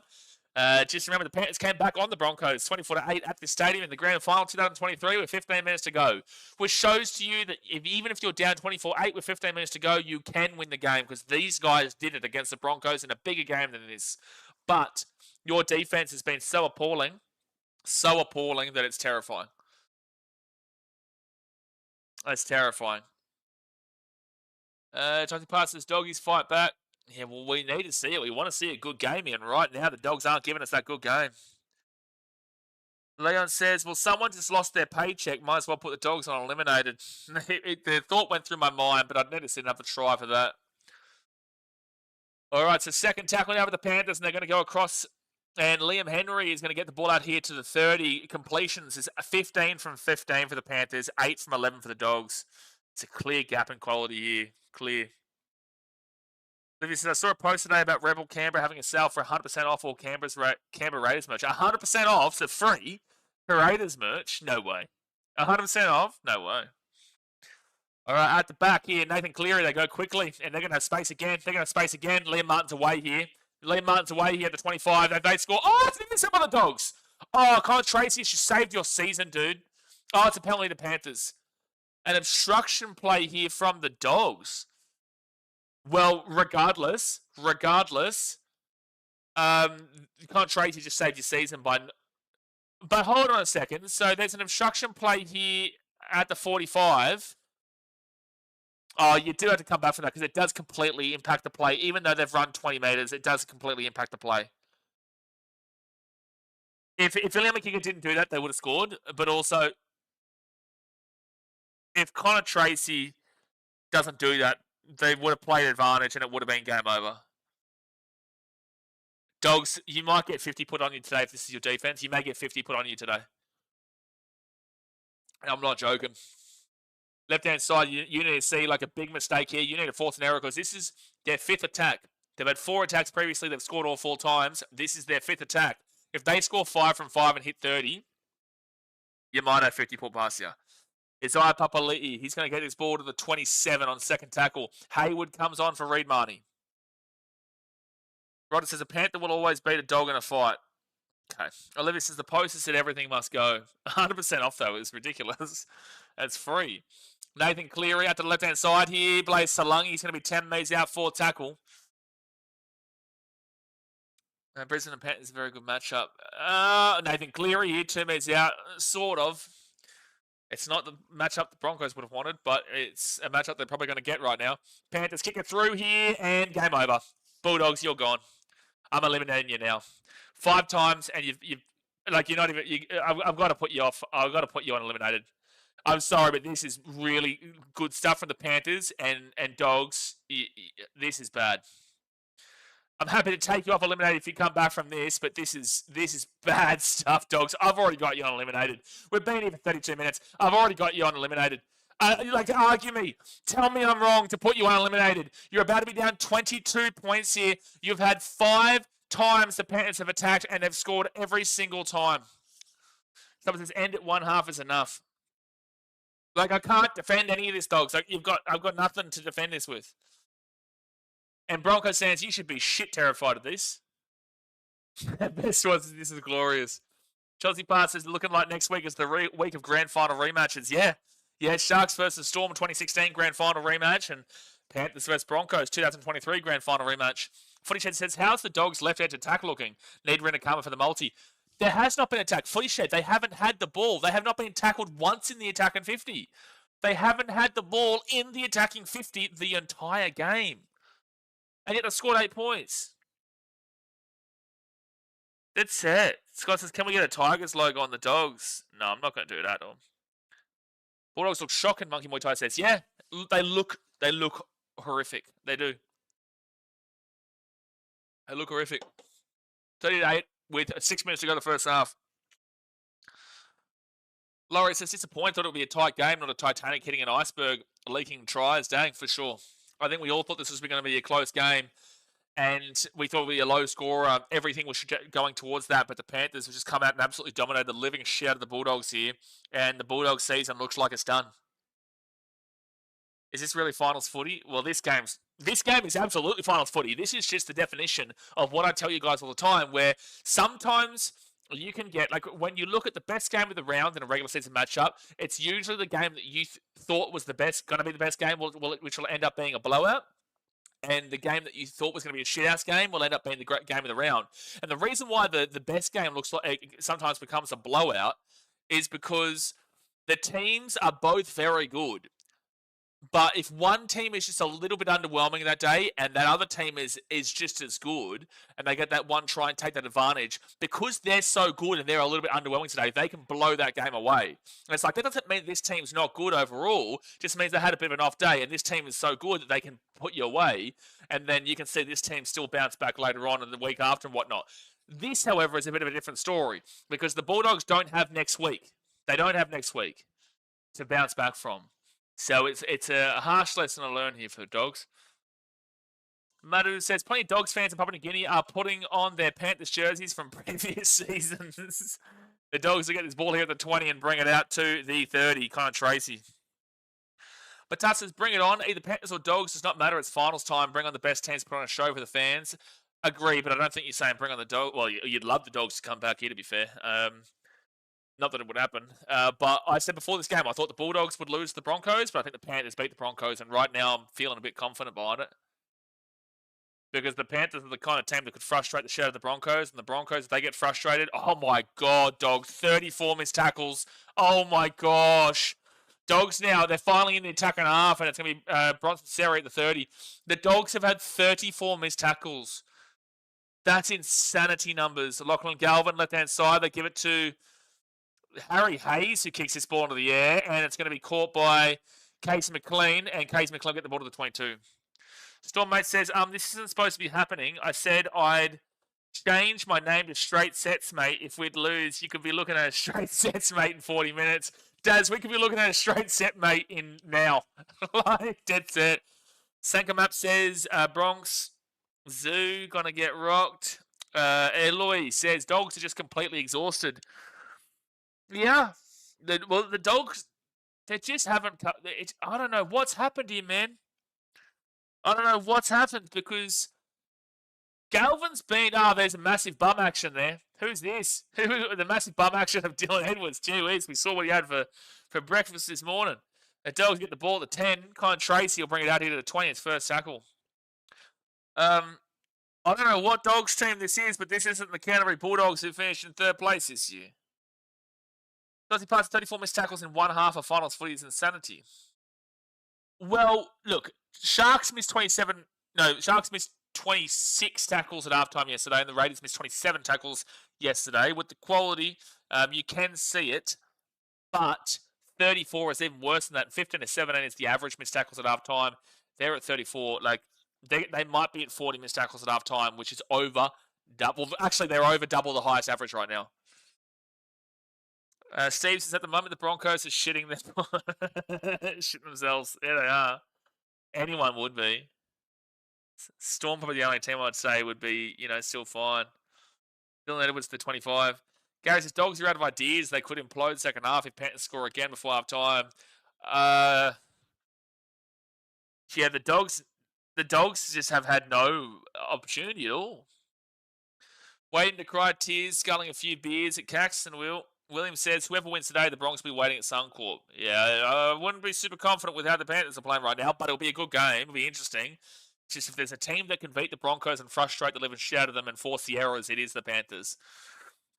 Just remember, the Panthers came back on the Broncos 24-8 at the stadium in the grand final 2023 with 15 minutes to go, which shows to you that even if you're down 24-8 with 15 minutes to go, you can win the game because these guys did it against the Broncos in a bigger game than this. But your defense has been so appalling that it's terrifying. That's terrifying. Johnny Parsons, doggies fight back. Yeah, well, we need to see it. We want to see a good game here, and right now the Dogs aren't giving us that good game. Leon says, well, someone just lost their paycheck. Might as well put the Dogs on eliminated. The thought went through my mind, but I'd need to see another try for that. All right, so second tackle now with the Panthers, and they're going to go across. And Liam Henry is going to get the ball out here to the 30. Completions is 15 from 15 for the Panthers, 8 from 11 for the Dogs. It's a clear gap in quality here. Clear. Livy says, I saw a post today about Rebel Canberra having a sale for 100% off all Canberra Raiders merch. 100% off, so free for Raiders merch? No way. 100% off? No way. All right, at the back here, Nathan Cleary, they go quickly, and they're going to have space again. Liam Martin's away here. Liam Martin's away here at the 25. They score. Oh, it's some of the Dogs. Oh, Colin Tracy, you saved your season, dude. Oh, it's a penalty to Panthers. An obstruction play here from the Dogs. Well, regardless, Colin Tracy just saved your season by... But hold on a second. So there's an obstruction play here at the 45. Oh, you do have to come back from that because it does completely impact the play. Even though they've run 20 metres, it does completely impact the play. If Liam McKigan didn't do that, they would have scored. But also, if Connor Tracy doesn't do that, they would have played advantage and it would have been game over. Dogs, you might get 50 put on you today if this is your defense. You may get 50 put on you today. And I'm not joking. Left-hand side, you need to see like a big mistake here. You need to force an error because this is their 5th attack. They've had 4 attacks previously. They've scored all 4 times. This is their 5th attack. If they score 5 from 5 and hit 30, you might have 50 put past you. It's Papali'i. He's going to get this ball to the 27 on second tackle. Hayward comes on for Reed Marnie. Rodder says, a Panther will always beat a dog in a fight. Okay. Olivia says, the poster said everything must go. 100% off, though, is ridiculous. That's free. Nathan Cleary out to the left-hand side here. Blaze Salungi. He's going to be 10 metres out for tackle. Brisbane and Panthers is a very good matchup. Nathan Cleary here, 2 metres out. Sort of. It's not the matchup the Broncos would have wanted, but it's a matchup they're probably going to get right now. Panthers kick it through here, and game over. Bulldogs, you're gone. I'm eliminating you now. 5 times, and you're not even. I've got to put you off. I've got to put you on eliminated. I'm sorry, but this is really good stuff from the Panthers and Dogs. This is bad. I'm happy to take you off eliminated if you come back from this, but this is bad stuff, Dogs. I've already got you on eliminated. We've been here for 32 minutes. I've already got you on eliminated. You like to argue me. Tell me I'm wrong to put you on eliminated. You're about to be down 22 points here. You've had 5 times the Panthers have attacked, and they've scored every single time. Someone says, end at 1 half is enough. Like, I can't defend any of this, Dogs. Like, I've got nothing to defend this with. And Broncos fans, you should be shit terrified of this. Best was, this is glorious. Chelsea Park says, looking like next week is the week of grand final rematches. Yeah, Sharks versus Storm 2016 grand final rematch, and Panthers versus Broncos 2023 grand final rematch. Footy Shed says, how's the Dogs left edge attack looking? Need Rinakama for the multi. There has not been attack. Footy Shed, they haven't had the ball. They have not been tackled once in the attacking 50. They haven't had the ball in the attacking 50 the entire game. And yet they scored 8 points. That's it. Scott says, can we get a Tigers logo on the Dogs? No, I'm not going to do that. Bulldogs look shocking, Monkey Muay Thai says. Yeah, they look horrific. They do. They look horrific. 30-8 with 6 minutes to go in the first half. Laurie says, disappointed. Thought it would be a tight game, not a Titanic hitting an iceberg, leaking tries. Dang, for sure. I think we all thought this was going to be a close game, and we thought it would be a low score. Everything was going towards that, but the Panthers have just come out and absolutely dominated the living shit out of the Bulldogs here, and the Bulldogs season looks like it's done. Is this really finals footy? Well, this game is absolutely finals footy. This is just the definition of what I tell you guys all the time, where sometimes you can get, like, when you look at the best game of the round in a regular season matchup, it's usually the game that you thought was going to be the best game, which will end up being a blowout. And the game that you thought was going to be a shithouse game will end up being the great game of the round. And the reason why the best game looks like it sometimes becomes a blowout is because the teams are both very good. But if one team is just a little bit underwhelming that day and that other team is just as good and they get that one try and take that advantage, because they're so good and they're a little bit underwhelming today, they can blow that game away. And it's like, that doesn't mean this team's not good overall, just means they had a bit of an off day and this team is so good that they can put you away, and then you can see this team still bounce back later on in the week after and whatnot. This, however, is a bit of a different story because the Bulldogs don't have next week. They don't have next week to bounce back from. So it's a harsh lesson to learn here for the Dogs. Madu says, plenty of Dogs fans in Papua New Guinea are putting on their Panthers jerseys from previous seasons. The Dogs will get this ball here at the 20 and bring it out to the 30. Connor Tracy. But Tuss says, bring it on. Either Panthers or Dogs does not matter. It's finals time. Bring on the best teams, put on a show for the fans. Agree, but I don't think you're saying bring on the Dogs. Well, you'd love the Dogs to come back here, to be fair. Not that it would happen. But I said before this game, I thought the Bulldogs would lose to the Broncos, but I think the Panthers beat the Broncos, and right now I'm feeling a bit confident behind it. Because the Panthers are the kind of team that could frustrate the shit out of the Broncos, and the Broncos, if they get frustrated, oh my God, Dogs, 34 missed tackles. Oh my gosh. Dogs now, they're finally in the attack and a half, and it's going to be Bronson Serry at the 30. The Dogs have had 34 missed tackles. That's insanity numbers. Lachlan Galvin, left-hand side, they give it to Harry Hayes, who kicks this ball into the air, and it's going to be caught by Casey McLean, and Casey McLean get the ball to the 22. Stormmate says, this isn't supposed to be happening. I said I'd change my name to Straight Sets, mate. If we'd lose, you could be looking at a Straight Sets, mate, in 40 minutes. Daz, we could be looking at a Straight Set, mate, in now. Like, dead set. Sankamap says, Bronx Zoo gonna get rocked. Eloy says, Dogs are just completely exhausted. Yeah, the Dogs, they just haven't. I don't know what's happened here, man. I don't know what's happened because Galvin's been. There's a massive bum action there. Who's this? The massive bum action of Dylan Edwards. Gee whiz, we saw what he had for breakfast this morning. The Dogs get the ball at the 10. Colin Tracy will bring it out here to the 20. It's first tackle. I don't know what Dogs team this is, but this isn't the Canterbury Bulldogs who finished in third place this year. Dozzy Parts 34 missed tackles in one half of finals footy is insanity. Well, look, Sharks missed 26 tackles at halftime yesterday, and the Raiders missed 27 tackles yesterday. With the quality, you can see it, but 34 is even worse than that. 15 to 17 is the average missed tackles at halftime. They're at 34. Like, they might be at 40 missed tackles at halftime, which is over double. Actually, they're over double the highest average right now. Steve says, at the moment, the Broncos are shitting themselves. There they are. Anyone would be. Storm probably the only team I'd say would be, still fine. Dylan Edwards to 25. Gary says, Dogs are out of ideas. They could implode second half if Panthers score again before half time. Yeah, the Dogs just have had no opportunity at all. Waiting to cry tears, sculling a few beers at Caxton, Williams says, whoever wins today, the Bronx will be waiting at Suncorp. Yeah, I wouldn't be super confident with how the Panthers are playing right now, but it'll be a good game. It'll be interesting. It's just if there's a team that can beat the Broncos and frustrate the living shit out of them and force the errors, it is the Panthers.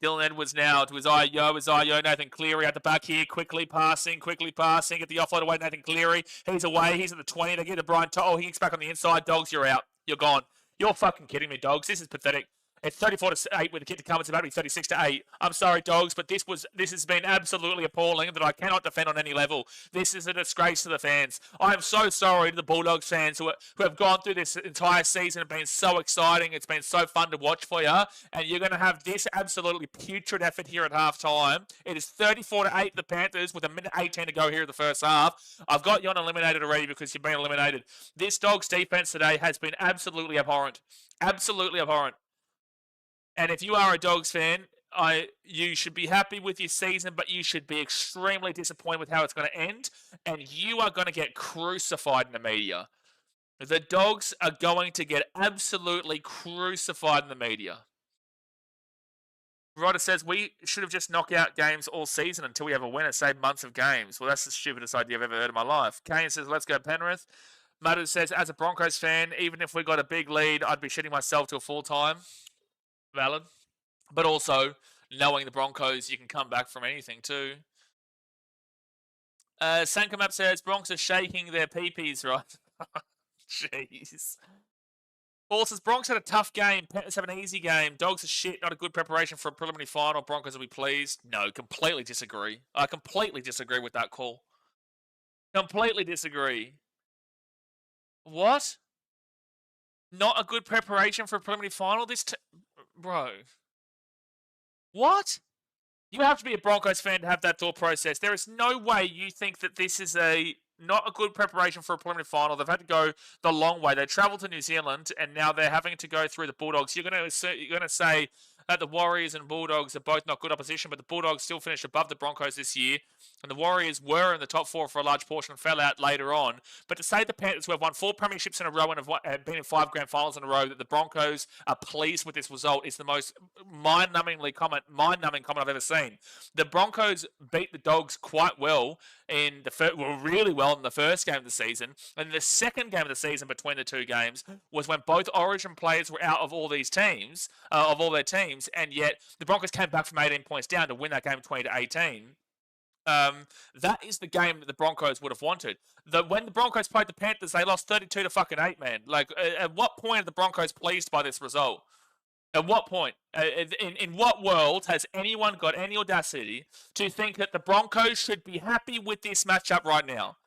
Dylan Edwards now to his Io. Nathan Cleary at the back here, quickly passing, get the offload away, Nathan Cleary. He's away, he's at the 20, they get to Brian To'o, he gets back on the inside. Dogs, you're out. You're gone. You're fucking kidding me, Dogs. This is pathetic. It's 34-8 with the kick to come. It's about to be 36-8. I'm sorry, Dogs, but this has been absolutely appalling that I cannot defend on any level. This is a disgrace to the fans. I am so sorry to the Bulldogs fans who have gone through this entire season and been so exciting. It's been so fun to watch for you, and you're going to have this absolutely putrid effort here at halftime. It is 34-8 the Panthers with a minute 18 to go here in the first half. I've got you on eliminated already because you've been eliminated. This Dogs defense today has been absolutely abhorrent. Absolutely abhorrent. And if you are a Dogs fan, you should be happy with your season, but you should be extremely disappointed with how it's going to end, and you are going to get crucified in the media. The Dogs are going to get absolutely crucified in the media. Ryder says, we should have just knocked out games all season until we have a winner, save months of games. Well, that's the stupidest idea I've ever heard in my life. Kane says, let's go Penrith. Madu says, as a Broncos fan, even if we got a big lead, I'd be shitting myself to a full time. Valid. But also, knowing the Broncos, you can come back from anything too. Sankamap says, Bronx are shaking their peepees, right? Jeez. Paul says, Bronx had a tough game. Panthers have an easy game. Dogs are shit. Not a good preparation for a preliminary final. Broncos will be pleased. No, completely disagree. I completely disagree with that call. Completely disagree. What? Not a good preparation for a preliminary final? Bro. What? You have to be a Broncos fan to have that thought process. There is no way you think that this is not a good preparation for a preliminary final. They've had to go the long way. They travelled to New Zealand, and now they're having to go through the Bulldogs. You're going to say that the Warriors and Bulldogs are both not good opposition, but the Bulldogs still finished above the Broncos this year, and the Warriors were in the top 4 for a large portion and fell out later on. But to say the Panthers, who have won 4 premierships in a row and have been in 5 grand finals in a row, that the Broncos are pleased with this result is the most mind-numbing comment I've ever seen. The Broncos beat the Dogs quite well really well in the first game of the season, and the second game of the season between the two games was when both Origin players were out of all these teams, of all their teams, and yet the Broncos came back from 18 points down to win that game 20-18. That is the game that the Broncos would have wanted. When the Broncos played the Panthers, they lost 32-8, man. Like, at what point are the Broncos pleased by this result? At what point? In what world has anyone got any audacity to think that the Broncos should be happy with this matchup right now?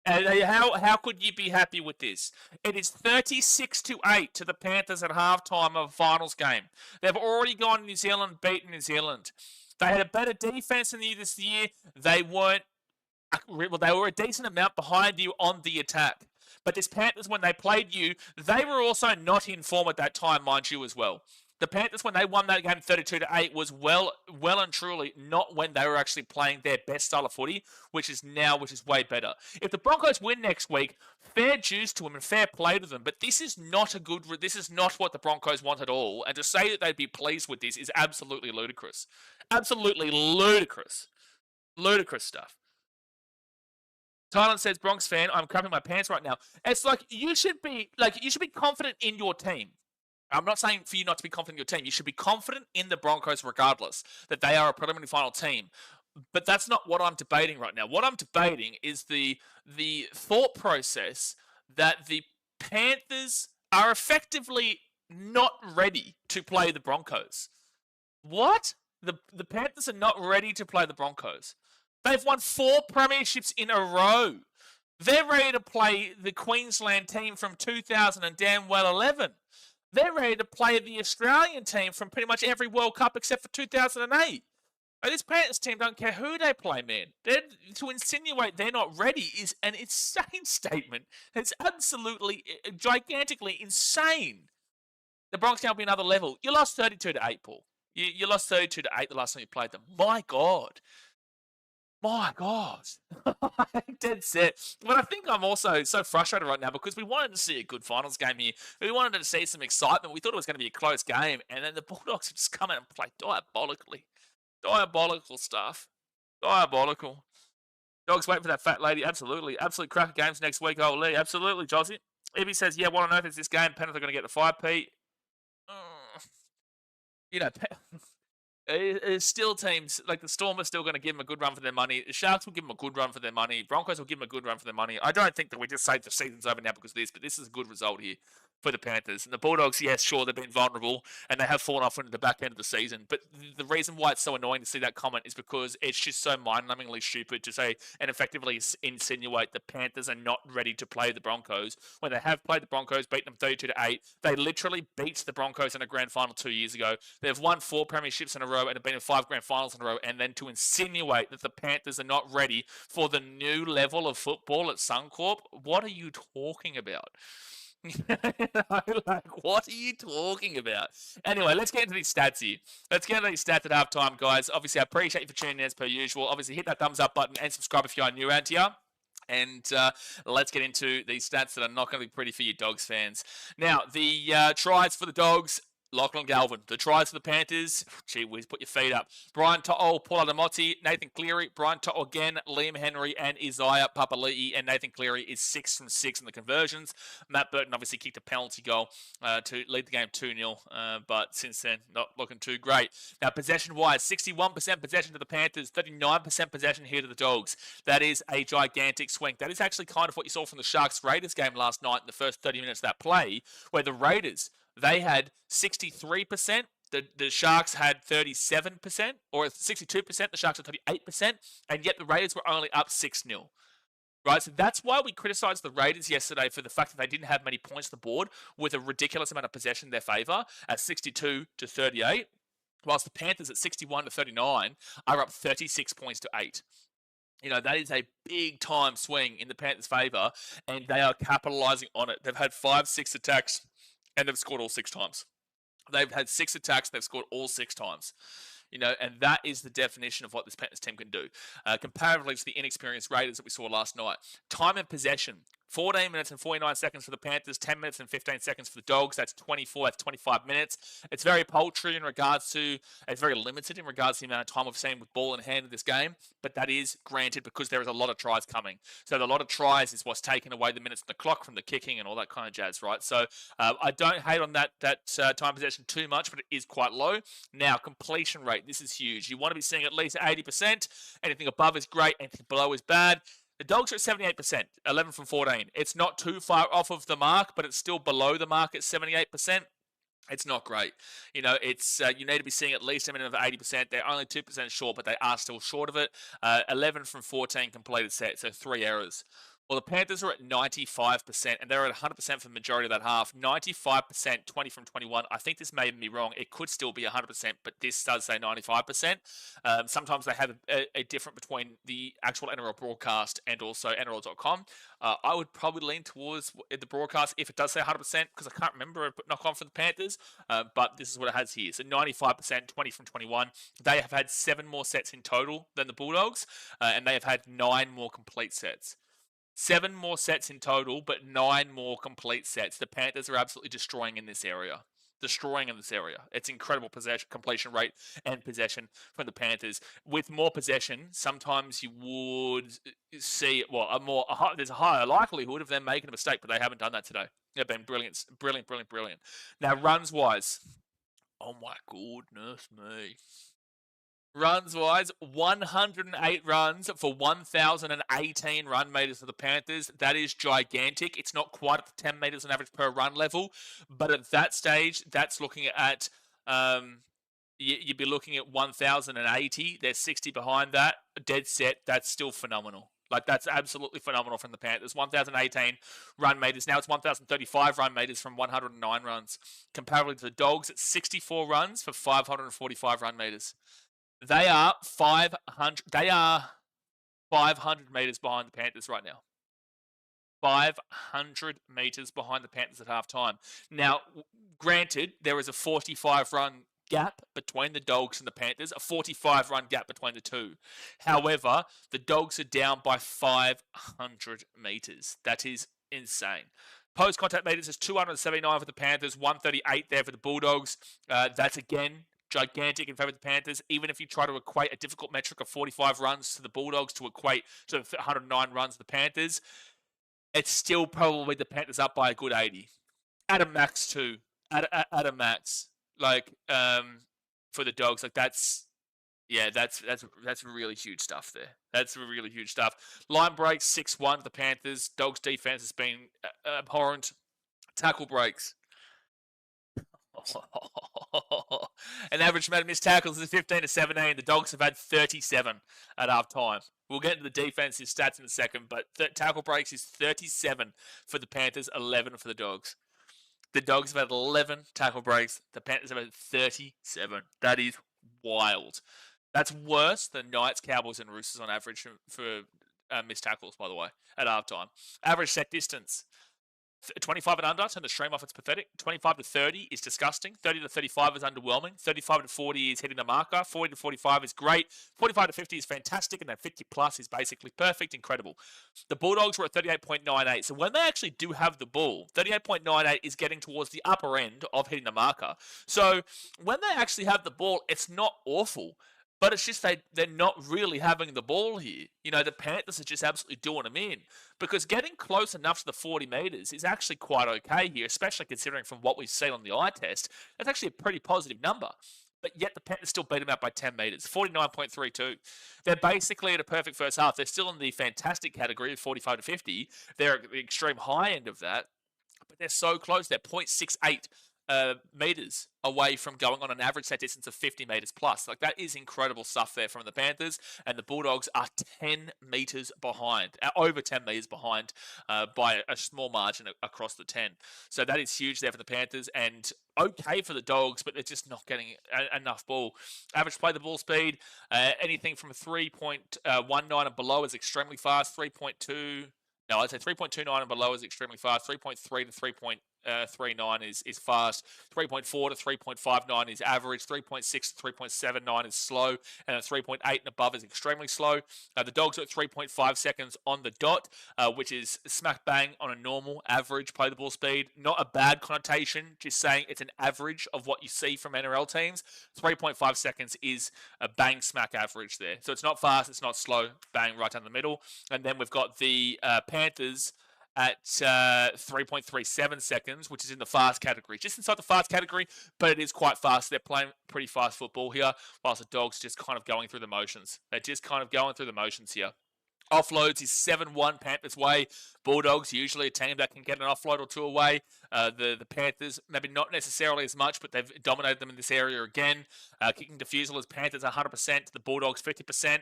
And how could you be happy with this? It is 36-8 to the Panthers at halftime of a finals game. They've already gone to New Zealand, beaten New Zealand. They had a better defense than you this year. They were a decent amount behind you on the attack. But this Panthers, when they played you, they were also not in form at that time, mind you, as well. The Panthers, when they won that game 32-8, was well and truly not when they were actually playing their best style of footy, which is way better. If the Broncos win next week, fair dues to them and fair play to them. But this is not what the Broncos want at all. And to say that they'd be pleased with this is absolutely ludicrous. Absolutely ludicrous. Ludicrous stuff. Thailand says, Bronx fan, I'm crapping my pants right now. It's like you should be confident in your team. I'm not saying for you not to be confident in your team. You should be confident in the Broncos regardless, that they are a preliminary final team. But that's not what I'm debating right now. What I'm debating is the thought process that the Panthers are effectively not ready to play the Broncos. What? The Panthers are not ready to play the Broncos. They've won 4 premierships in a row. They're ready to play the Queensland team from 2011. They're ready to play the Australian team from pretty much every World Cup except for 2008. This Panthers team don't care who they play, man. To insinuate they're not ready is an insane statement. It's absolutely, gigantically insane. The Bronx now will be another level. You lost 32-8, Paul. You lost 32-8 the last time you played them. My God. My God. Dead set. But I think I'm also so frustrated right now because we wanted to see a good finals game here. We wanted to see some excitement. We thought it was going to be a close game. And then the Bulldogs just come out and play diabolically. Diabolical stuff. Diabolical. Dogs waiting for that fat lady. Absolutely. Absolute cracker games next week, old Lee. Absolutely, Jossie. Ibby says, yeah, what on earth is this game? Penrith are going to get the 5p. You know, it's still teams, like the Storm are still going to give them a good run for their money. The Sharks will give them a good run for their money. Broncos will give them a good run for their money. I don't think that we just say the season's over now because of this, but this is a good result here for the Panthers. And the Bulldogs, yes, sure, they've been vulnerable and they have fallen off into the back end of the season. But the reason why it's so annoying to see that comment is because it's just so mind-numbingly stupid to say and effectively insinuate the Panthers are not ready to play the Broncos when they have played the Broncos, beaten them 32-8. They literally beat the Broncos in a grand final 2 years ago. They've won 4 premierships in a row and have been in 5 grand finals in a row. And then to insinuate that the Panthers are not ready for the new level of football at Suncorp, what are you talking about? Like, what are you talking about? Anyway, let's get into these stats here. Let's get into these stats at halftime, guys. Obviously, I appreciate you for tuning in as per usual. Obviously, hit that thumbs up button and subscribe if you are new around here. And let's get into these stats that are not going to be pretty for you Dogs fans. Now, the tries for the Dogs, Lachlan Galvin. The tries for the Panthers, gee whiz, put your feet up. Brian To'o, Paul Adamotti, Nathan Cleary, Brian To'o again, Liam Henry, and Isaiah Papali'i. And Nathan Cleary is 6 from 6 in the conversions. Matt Burton obviously kicked a penalty goal to lead the game 2-0, but since then, not looking too great. Now, possession-wise, 61% possession to the Panthers, 39% possession here to the Dogs. That is a gigantic swing. That is actually kind of what you saw from the Sharks-Raiders game last night in the first 30 minutes of that play, where the Raiders, they had 63%. The Sharks had 37%, or 62%. The Sharks had 38%, and yet the Raiders were only up 6-0. Right, so that's why we criticised the Raiders yesterday for the fact that they didn't have many points on the board with a ridiculous amount of possession in their favour at 62 to 38, whilst the Panthers at 61 to 39 are up 36 points to 8. You know, that is a big-time swing in the Panthers' favour, and they are capitalising on it. They've had 5-6 attacks, and they've scored all 6 times. They've had 6 attacks, they've scored all 6 times. You know, and that is the definition of what this Panthers team can do. Comparatively to the inexperienced Raiders that we saw last night. Time and possession, 14 minutes and 49 seconds for the Panthers, 10 minutes and 15 seconds for the Dogs. That's 25 minutes. It's very paltry in regards to, it's very limited in regards to the amount of time we've seen with ball in hand in this game, but that is granted because there is a lot of tries coming. So the lot of tries is what's taken away the minutes on the clock from the kicking and all that kind of jazz, right? So I don't hate on that time possession too much, but it is quite low. Now, completion rate, this is huge. You want to be seeing at least 80%. Anything above is great, anything below is bad. The Dogs are at 78%, 11 from 14. It's not too far off of the mark, but it's still below the mark at 78%. It's not great. You know, it's you need to be seeing at least a minimum of 80%. They're only 2% short, but they are still short of it. 11 from 14 completed sets, so 3 errors. Well, the Panthers are at 95%, and they're at 100% for the majority of that half. 95%, 20 from 21. I think this may be wrong. It could still be 100%, but this does say 95%. Sometimes they have a difference between the actual NRL broadcast and also NRL.com. I would probably lean towards the broadcast if it does say 100%, because I can't remember it knock on for the Panthers, but this is what it has here. So 95%, 20 from 21. They have had 7 more sets in total than the Bulldogs, and they have had 9 more complete sets. 7 more sets in total, but 9 more complete sets. The Panthers are absolutely destroying in this area. It's incredible completion rate and possession from the Panthers. With more possession, sometimes you would see, there's a higher likelihood of them making a mistake, but they haven't done that today. They've been brilliant. Now, runs-wise, oh my goodness me. Runs-wise, 108 runs for 1,018 run meters for the Panthers. That is gigantic. It's not quite at the 10 meters on average per run level, but at that stage, that's looking at, you'd be looking at 1,080. There's 60 behind that. Dead set, that's still phenomenal. Like, that's absolutely phenomenal from the Panthers. 1,018 run meters. Now it's 1,035 run meters from 109 runs. Comparably to the Dogs, it's 64 runs for 545 run meters. They are 500 meters behind the Panthers right now. 500 meters behind the Panthers at halftime. Now, granted, there is a 45-run gap between the Dogs and the Panthers, a 45-run gap between the two. However, the Dogs are down by 500 meters. That is insane. Post-contact meters is 279 for the Panthers, 138 there for the Bulldogs. That's, again, gigantic in favour of the Panthers. Even if you try to equate a difficult metric of 45 runs to the Bulldogs to equate to 109 runs to the Panthers, it's still probably the Panthers up by a good 80. At a max, too. At a max. Like, for the Dogs, like, that's really huge stuff there. That's really huge stuff. Line breaks, 6-1 for the Panthers. Dogs' defense has been abhorrent. Tackle breaks. An average amount of missed tackles is 15 to 17. The Dogs have had 37 at half time. We'll get into the defensive stats in a second, but tackle breaks is 37 for the Panthers, 11 for the Dogs. The Dogs have had 11 tackle breaks. The Panthers have had 37. That is wild. That's worse than Knights, Cowboys, and Roosters on average for missed tackles, by the way, at half time. Average set distance, 25 and under, turn the stream off, it's pathetic. 25 to 30 is disgusting. 30 to 35 is underwhelming. 35 to 40 is hitting the marker. 40 to 45 is great. 45 to 50 is fantastic. And then 50 plus is basically perfect, incredible. The Bulldogs were at 38.98. So when they actually do have the ball, 38.98 is getting towards the upper end of hitting the marker. So when they actually have the ball, it's not awful. But it's just they're not really having the ball here. You know, the Panthers are just absolutely doing them in. Because getting close enough to the 40 metres is actually quite okay here, especially considering from what we've seen on the eye test. That's actually a pretty positive number. But yet the Panthers still beat them out by 10 metres, 49.32. They're basically at a perfect first half. They're still in the fantastic category of 45 to 50. They're at the extreme high end of that. But they're so close. They're 0.68 meters away from going on an average set distance of 50 meters plus. Like, that is incredible stuff there from the Panthers, and the Bulldogs are 10 meters behind, over 10 meters behind by a small margin across the 10. So that is huge there for the Panthers, and okay for the Dogs, but they're just not getting enough ball. Average play the ball speed, anything from 3.19 and below is extremely fast. 3.2. No, I'd say 3.29 and below is extremely fast. 3.3 to 3.39 is fast. 3.4 to 3.59 is average. 3.6 to 3.79 is slow. And 3.8 and above is extremely slow. The Dogs are at 3.5 seconds on the dot, which is smack bang on a normal average play the ball speed. Not a bad connotation, just saying it's an average of what you see from NRL teams. 3.5 seconds is a bang smack average there. So it's not fast, it's not slow, bang right down the middle. And then we've got the Panthers at 3.37 seconds, which is in the fast category. Just inside the fast category, but it is quite fast. They're playing pretty fast football here, whilst the Dogs just kind of going through the motions. They're just kind of going through the motions here. Offloads is 7-1 Panthers way. Bulldogs, usually a team that can get an offload or two away. The Panthers, maybe not necessarily as much, but they've dominated them in this area again. Kicking defusal is Panthers 100%, the Bulldogs 50%.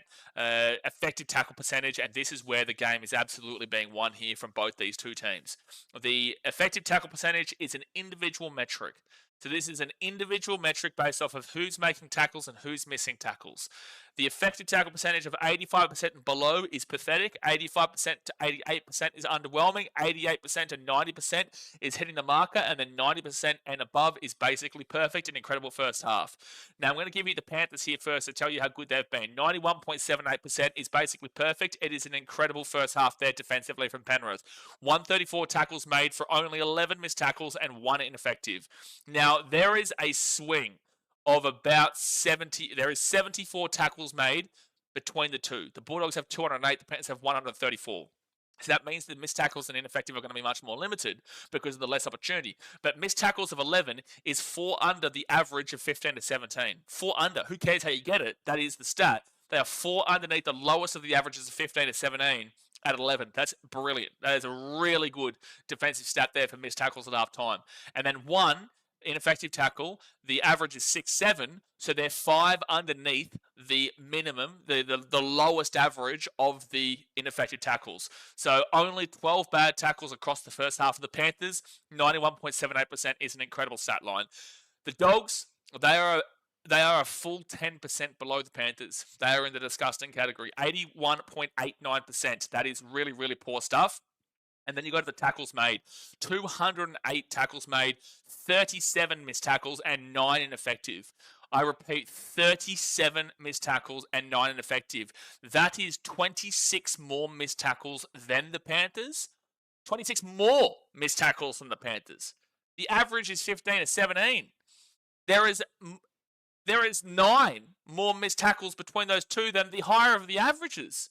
Effective tackle percentage, and this is where the game is absolutely being won here from both these two teams. The effective tackle percentage is an individual metric. So this is an individual metric based off of who's making tackles and who's missing tackles. The effective tackle percentage of 85% and below is pathetic. 85% to 88% is underwhelming. 88% to 90% is hitting the marker. And then 90% and above is basically perfect. An incredible first half. Now, I'm going to give you the Panthers here first to tell you how good they've been. 91.78% is basically perfect. It is an incredible first half there defensively from Penrith. 134 tackles made for only 11 missed tackles and 1 ineffective. Now, there is a swing of about 70. There is 74 tackles made between the two. The Bulldogs have 208. The Panthers have 134. So that means the missed tackles and ineffective are going to be much more limited because of the less opportunity. But missed tackles of 11 is 4 under the average of 15 to 17. 4 under. Who cares how you get it? That is the stat. They are 4 underneath the lowest of the averages of 15 to 17 at 11. That's brilliant. That is a really good defensive stat there for missed tackles at half time. And then 1 ineffective tackle, the average is 6-7, so they're 5 underneath the minimum, the lowest average of the ineffective tackles. So only 12 bad tackles across the first half of the Panthers. 91.78% is an incredible stat line. The Dogs, they are a full 10% below the Panthers. They are in the disgusting category. 81.89%. That is really, really poor stuff. And then you go to the tackles made. 208 tackles made, 37 missed tackles, and 9 ineffective. I repeat, 37 missed tackles and 9 ineffective. That is 26 more missed tackles than the Panthers. 26 more missed tackles than the Panthers. The average is 15 to 17. There is 9 more missed tackles between those two than the higher of the averages.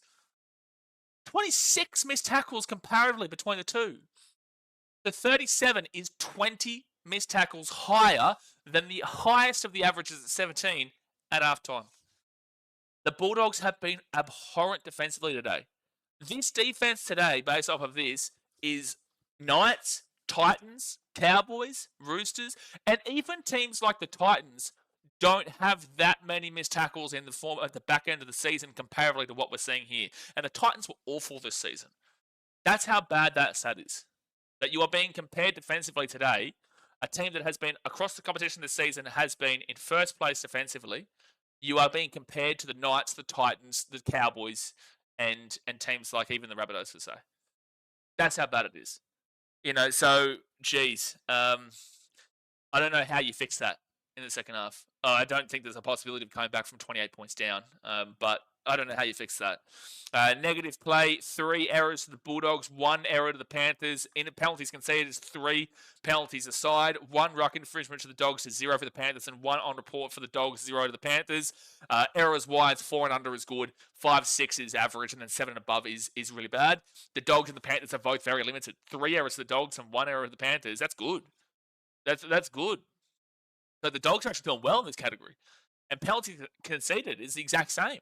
26 missed tackles comparatively between the two. The 37 is 20 missed tackles higher than the highest of the averages at 17 at halftime. The Bulldogs have been abhorrent defensively today. This defense today, based off of this, is Knights, Titans, Cowboys, Roosters, and even teams like the Titans don't have that many missed tackles in the form at the back end of the season comparatively to what we're seeing here. And the Titans were awful this season. That's how bad that stat is. That you are being compared defensively today. A team that has been across the competition this season has been in first place defensively. You are being compared to the Knights, the Titans, the Cowboys, and teams like even the Rabbitohs, to say. That's how bad it is. So, geez, I don't know how you fix that in the second half. I don't think there's a possibility of coming back from 28 points down, but I don't know how you fix that. Negative play, 3 errors to the Bulldogs, 1 error to the Panthers. In penalties conceded is 3 penalties aside, 1 ruck infringement to the Dogs is 0 for the Panthers, and 1 on report for the Dogs, 0 to the Panthers. Errors wise, 4 and under is good, 5-6 is average, and then 7 and above is really bad. The Dogs and the Panthers are both very limited. 3 errors to the Dogs and 1 error to the Panthers. That's good. That's good. So the Dogs are actually doing well in this category. And penalty conceded is the exact same.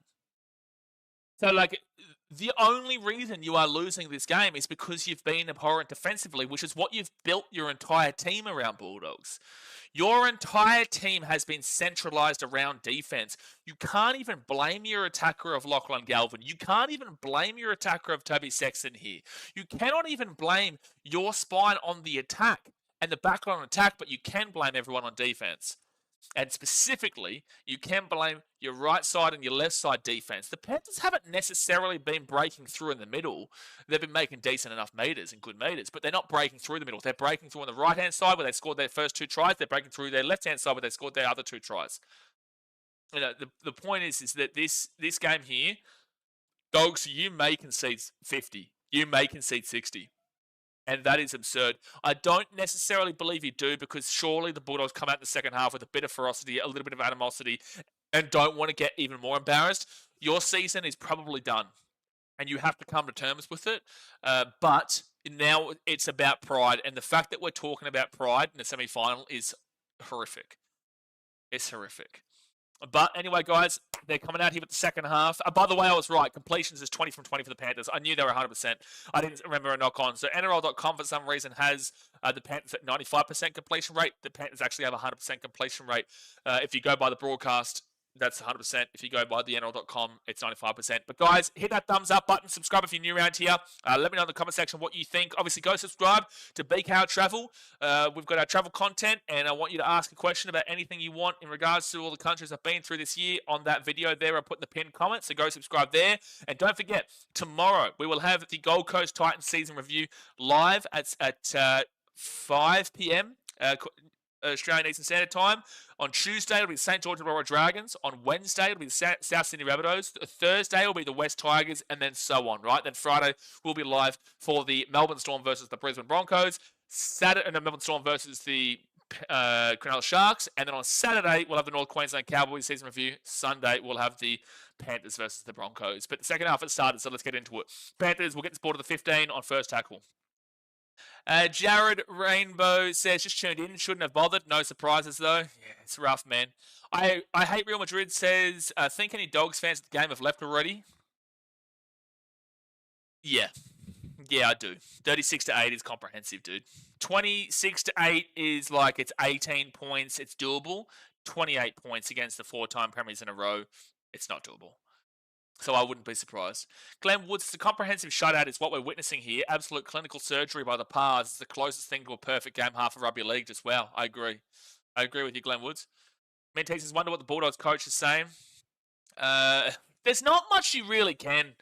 So, the only reason you are losing this game is because you've been abhorrent defensively, which is what you've built your entire team around, Bulldogs. Your entire team has been centralised around defence. You can't even blame your attacker of Lachlan Galvin. You can't even blame your attacker of Toby Sexton here. You cannot even blame your spine on the attack and the backline on attack, but you can blame everyone on defense. And specifically, you can blame your right side and your left side defense. The Panthers haven't necessarily been breaking through in the middle. They've been making decent enough meters and good meters, but they're not breaking through the middle. They're breaking through on the right-hand side where they scored their first 2 tries. They're breaking through their left-hand side where they scored their other 2 tries. The point is that this game here, Dogs, you may concede 50. You may concede 60. And that is absurd. I don't necessarily believe you do, because surely the Bulldogs come out in the second half with a bit of ferocity, a little bit of animosity, and don't want to get even more embarrassed. Your season is probably done, and you have to come to terms with it. But now it's about pride, and the fact that we're talking about pride in the semi-final is horrific. It's horrific. But anyway, guys, they're coming out here with the second half. By the way, I was right. Completions is 20 from 20 for the Panthers. I knew they were 100%. I didn't remember a knock-on. So NRL.com, for some reason, has the Panthers at 95% completion rate. The Panthers actually have a 100% completion rate. If you go by the broadcast, that's 100%. If you go by the NRL.com, it's 95%. But guys, hit that thumbs up button. Subscribe if you're new around here. Let me know in the comment section what you think. Obviously, go subscribe to BKRtravel. We've got our travel content, and I want you to ask a question about anything you want in regards to all the countries I've been through this year on that video there. I put in the pinned comment, so go subscribe there. And don't forget, tomorrow we will have the Gold Coast Titans season review live at 5 p.m. Australian Eastern Standard Time. On Tuesday, it'll be the St. George Illawarra Dragons. On Wednesday, it'll be the South Sydney Rabbitohs. Thursday will be the West Tigers, and then so on, right? Then Friday, we'll be live for the Melbourne Storm versus the Brisbane Broncos. Saturday, and the Melbourne Storm versus the Cronulla Sharks. And then on Saturday, we'll have the North Queensland Cowboys season review. Sunday, we'll have the Panthers versus the Broncos. But the second half has started, so let's get into it. Panthers will get this ball to the 15 on first tackle. Jared Rainbow says, just tuned in, shouldn't have bothered. No surprises, though. Yeah, it's rough, man. I hate Real Madrid says, think any Dogs fans at the game have left already? Yeah. Yeah, I do. 36-8 is comprehensive, dude. 26-8 is like it's 18 points. It's doable. 28 points against the 4-time premiers in a row. It's not doable. So I wouldn't be surprised. Glenn Woods, the comprehensive shutout is what we're witnessing here. Absolute clinical surgery by the Pars. It's the closest thing to a perfect game half of rugby league. Just wow. I agree. I agree with you, Glenn Woods. Mentex says, wonder what the Bulldogs coach is saying. There's not much you really can.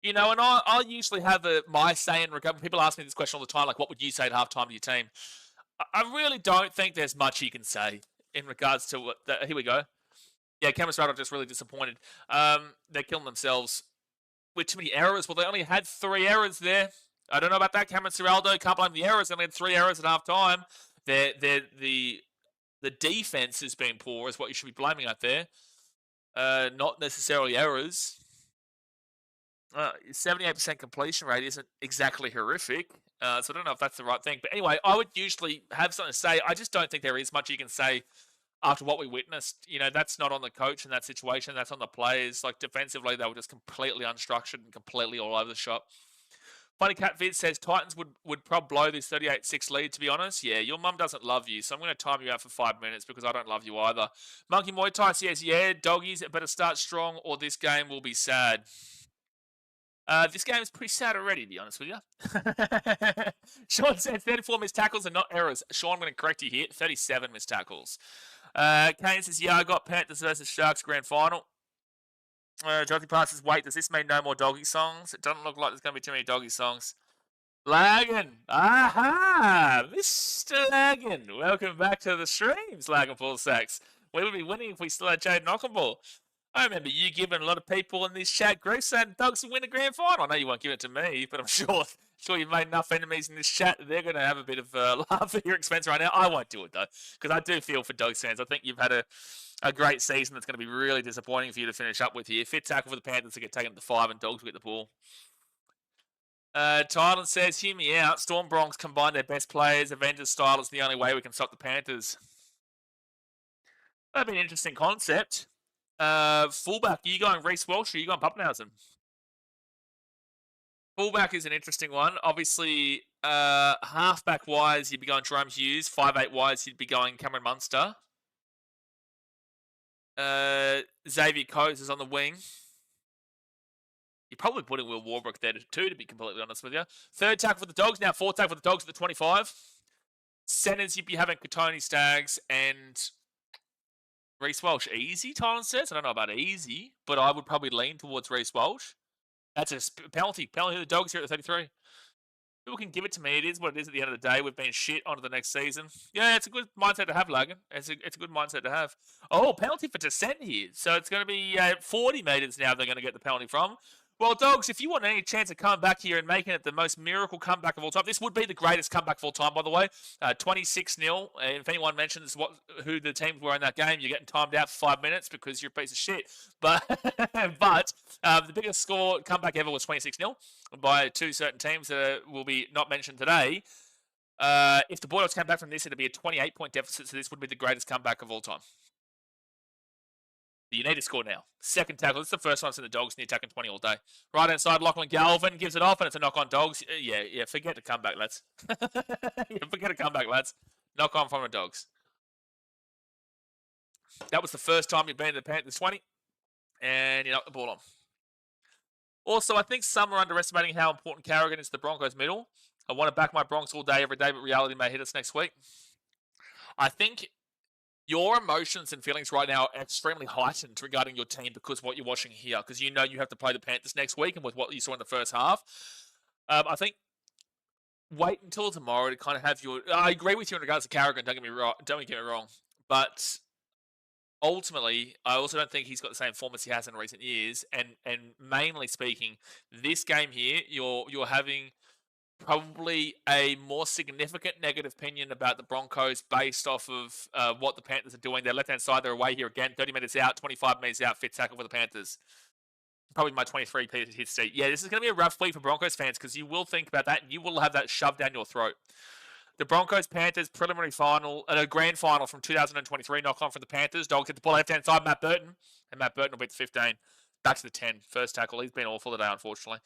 And I usually have my say in regard. People ask me this question all the time, like, what would you say at halftime to your team? I really don't think there's much you can say in regards to what. Here we go. Yeah, Cameron Strada just really disappointed. They're killing themselves with too many errors. Well, they only had 3 errors there. I don't know about that, Cameron Ciraldo. Can't blame the errors. They only had 3 errors at half time. The defense has been poor is what you should be blaming out there. Not necessarily errors. 78% completion rate isn't exactly horrific. So I don't know if that's the right thing. But anyway, I would usually have something to say. I just don't think there is much you can say after what we witnessed. That's not on the coach in that situation. That's on the players. Like, defensively, they were just completely unstructured and completely all over the shop. Funny Cat Vid says, Titans would probably blow this 38-6 lead, to be honest. Yeah, your mum doesn't love you, so I'm going to time you out for 5 minutes because I don't love you either. Monkey Muay Thai says, yeah, doggies, better start strong or this game will be sad. This game is pretty sad already, to be honest with you. Sean said 34 missed tackles and not errors. Sean, I'm going to correct you here. 37 missed tackles. Kane says, yeah, I got Panthers versus Sharks grand final. Jockey Pass says, wait, does this mean no more doggy songs? It doesn't look like there's going to be too many doggy songs. Lagan. Aha! Mr. Lagan. Welcome back to the streams, Lagan Full Sacks. We would be winning if we still had Jade Knockenball. I remember you giving a lot of people in this chat groups saying Dogs will win a grand final. I know you won't give it to me, but I'm sure you've made enough enemies in this chat that they're going to have a bit of laugh at your expense right now. I won't do it, though, because I do feel for Dogs fans. I think you've had a great season that's going to be really disappointing for you to finish up with here. Fit tackle for the Panthers to get taken to 5 and Dogs will get the ball. Tylen says, hear me out. Storm Bronx combine their best players. Avengers style is the only way we can stop the Panthers. That'd be an interesting concept. Fullback, are you going Reece Walsh or are you going Pappenhausen? Fullback is an interesting one. Obviously, halfback-wise, you'd be going Jerome Hughes. 5'8"-wise, you'd be going Cameron Munster. Xavier Coates is on the wing. You're probably putting Will Warbrook there too, to be completely honest with you. Third tackle for the Dogs, now fourth tackle for the Dogs at the 25. Centers, you'd be having Katoni Staggs and Reece Walsh. Easy, Tylen says. I don't know about easy, but I would probably lean towards Reece Walsh. That's a penalty. Penalty to the Dogs here at the 33. People can give it to me. It is what it is at the end of the day. We've been shit on to the next season. Yeah, it's a good mindset to have, Lagan. It's a good mindset to have. Oh, penalty for descent here. So it's going to be 40 metres now they're going to get the penalty from. Well, Dogs, if you want any chance of coming back here and making it the most miracle comeback of all time, this would be the greatest comeback of all time, by the way. 26-0. If anyone mentions who the teams were in that game, you're getting timed out for 5 minutes because you're a piece of shit. But the biggest score comeback ever was 26-0 by two certain teams that will be not mentioned today. If the Bulldogs came back from this, it'd be a 28-point deficit, so this would be the greatest comeback of all time. You need to score now. Second tackle. This is the first time I've seen the Dogs near attacking 20 all day. Right hand side, Lachlan Galvin gives it off, and it's a knock on Dogs. Yeah, forget the comeback, lads. Forget a comeback, lads. Knock on from the Dogs. That was the first time you've been in the Panthers 20, and you knocked the ball on. Also, I think some are underestimating how important Carrigan is to the Broncos middle. I want to back my Bronx all day, every day, but reality may hit us next week. I think your emotions and feelings right now are extremely heightened regarding your team because of what you're watching here, because you know you have to play the Panthers next week, and with what you saw in the first half, I think wait until tomorrow to kind of have your... I agree with you in regards to Carrigan, don't get me wrong, but ultimately, I also don't think he's got the same form as he has in recent years, and mainly speaking, this game here, you're having probably a more significant negative opinion about the Broncos based off of what the Panthers are doing. Their left-hand side, they're away here again. 30 metres out, 25 metres out, fit tackle for the Panthers. Probably my 23 piece hit seat. Yeah, this is going to be a rough week for Broncos fans because you will think about that and you will have that shoved down your throat. The Broncos-Panthers preliminary final, a grand final from 2023, knock on for the Panthers. Dogs hit the ball left-hand side, Matt Burton. And Matt Burton will beat the 15. Back to the 10. First tackle. He's been awful today, unfortunately.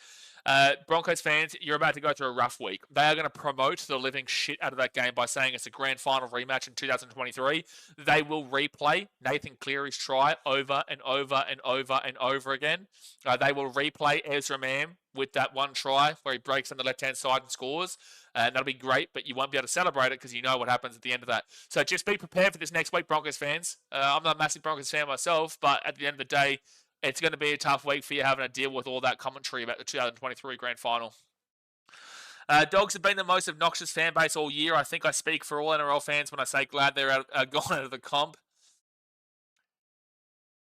Broncos fans, you're about to go through a rough week. They are going to promote the living shit out of that game by saying it's a grand final rematch in 2023. They will replay Nathan Cleary's try over and over and over and over again. They will replay Ezra Mam with that one try where he breaks on the left-hand side and scores. That'll be great, but you won't be able to celebrate it because you know what happens at the end of that. So just be prepared for this next week, Broncos fans. I'm not a massive Broncos fan myself, but at the end of the day, it's going to be a tough week for you having to deal with all that commentary about the 2023 grand final. Dogs have been the most obnoxious fan base all year. I think I speak for all NRL fans when I say glad they're gone out of the comp.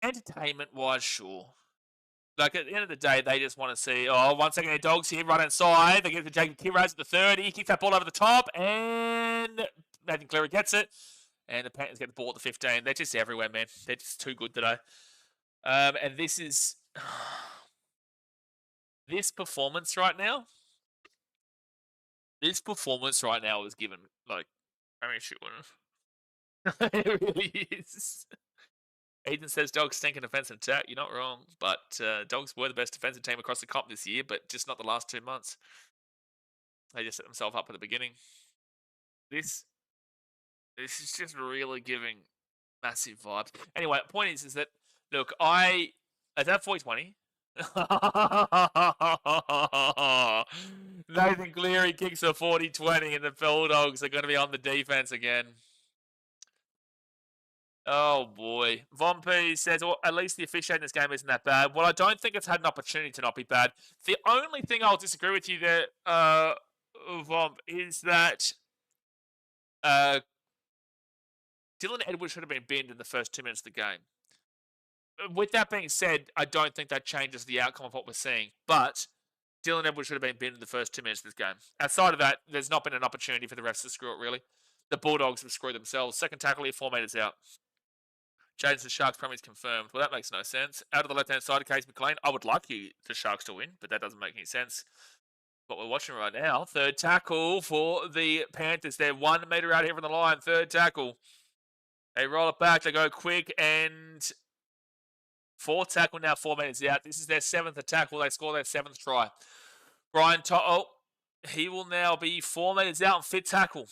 Entertainment-wise, sure. Like, at the end of the day, they just want to see, 1 second, their Dogs here, right inside. They get to Jacob Kiraz at the 30. He kicks that ball over the top, and Nathan Cleary gets it. And the Panthers get the ball at the 15. They're just everywhere, man. They're just too good today. And this is... this performance right now... This performance right now is given, like... I mean, shit, it really is. Aiden says Dogs stink in defense and attack. You're not wrong, but Dogs were the best defensive team across the comp this year, but just not the last 2 months. They just set themselves up at the beginning. This is just really giving massive vibes. Anyway, the point is that, look, is that 420? Nathan Cleary kicks a 40-20 and the Bulldogs are going to be on the defense again. Oh, boy. Von P says, well, at least the officiating in this game isn't that bad. Well, I don't think it's had an opportunity to not be bad. The only thing I'll disagree with you there, is that Dylan Edwards should have been binned in the first 2 minutes of the game. With that being said, I don't think that changes the outcome of what we're seeing. But Dylan Edwards should have been binned in the first 2 minutes of this game. Outside of that, there's not been an opportunity for the refs to screw it, really. The Bulldogs have screwed themselves. Second tackle here, 4 metres out. Jaden's the Sharks premiers confirmed. Well, that makes no sense. Out of the left-hand side of Case McLean, I would like the Sharks to win, but that doesn't make any sense. What we're watching right now, third tackle for the Panthers. They're 1 metre out here from the line. Third tackle. They roll it back. They go quick, and fourth tackle now, 4 metres out. This is their 7th tackle. They score their 7th try. Brian he will now be 4 metres out and fit tackle.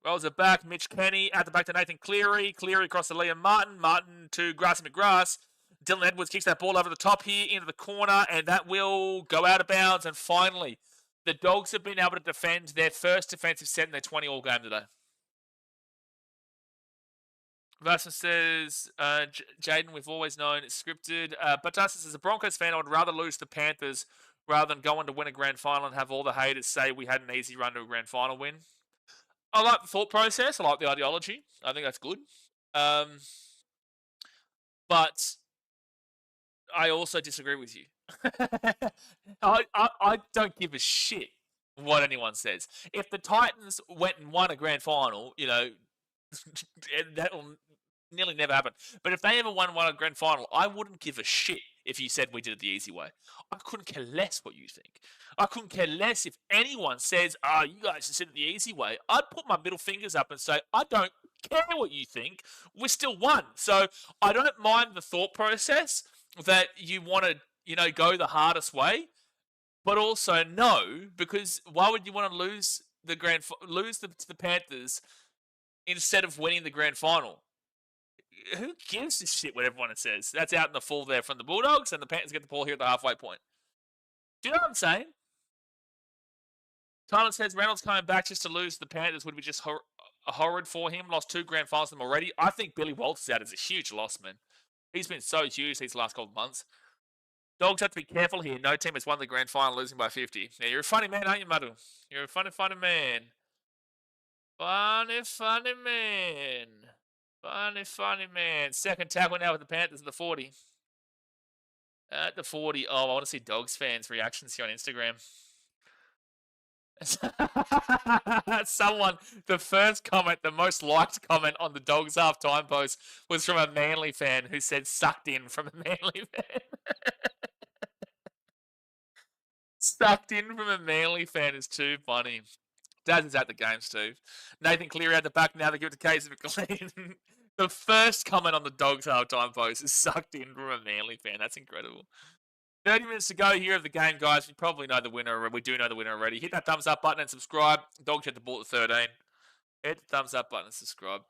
Rolls it back. Mitch Kenny at the back to Nathan Cleary. Cleary across to Liam Martin. Martin to Grassy McGrath. Dylan Edwards kicks that ball over the top here into the corner, and that will go out of bounds. And finally, the Dogs have been able to defend their first defensive set in their 20-all game today. Vasson says, Jaden, we've always known it's scripted. But Dustin says, as a Broncos fan, I would rather lose to the Panthers rather than go on to win a grand final and have all the haters say we had an easy run to a grand final win. I like the thought process. I like the ideology. I think that's good. But I also disagree with you. I don't give a shit what anyone says. If the Titans went and won a grand final, that'll nearly never happen. But if they ever won a grand final, I wouldn't give a shit if you said we did it the easy way. I couldn't care less what you think. I couldn't care less if anyone says, you guys just did it the easy way. I'd put my middle fingers up and say, I don't care what you think. We're still won. So I don't mind the thought process that you want to, go the hardest way. But also no, because why would you want to lose to the Panthers instead of winning the grand final? Who gives a shit what everyone says? That's out in the full there from the Bulldogs, and the Panthers get the ball here at the halfway point. Do you know what I'm saying? Tyler says Reynolds coming back just to lose the Panthers would be just horrid for him. Lost 2 grand finals to them already. I think Billy Walters out is a huge loss, man. He's been so huge these last couple of months. Dogs have to be careful here. No team has won the grand final losing by 50. Yeah, you're a funny man, aren't you, Madu? You're a funny man. Funny man. Funny man. Second tackle now with the Panthers at the 40. At the 40. Oh, I want to see Dogs fans' reactions here on Instagram. The first comment, the most liked comment on the Dogs half-time post was from a Manly fan who said sucked in from a Manly fan. Sucked in from a Manly fan is too funny. Daz is at the game, Steve. Nathan Cleary at the back now. They give it to Case McLean. The first comment on the Dogs half-time post is sucked in from a Manly fan. That's incredible. 30 minutes to go here of the game, guys. We probably know the winner. We do know the winner already. Hit that thumbs up button and subscribe. Dogs hit the ball at 13. Hit the thumbs up button and subscribe.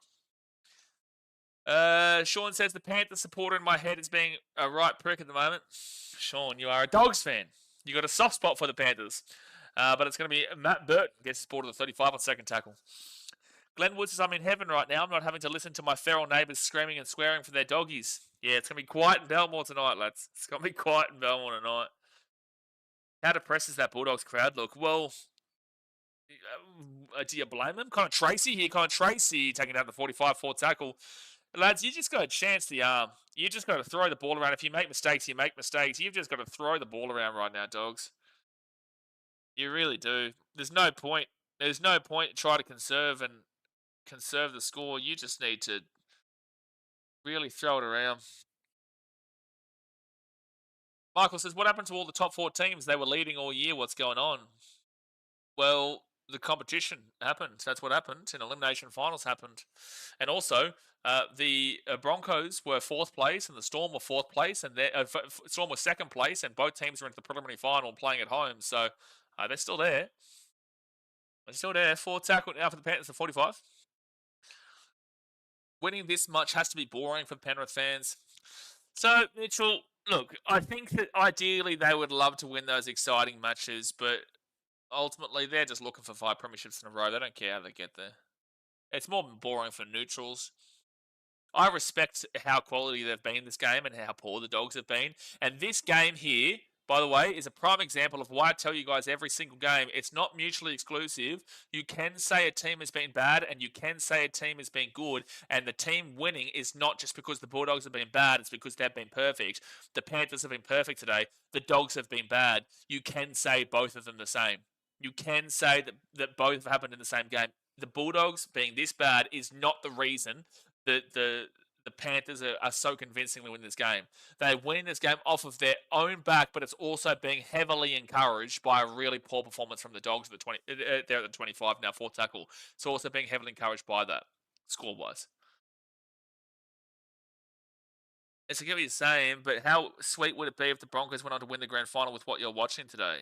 Sean says the Panthers supporter in my head is being a right prick at the moment. Sean, you are a Dogs fan. You got a soft spot for the Panthers. But it's going to be Matt Burton gets his ball to the 35 on second tackle. Glenn Wood says, I'm in heaven right now. I'm not having to listen to my feral neighbours screaming and swearing for their doggies. Yeah, it's going to be quiet in Belmore tonight, lads. It's going to be quiet in Belmore tonight. How depressed does that Bulldogs crowd look? Well, do you blame them? Connor Tracy taking down the 45 4 tackle. Lads, you just got to chance the arm. You just got to throw the ball around. If you make mistakes, you make mistakes. You've just got to throw the ball around right now, Dogs. You really do. There's no point. There's no point to try to conserve the score. You just need to really throw it around. Michael says, what happened to all the top 4 teams? They were leading all year. What's going on? Well, the competition happened. That's what happened. And elimination finals happened. And also, the Broncos were 4th place and the Storm were 4th place. And Storm was 2nd place. And both teams were into the preliminary final playing at home. So they're still there. They're still there. 4 tackle now for the Panthers to 45. Winning this much has to be boring for Penrith fans. So, Mitchell, look, I think that ideally they would love to win those exciting matches, but ultimately they're just looking for 5 premierships in a row. They don't care how they get there. It's more boring for neutrals. I respect how quality they've been in this game and how poor the Dogs have been. And this game here by the way, is a prime example of why I tell you guys every single game, it's not mutually exclusive. You can say a team has been bad and you can say a team has been good, and the team winning is not just because the Bulldogs have been bad, it's because they've been perfect. The Panthers have been perfect today. The Dogs have been bad. You can say both of them the same. You can say that both have happened in the same game. The Bulldogs being this bad is not the reason that the Panthers are so convincingly winning this game. They win this game off of their own back, but it's also being heavily encouraged by a really poor performance from the Dogs at they're at the 25 now, 4th tackle. It's also being heavily encouraged by that, score-wise. It's a get what you're saying, but how sweet would it be if the Broncos went on to win the grand final with what you're watching today?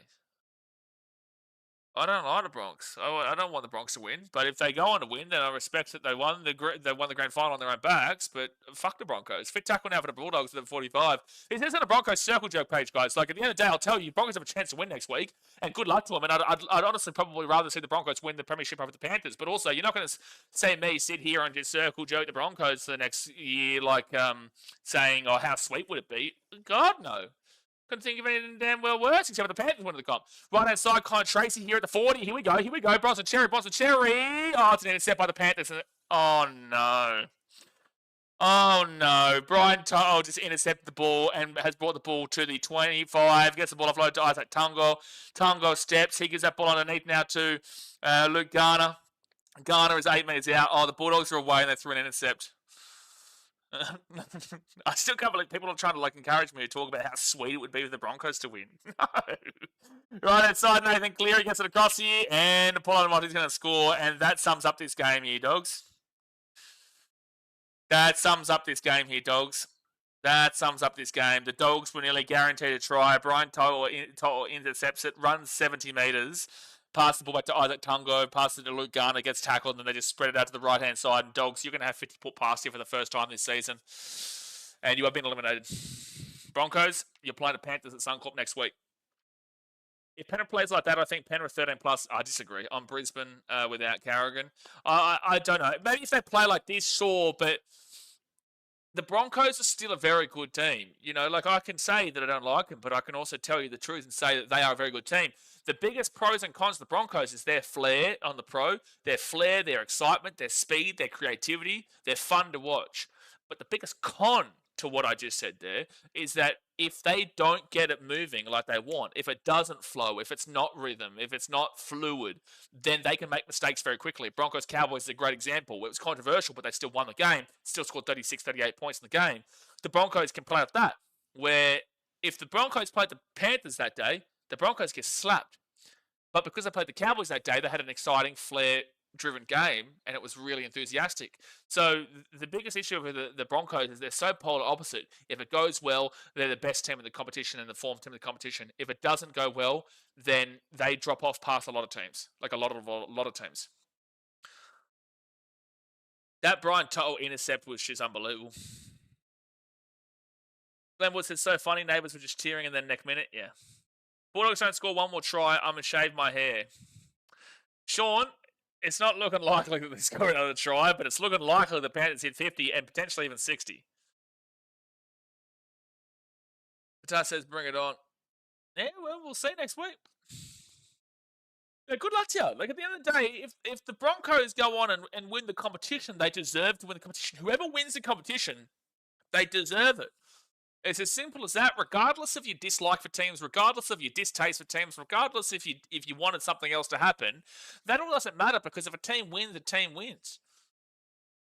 I don't like the Bronx. I don't want the Bronx to win. But if they go on to win, then I respect that they won the grand final on their own backs. But fuck the Broncos. Fit tackle now for the Bulldogs at 45. It says on the Broncos circle joke page, guys. Like, at the end of the day, I'll tell you, Broncos have a chance to win next week. And good luck to them. And I'd honestly probably rather see the Broncos win the premiership over the Panthers. But also, you're not going to see me sit here and just circle joke the Broncos for the next year, like saying, oh, how sweet would it be? God, no. Couldn't think of anything damn well worse except for the Panthers winning the comp. Right-hand side, Con Tracy here at the 40. Here we go. Bronson Cherry. Oh, it's an intercept by the Panthers. Oh, no. Oh, no. Brian To'o just intercepted the ball and has brought the ball to the 25. Gets the ball offload to Isaac Tungo. Tungo steps. He gives that ball underneath now to Luke Garner. Garner is 8 metres out. Oh, the Bulldogs are away and they threw an intercept. I still can't believe people are trying to encourage me to talk about how sweet it would be for the Broncos to win. No. Right outside, Nathan Cleary gets it across here, and Paulo Monti's going to score, and that sums up this game here, dogs. That sums up this game here, dogs. That sums up this game. The Dogs were nearly guaranteed a try. Brian To'o intercepts it, runs 70 metres. Pass the ball back to Isaac Tungo, pass it to Luke Garner, gets tackled, and then they just spread it out to the right-hand side. And Dogs, you're going to have 50 put past you for the first time this season. And you have been eliminated. Broncos, you're playing the Panthers at Suncorp next week. If Penrith plays like that, I think Penrith 13+. I disagree. On Brisbane without Carrigan. I don't know. Maybe if they play like this, sure, but the Broncos are still a very good team. You know, I can say that I don't like them, but I can also tell you the truth and say that they are a very good team. The biggest pros and cons of the Broncos is their flair on the pro, their flair, their excitement, their speed, their creativity. They're fun to watch. But the biggest con to what I just said there is that if they don't get it moving like they want, if it doesn't flow, if it's not rhythm, if it's not fluid, then they can make mistakes very quickly. Broncos-Cowboys is a great example. It was controversial, but they still won the game, still scored 36, 38 points in the game. The Broncos can play like that, where if the Broncos played the Panthers that day, the Broncos get slapped. But because they played the Cowboys that day, they had an exciting, flair-driven game, and it was really enthusiastic. So the biggest issue with the Broncos is they're so polar opposite. If it goes well, they're the best team in the competition and the form team in the competition. If it doesn't go well, then they drop off past a lot of teams, a lot of teams. That Brian To'o intercept was just unbelievable. Glenwood said, so funny, neighbours were just cheering, and then next minute, yeah. Bulldogs don't score one more try, I'm going to shave my hair. Sean, it's not looking likely that they score another try, but it's looking likely the Panthers hit 50 and potentially even 60. Patar says, bring it on. Yeah, well, we'll see next week. Yeah, good luck to you. At the end of the day, if the Broncos go on and win the competition, they deserve to win the competition. Whoever wins the competition, they deserve it. It's as simple as that, regardless of your dislike for teams, regardless of your distaste for teams, regardless if you wanted something else to happen, that all doesn't matter because if a team wins, the team wins.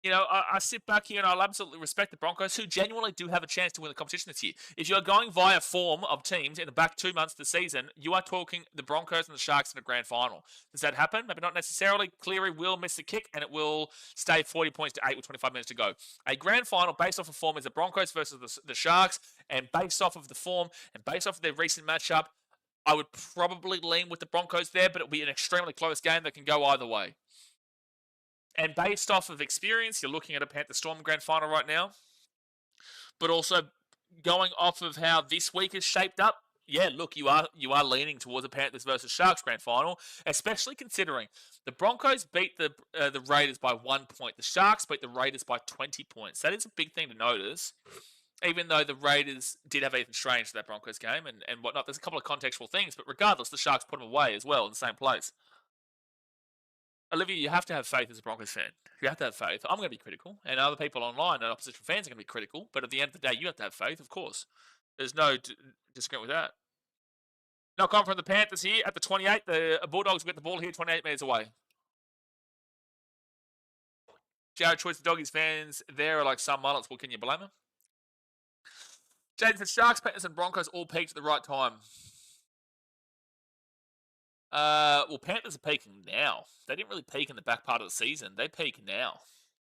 You know, I sit back here and I'll absolutely respect the Broncos, who genuinely do have a chance to win the competition this year. If you're going via form of teams in the back 2 months of the season, you are talking the Broncos and the Sharks in a grand final. Does that happen? Maybe not necessarily. Cleary will miss the kick and it will stay 40 points to 8 with 25 minutes to go. A grand final based off of form is the Broncos versus the Sharks, and based off of the form and based off of their recent matchup, I would probably lean with the Broncos there, but it'll be an extremely close game that can go either way. And based off of experience, you're looking at a Panther Storm grand final right now. But also going off of how this week is shaped up, yeah, look, you are leaning towards a Panthers versus Sharks grand final, especially considering the Broncos beat the Raiders by 1 point. The Sharks beat the Raiders by 20 points. That is a big thing to notice. even though the Raiders did have Ethan Strange for that Broncos game and whatnot, there's a couple of contextual things, but regardless, the Sharks put him away as well in the same place. Olivia, you have to have faith as a Broncos fan. You have to have faith. I'm going to be critical, and other people online and opposition fans are going to be critical, but at the end of the day, you have to have faith, of course. There's no disagreement with that. Knock on from the Panthers here at the 28. The Bulldogs get the ball here 28 metres away. Jared Choice, the Doggies fans there are like some mullets. What can you blame them? Jaden said Sharks, Panthers, and Broncos all peaked at the right time. Well, Panthers are peaking now. They didn't really peak in the back part of the season. They peak now.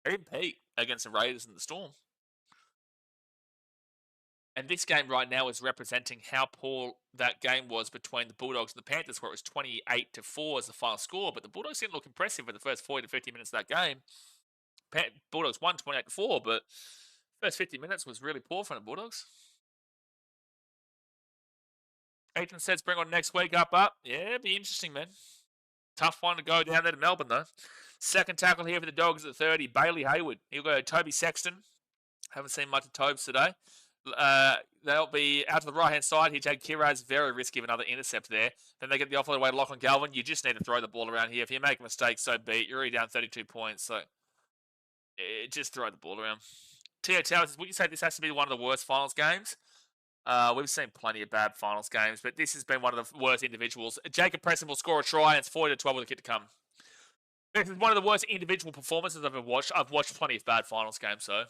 They didn't peak against the Raiders and the Storm. And this game right now is representing how poor that game was between the Bulldogs and the Panthers, where it was 28-4 as the final score. But the Bulldogs didn't look impressive for the first 40 to 50 minutes of that game. Bulldogs won 28-4, but first 50 minutes was really poor from the Bulldogs. Adrian says bring on next week, up. Yeah, it'd be interesting, man. Tough one to go down there to Melbourne, though. Second tackle here for the Dogs at 30, Bailey Hayward. He'll go Toby Sexton. Haven't seen much of Tobes today. They'll be out to the right-hand side. Here, Jake Kiraz, very risky of another intercept there. Then they get the offload away to Lachlan Galvin. You just need to throw the ball around here. If you make a mistake, so be it. You're already down 32 points, so just throw the ball around. Tio Towers says, would you say this has to be one of the worst finals games? We've seen plenty of bad finals games, but this has been one of the worst individuals. Jacob Preston will score a try, and it's 40-12 with a kick to come. This is one of the worst individual performances I've ever watched. I've watched plenty of bad finals games, so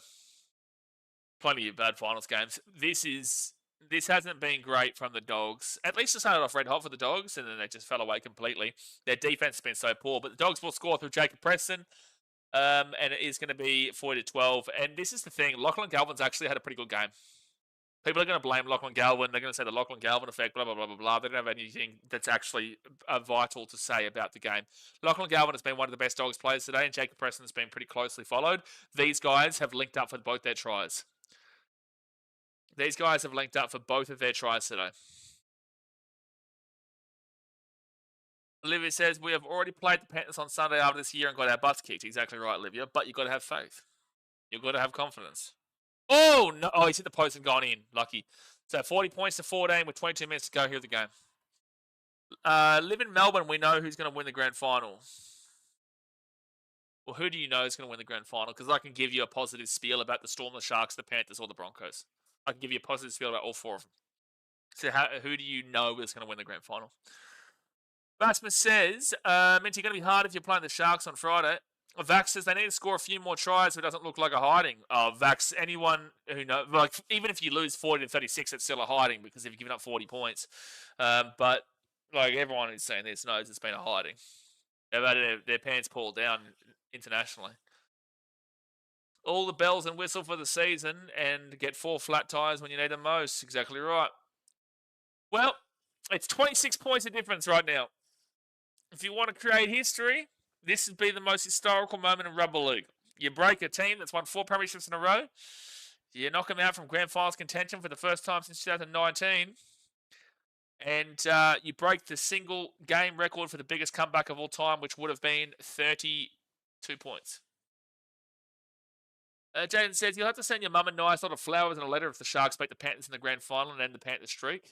plenty of bad finals games. This hasn't been great from the Dogs. At least it started off red hot for the Dogs, and then they just fell away completely. Their defense has been so poor, but the Dogs will score through Jacob Preston, and it is going to be 40-12. And this is the thing: Lachlan Galvin's actually had a pretty good game. People are going to blame Lachlan Galvin. They're going to say the Lachlan Galvin effect, blah, blah, blah, blah, blah. They don't have anything that's actually vital to say about the game. Lachlan Galvin has been one of the best Dogs players today, and Jacob Preston has been pretty closely followed. These guys have linked up for both their tries. These guys have linked up for both of their tries today. Olivia says, we have already played the Panthers on Sunday after this year and got our butts kicked. Exactly right, Olivia. But you've got to have faith. You've got to have confidence. Oh, no. Oh, he's hit the post and gone in. Lucky. So 40 points to 14 with 22 minutes to go here of the game. Live in Melbourne, we know who's going to win the grand final. Well, who do you know is going to win the grand final? Because I can give you a positive spiel about the Storm, the Sharks, the Panthers, or the Broncos. I can give you a positive spiel about all four of them. So who do you know is going to win the grand final? Basman says, Minty, going to be hard if you're playing the Sharks on Friday. Vax says they need to score a few more tries so it doesn't look like a hiding. Oh, Vax, anyone who knows, like, even if you lose 40-36, it's still a hiding because if you've given up 40 points. But, like, everyone who's saying this knows it's been a hiding. They've had their pants pulled down internationally. All the bells and whistle for the season and get 4 flat tires when you need them most. Exactly right. Well, it's 26 points of difference right now. If you want to create history, this would be the most historical moment in rugby league. You break a team that's won 4 premierships in a row. You knock them out from grand finals contention for the first time since 2019. And you break the single game record for the biggest comeback of all time, which would have been 32 points. Jaden says, you'll have to send your mum a nice lot of flowers and a letter if the Sharks beat the Panthers in the grand final and end the Panthers streak.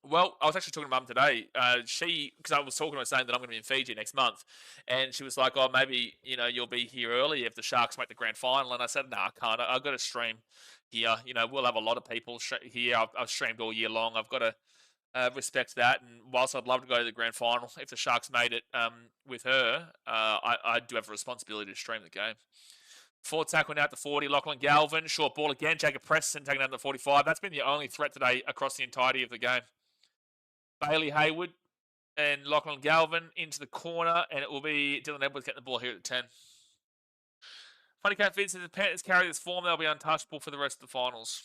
Well, I was actually talking to Mum today. Because I was talking to her saying that I'm going to be in Fiji next month. And she was like, oh, maybe, you'll be here early if the Sharks make the grand final. And I said, no, I can't. I've got to stream here. We'll have a lot of people here. I've streamed all year long. I've got to respect that. And whilst I'd love to go to the grand final, if the Sharks made it with her, I do have a responsibility to stream the game. Forward tackle now at the 40, Lachlan Galvin. Short ball again, Jacob Preston taking out the 45. That's been the only threat today across the entirety of the game. Bailey Hayward and Lachlan Galvin into the corner, and it will be Dylan Edwards getting the ball here at 10. Funny Cat Fid says, if the Panthers carry this form, they'll be untouchable for the rest of the finals.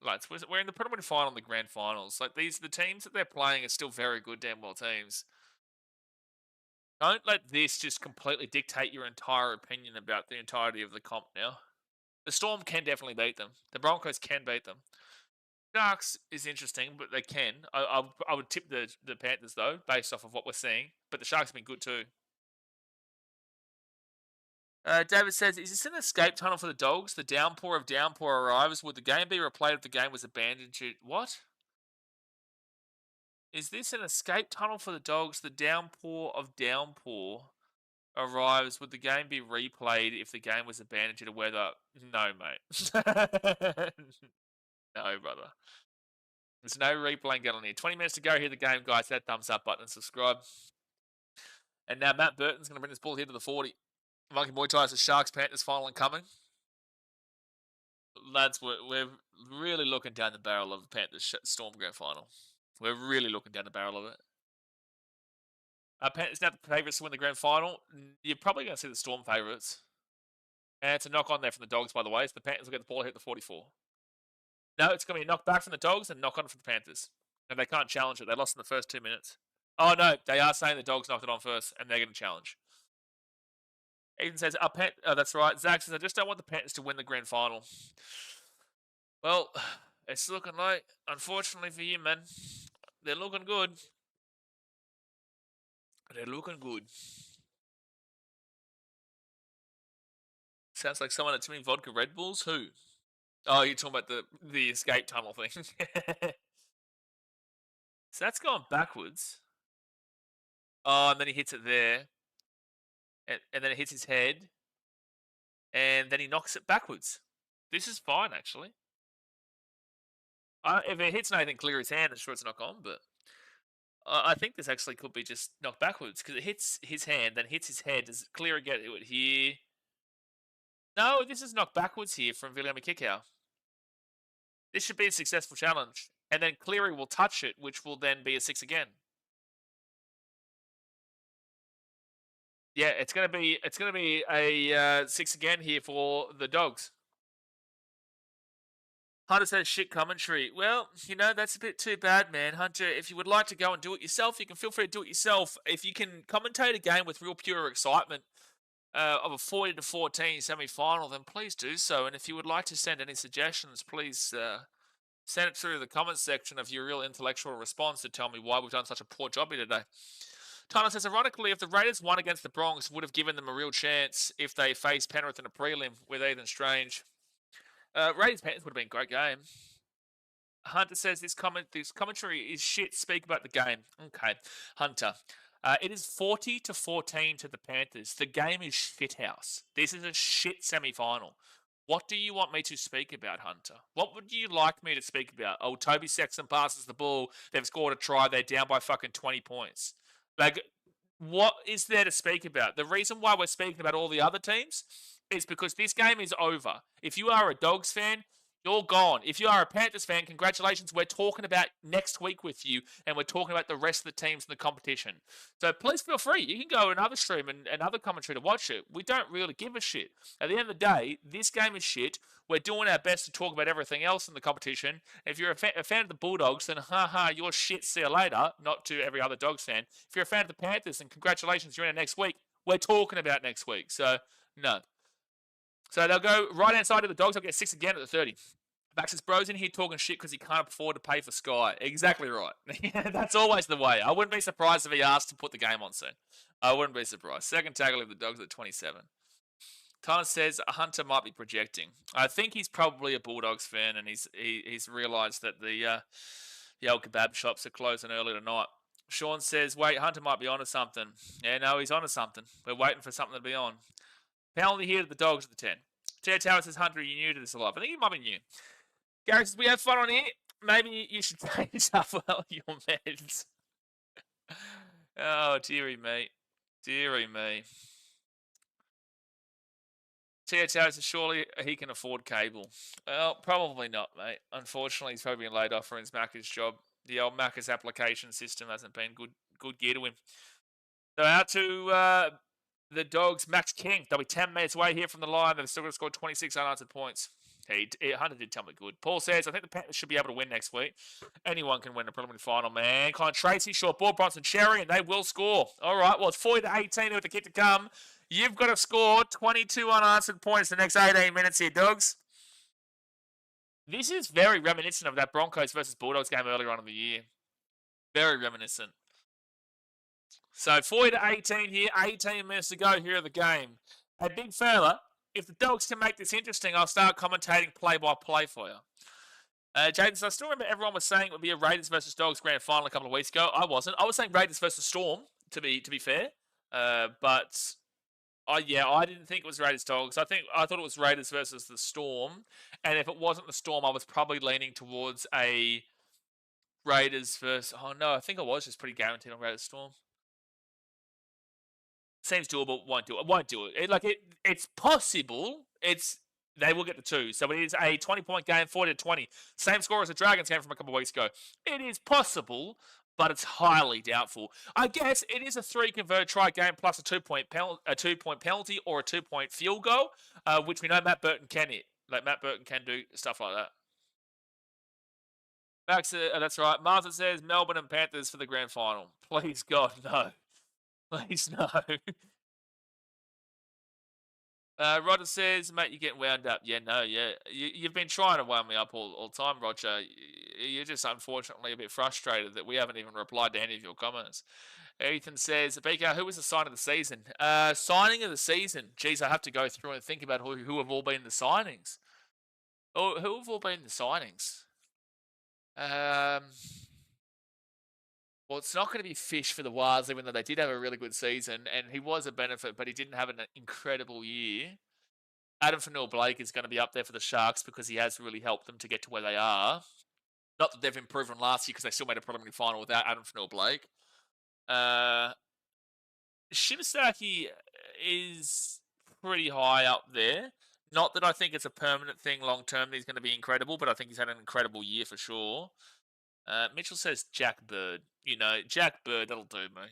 Like, we're in the preliminary final and the grand finals. Like, the teams that they're playing are still very good, damn well teams. Don't let this just completely dictate your entire opinion about the entirety of the comp now. The Storm can definitely beat them. The Broncos can beat them. Sharks is interesting, but they can. I would tip the Panthers, though, based off of what we're seeing. But the Sharks have been good, too. David says, is this an escape tunnel for the Dogs? The downpour of downpour arrives. Would the game be replayed if the game was abandoned? What? Is this an escape tunnel for the Dogs? The downpour of downpour arrives. Would the game be replayed if the game was abandoned due to weather? No, mate. No, brother. There's no replaying going on here. 20 minutes to go. Here the game, guys. Hit that thumbs up button and subscribe. And now Matt Burton's going to bring this ball here to the 40. Monkey Muay Thai, the Sharks Panthers final incoming. Lads, we're really looking down the barrel of the Panthers Storm Grand Final. We're really looking down the barrel of it. Panthers now the favourites to win the Grand Final. You're probably going to see the Storm favourites. And it's a knock on there from the Dogs, by the way. So the Panthers will get the ball here at the 44. No, it's going to be a knock back from the Dogs and knock on from the Panthers. And they can't challenge it. They lost in the first 2 minutes. Oh, no. They are saying the Dogs knocked it on first, and they're going to challenge. Ethan says, that's right. Zach says, I just don't want the Panthers to win the Grand Final. Well, it's looking like, unfortunately for you, man, they're looking good. They're looking good. Sounds like someone had too many vodka Red Bulls. Who? Oh, you're talking about the escape tunnel thing. So that's gone backwards. Oh, and then he hits it there. And then it hits his head. And then he knocks it backwards. This is fine, actually. If it hits Nathan Cleary's hand, I'm sure it's knock on, but I think this actually could be just knocked backwards because it hits his hand, then hits his head. Does Cleary get it here? No, this is knocked backwards here from William Kikau. This should be a successful challenge. And then Cleary will touch it, which will then be a 6 again. Yeah, it's gonna be a 6 again here for the Dogs. Hunter says shit commentary. Well, that's a bit too bad, man. Hunter, if you would like to go and do it yourself, you can feel free to do it yourself. If you can commentate a game with real pure excitement of a 40-14 semi-final, then please do so. And if you would like to send any suggestions, please send it through the comments section of your real intellectual response to tell me why we've done such a poor job here today. Tyler says, ironically, if the Raiders won against the Bronx, would have given them a real chance if they faced Penrith in a prelim with Ethan Strange. Raiders Panthers would have been a great game. Hunter says this commentary is shit. Speak about the game. Okay, Hunter. It is 40-14 to the Panthers. The game is shithouse. This is a shit semi-final. What do you want me to speak about, Hunter? What would you like me to speak about? Oh, Toby Sexton passes the ball. They've scored a try. They're down by fucking 20 points. Like, what is there to speak about? The reason why we're speaking about all the other teams is because this game is over. If you are a Dogs fan, you're gone. If you are a Panthers fan, congratulations. We're talking about next week with you, and we're talking about the rest of the teams in the competition. So please feel free. You can go another stream and another commentary to watch it. We don't really give a shit. At the end of the day, this game is shit. We're doing our best to talk about everything else in the competition. If you're a fan of the Bulldogs, then you're shit. See you later. Not to every other Dogs fan. If you're a fan of the Panthers, then congratulations. You're in it next week. We're talking about next week. So, no. So they'll go right-hand side of the Dogs. They'll get 6 again at the 30. Max is bros in here talking shit because he can't afford to pay for Sky. Exactly right. That's always the way. I wouldn't be surprised if he asked to put the game on soon. I wouldn't be surprised. Second tackle of the Dogs at 27. Tyler says Hunter might be projecting. I think he's probably a Bulldogs fan, and he's realised that the old kebab shops are closing early tonight. Sean says, wait, Hunter might be onto something. Yeah, no, he's onto something. We're waiting for something to be on. Penalty here to the Dogs at the 10. Ted Tower says, Hunter, are you new to this alive? I think he might be new. Gary says, we have fun on here. Maybe you should change up your meds. Oh, dearie me. Dearie me. Ted Tower says, surely he can afford cable. Well, probably not, mate. Unfortunately, he's probably been laid off for his Macca's job. The old Macca's application system hasn't been good gear to him. So out to the Dogs, Max King. They'll be 10 minutes away here from the line. They've still got to score 26 unanswered points. Hunter did tell me good. Paul says, I think the Panthers should be able to win next week. Anyone can win a preliminary final, man. Colin Tracy, short ball, Bronson Cherry, and they will score. All right, well, it's 40-18 with the kick to come. You've got to score 22 unanswered points the next 18 minutes here, Dogs. This is very reminiscent of that Broncos versus Bulldogs game earlier on in the year. Very reminiscent. So 40-18 here, 18 minutes to go here of the game. Hey, big fella, if the Dogs can make this interesting, I'll start commentating play-by-play for you. Jaden, so I still remember everyone was saying it would be a Raiders versus Dogs grand final a couple of weeks ago. I wasn't. I was saying Raiders versus Storm, to be fair. But I didn't think it was Raiders Dogs. I thought it was Raiders versus the Storm. And if it wasn't the Storm, I was probably leaning towards a Raiders versus. Oh no, I think I was just pretty guaranteed on Raiders Storm. Seems doable, won't do it. It's possible. They will get the 2. So it is a 20-point game, 40-20. Same score as the Dragons game from a couple of weeks ago. It is possible, but it's highly doubtful. I guess it is a 3 converted try game plus a 2-point penalty or a 2-point field goal, which we know Matt Burton can hit. Like Matt Burton can do stuff like that. Max, that's right. Martha says Melbourne and Panthers for the grand final. Please God, no. Please no. Roger says, mate, you're getting wound up. Yeah, no, yeah. You've been trying to wound me up all the time, Roger. You're just unfortunately a bit frustrated that we haven't even replied to any of your comments. Ethan says, BK, who was the sign of the season? Signing of the season. Geez, I have to go through and think about who have all been the signings. Oh, who have all been the signings? Well, it's not going to be Fish for the Wars, even though they did have a really good season, and he was a benefit, but he didn't have an incredible year. Adam Fanua-Blake is going to be up there for the Sharks because he has really helped them to get to where they are. Not that they've improved from last year because they still made a preliminary final without Adam Fanua-Blake. Shimasaki is pretty high up there. Not that I think it's a permanent thing long term. He's going to be incredible, but I think he's had an incredible year for sure. Mitchell says Jack Bird. Jack Bird, that'll do, mate.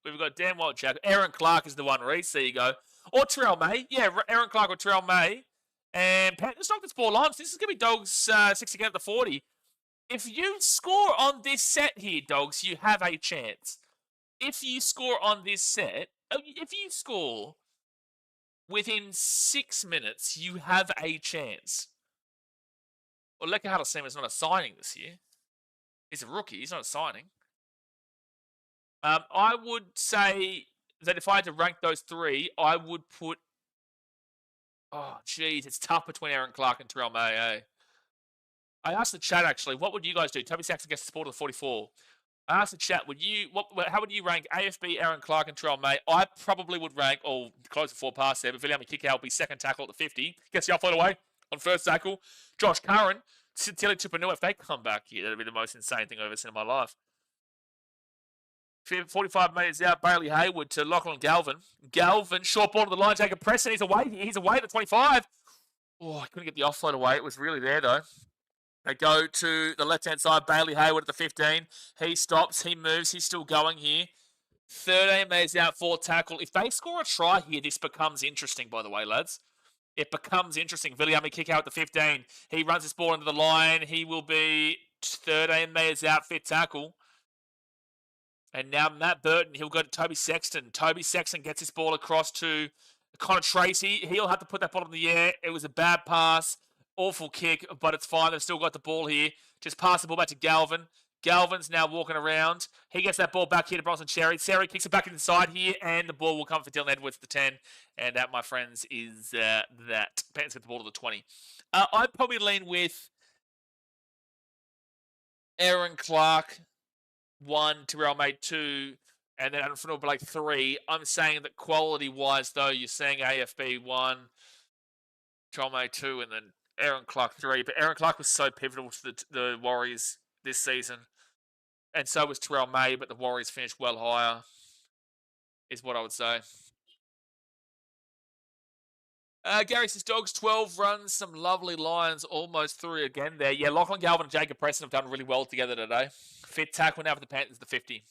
We've got damn well Jack. Aaron Clark is the one, Reese. There you go. Or Terrell May. Yeah, Aaron Clark or Terrell May. And Panthers knock this ball on. This is going to be Dogs 6 again at the 40. If you score on this set here, Dogs, you have a chance. If you score on this set, if you score within 6 minutes, you have a chance. Well, Leka Hadasema is not a signing this year. He's a rookie. He's not a signing. I would say that if I had to rank those 3, I would put... Oh, geez. It's tough between Aaron Clark and Terrell May, eh? I asked the chat, actually, what would you guys do? Toby Saxon gets the sport of the 44. I asked the chat, how would you rank AFB, Aaron Clark, and Terrell May? I probably would rank, close to 4 past there, but Viliami Kikau will be second tackle at the 50. Gets the offload away on first tackle. Josh Curran, Tilly Tupanua, if they come back here, that'd be the most insane thing I've ever seen in my life. 45 metres out, Bailey Hayward to Lachlan Galvin. Galvin, short ball to the line, Jacob Preston. He's away at the 25. Oh, I couldn't get the offload away. It was really there, though. They go to the left-hand side, Bailey Hayward at the 15. He stops, he moves, he's still going here. 13 metres out for tackle. If they score a try here, this becomes interesting, by the way, lads. It becomes interesting. Viliami kick out at the 15. He runs this ball into the line. He will be 13 metres out, fit tackle. And now Matt Burton, he'll go to Toby Sexton. Toby Sexton gets this ball across to Connor Tracy. He'll have to put that ball in the air. It was a bad pass. Awful kick, but it's fine. They've still got the ball here. Just pass the ball back to Galvin. Galvin's now walking around. He gets that ball back here to Bronson Cherry. Cherry kicks it back inside here, and the ball will come for Dylan Edwards, the 10. And that, my friends, is that. Panthers get the ball to the 20. I'd probably lean with Aaron Clark, 1, Terrell May 2, and then Adam Fanua-Blake 3. I'm saying that quality-wise, though, you're saying AFB 1, Terrell May 2, and then Aaron Clark 3. But Aaron Clark was so pivotal to the Warriors this season. And so was Terrell May, but the Warriors finished well higher, is what I would say. Gary says, Dogs 12 runs, some lovely lines, almost through again there. Yeah, Lachlan Galvin and Jacob Preston have done really well together today. Fit tackle now for the Panthers, the 50.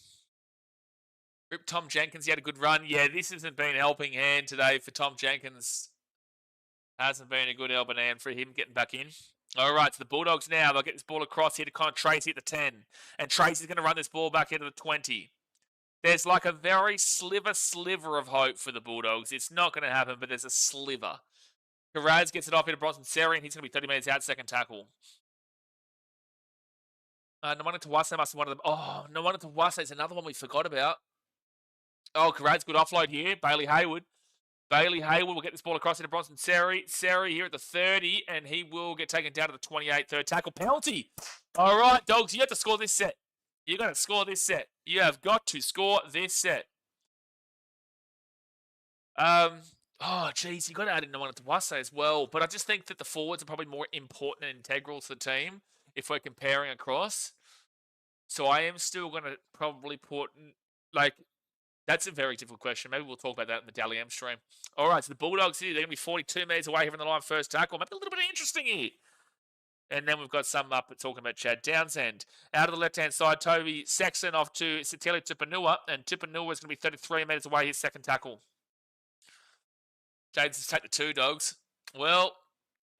Rip Tom Jenkins, he had a good run. Yeah, this hasn't been a helping hand today for Tom Jenkins. Hasn't been a good helping hand for him getting back in. All right, so the Bulldogs now, they'll get this ball across here to Connor Tracy at the 10. And Tracy's going to run this ball back into the 20. There's like a very sliver of hope for the Bulldogs. It's not going to happen, but there's a sliver. Karaz gets it off into Bronson Seri, and he's going to be 30 metres out, second tackle. Namana Tawase must be one of them. Oh, Namana Tawase is another one we forgot about. Oh, Karaz, good offload here. Bailey Hayward. Bailey Hayward will get this ball across into Bronson Seri. Seri here at the 30, and he will get taken down to the 28. Third tackle penalty. All right, Dogs, you have to score this set. You got to score this set. You have got to score this set. Oh, geez, you got to add in one to Wase as well. But I just think that the forwards are probably more important and integral to the team if we're comparing across. So I am still going to probably put, like, that's a very difficult question. Maybe we'll talk about that in the Dally M stream. All right, so the Bulldogs here, they're going to be 42 metres away here from the line first tackle. Maybe a little bit interesting here. And then we've got some up talking about Chad Townsend. Out of the left-hand side, Toby Sexton off to Siteli Tupanua. And Tupanua is going to be 33 metres away, his second tackle. Jaden's take the 2, Dogs. Well,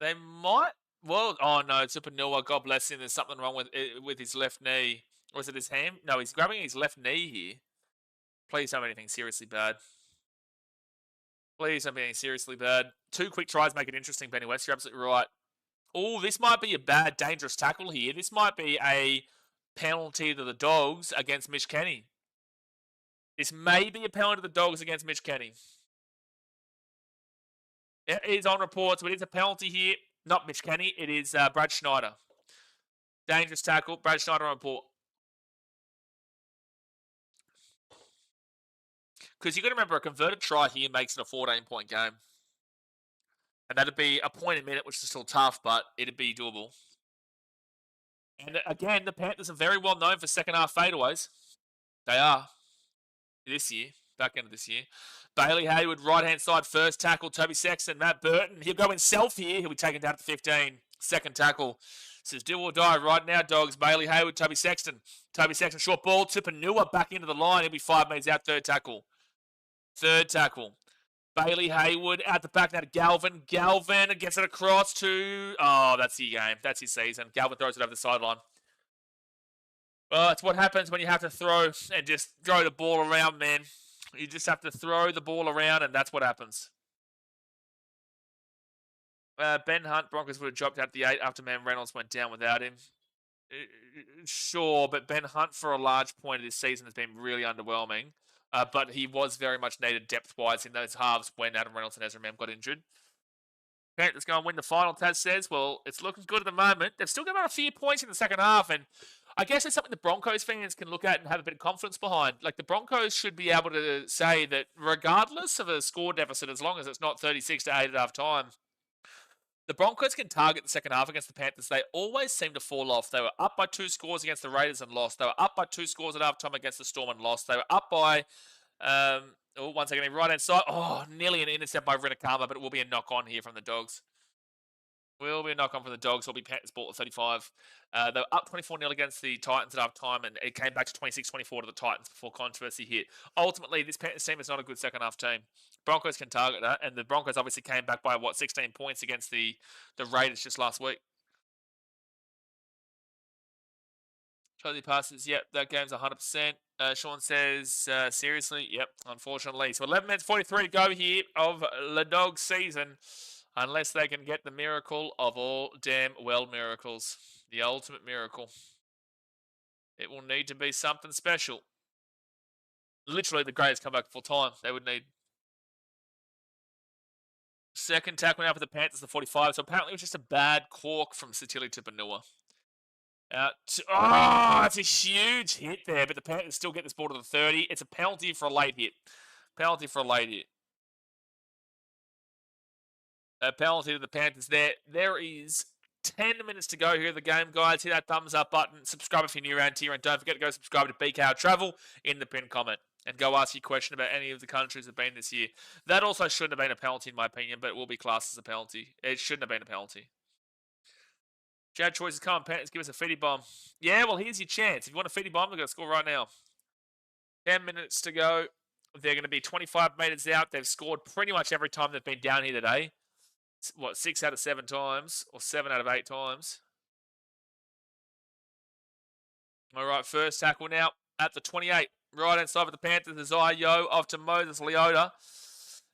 they might. Well, oh no, Tupanua, God bless him. There's something wrong with his left knee. Or is it his hand? No, he's grabbing his left knee here. Please don't be anything seriously bad. Please don't be anything seriously bad. 2 quick tries make it interesting, Benny West. You're absolutely right. Oh, this might be a bad, dangerous tackle here. This might be a penalty to the Dogs against Mitch Kenny. This may be a penalty to the Dogs against Mitch Kenny. It is on reports, but it's a penalty here. Not Mitch Kenny. It is Brad Schneider. Dangerous tackle. Brad Schneider on report. Because you've got to remember, a converted try here makes it a 14-point game. And that'd be a point a minute, which is still tough, but it'd be doable. And again, the Panthers are very well known for second half fadeaways. They are. This year. Back end of this year. Bailey Hayward, right-hand side, first tackle. Toby Sexton, Matt Burton. He'll go himself here. He'll be taken down to 15. Second tackle. This is do or die right now, Dogs. Bailey Hayward, Toby Sexton. Toby Sexton, short ball. Tupanua back into the line. He'll be 5 metres out. Third tackle. Third tackle. Bailey Hayward out the back now to Galvin. Galvin gets it across to... Oh, that's your game. That's his season. Galvin throws it over the sideline. Well, that's what happens when you have to throw and just throw the ball around, man. You just have to throw the ball around, and that's what happens. Ben Hunt, Broncos would have dropped out the 8 after Man Reynolds went down without him. Sure, but Ben Hunt for a large point of this season has been really underwhelming. But he was very much needed depth-wise in those halves when Adam Reynolds and Ezra Mam got injured. Panthers go and win the final, Taz says. Well, it's looking good at the moment. They've still got about a few points in the second half, and I guess it's something the Broncos fans can look at and have a bit of confidence behind. Like, the Broncos should be able to say that regardless of a score deficit, as long as it's not 36-8 at half time, the Broncos can target the second half against the Panthers. They always seem to fall off. They were up by 2 scores against the Raiders and lost. They were up by 2 scores at halftime against the Storm and lost. They were up by, one second, right-hand side. Oh, nearly an intercept by Rinikama, but it will be a knock-on here from the Dogs. Will be a knock-on from the Dogs. Will be Panthers ball at 35. They were up 24-0 against the Titans at half-time, and it came back to 26-24 to the Titans before controversy hit. Ultimately, this Panthers team is not a good second-half team. Broncos can target that, and the Broncos obviously came back by, 16 points against the Raiders just last week. Charlie passes, yep, that game's 100%. Sean says, seriously? Yep, unfortunately. So 11 minutes 43 to go here of the Dogs season. Unless they can get the miracle of all damn well miracles. The ultimate miracle. It will need to be something special. Literally the greatest comeback full time. They would need. Second tackle now for the Panthers, the 45. So apparently it was just a bad cork from Sitili Tupanua. It's a huge hit there, but the Panthers still get this ball to the 30. It's a penalty for a late hit. Penalty for a late hit. A penalty to the Panthers there. There is 10 minutes to go here in the game, guys. Hit that thumbs up button. Subscribe if you're new around here. And don't forget to go subscribe to BKRtravel in the pinned comment. And go ask your question about any of the countries that have been this year. That also shouldn't have been a penalty, in my opinion, but it will be classed as a penalty. It shouldn't have been a penalty. Chad Choice is coming. Panthers, give us a feedy bomb. Yeah, well, here's your chance. If you want a feedy bomb, we're going to score right now. 10 minutes to go. They're going to be 25 metres out. They've scored pretty much every time they've been down here today. 6 out of 7 times, or 7 out of 8 times. All right, first tackle now at the 28. Right-hand side of the Panthers is Io off to Moses Leota.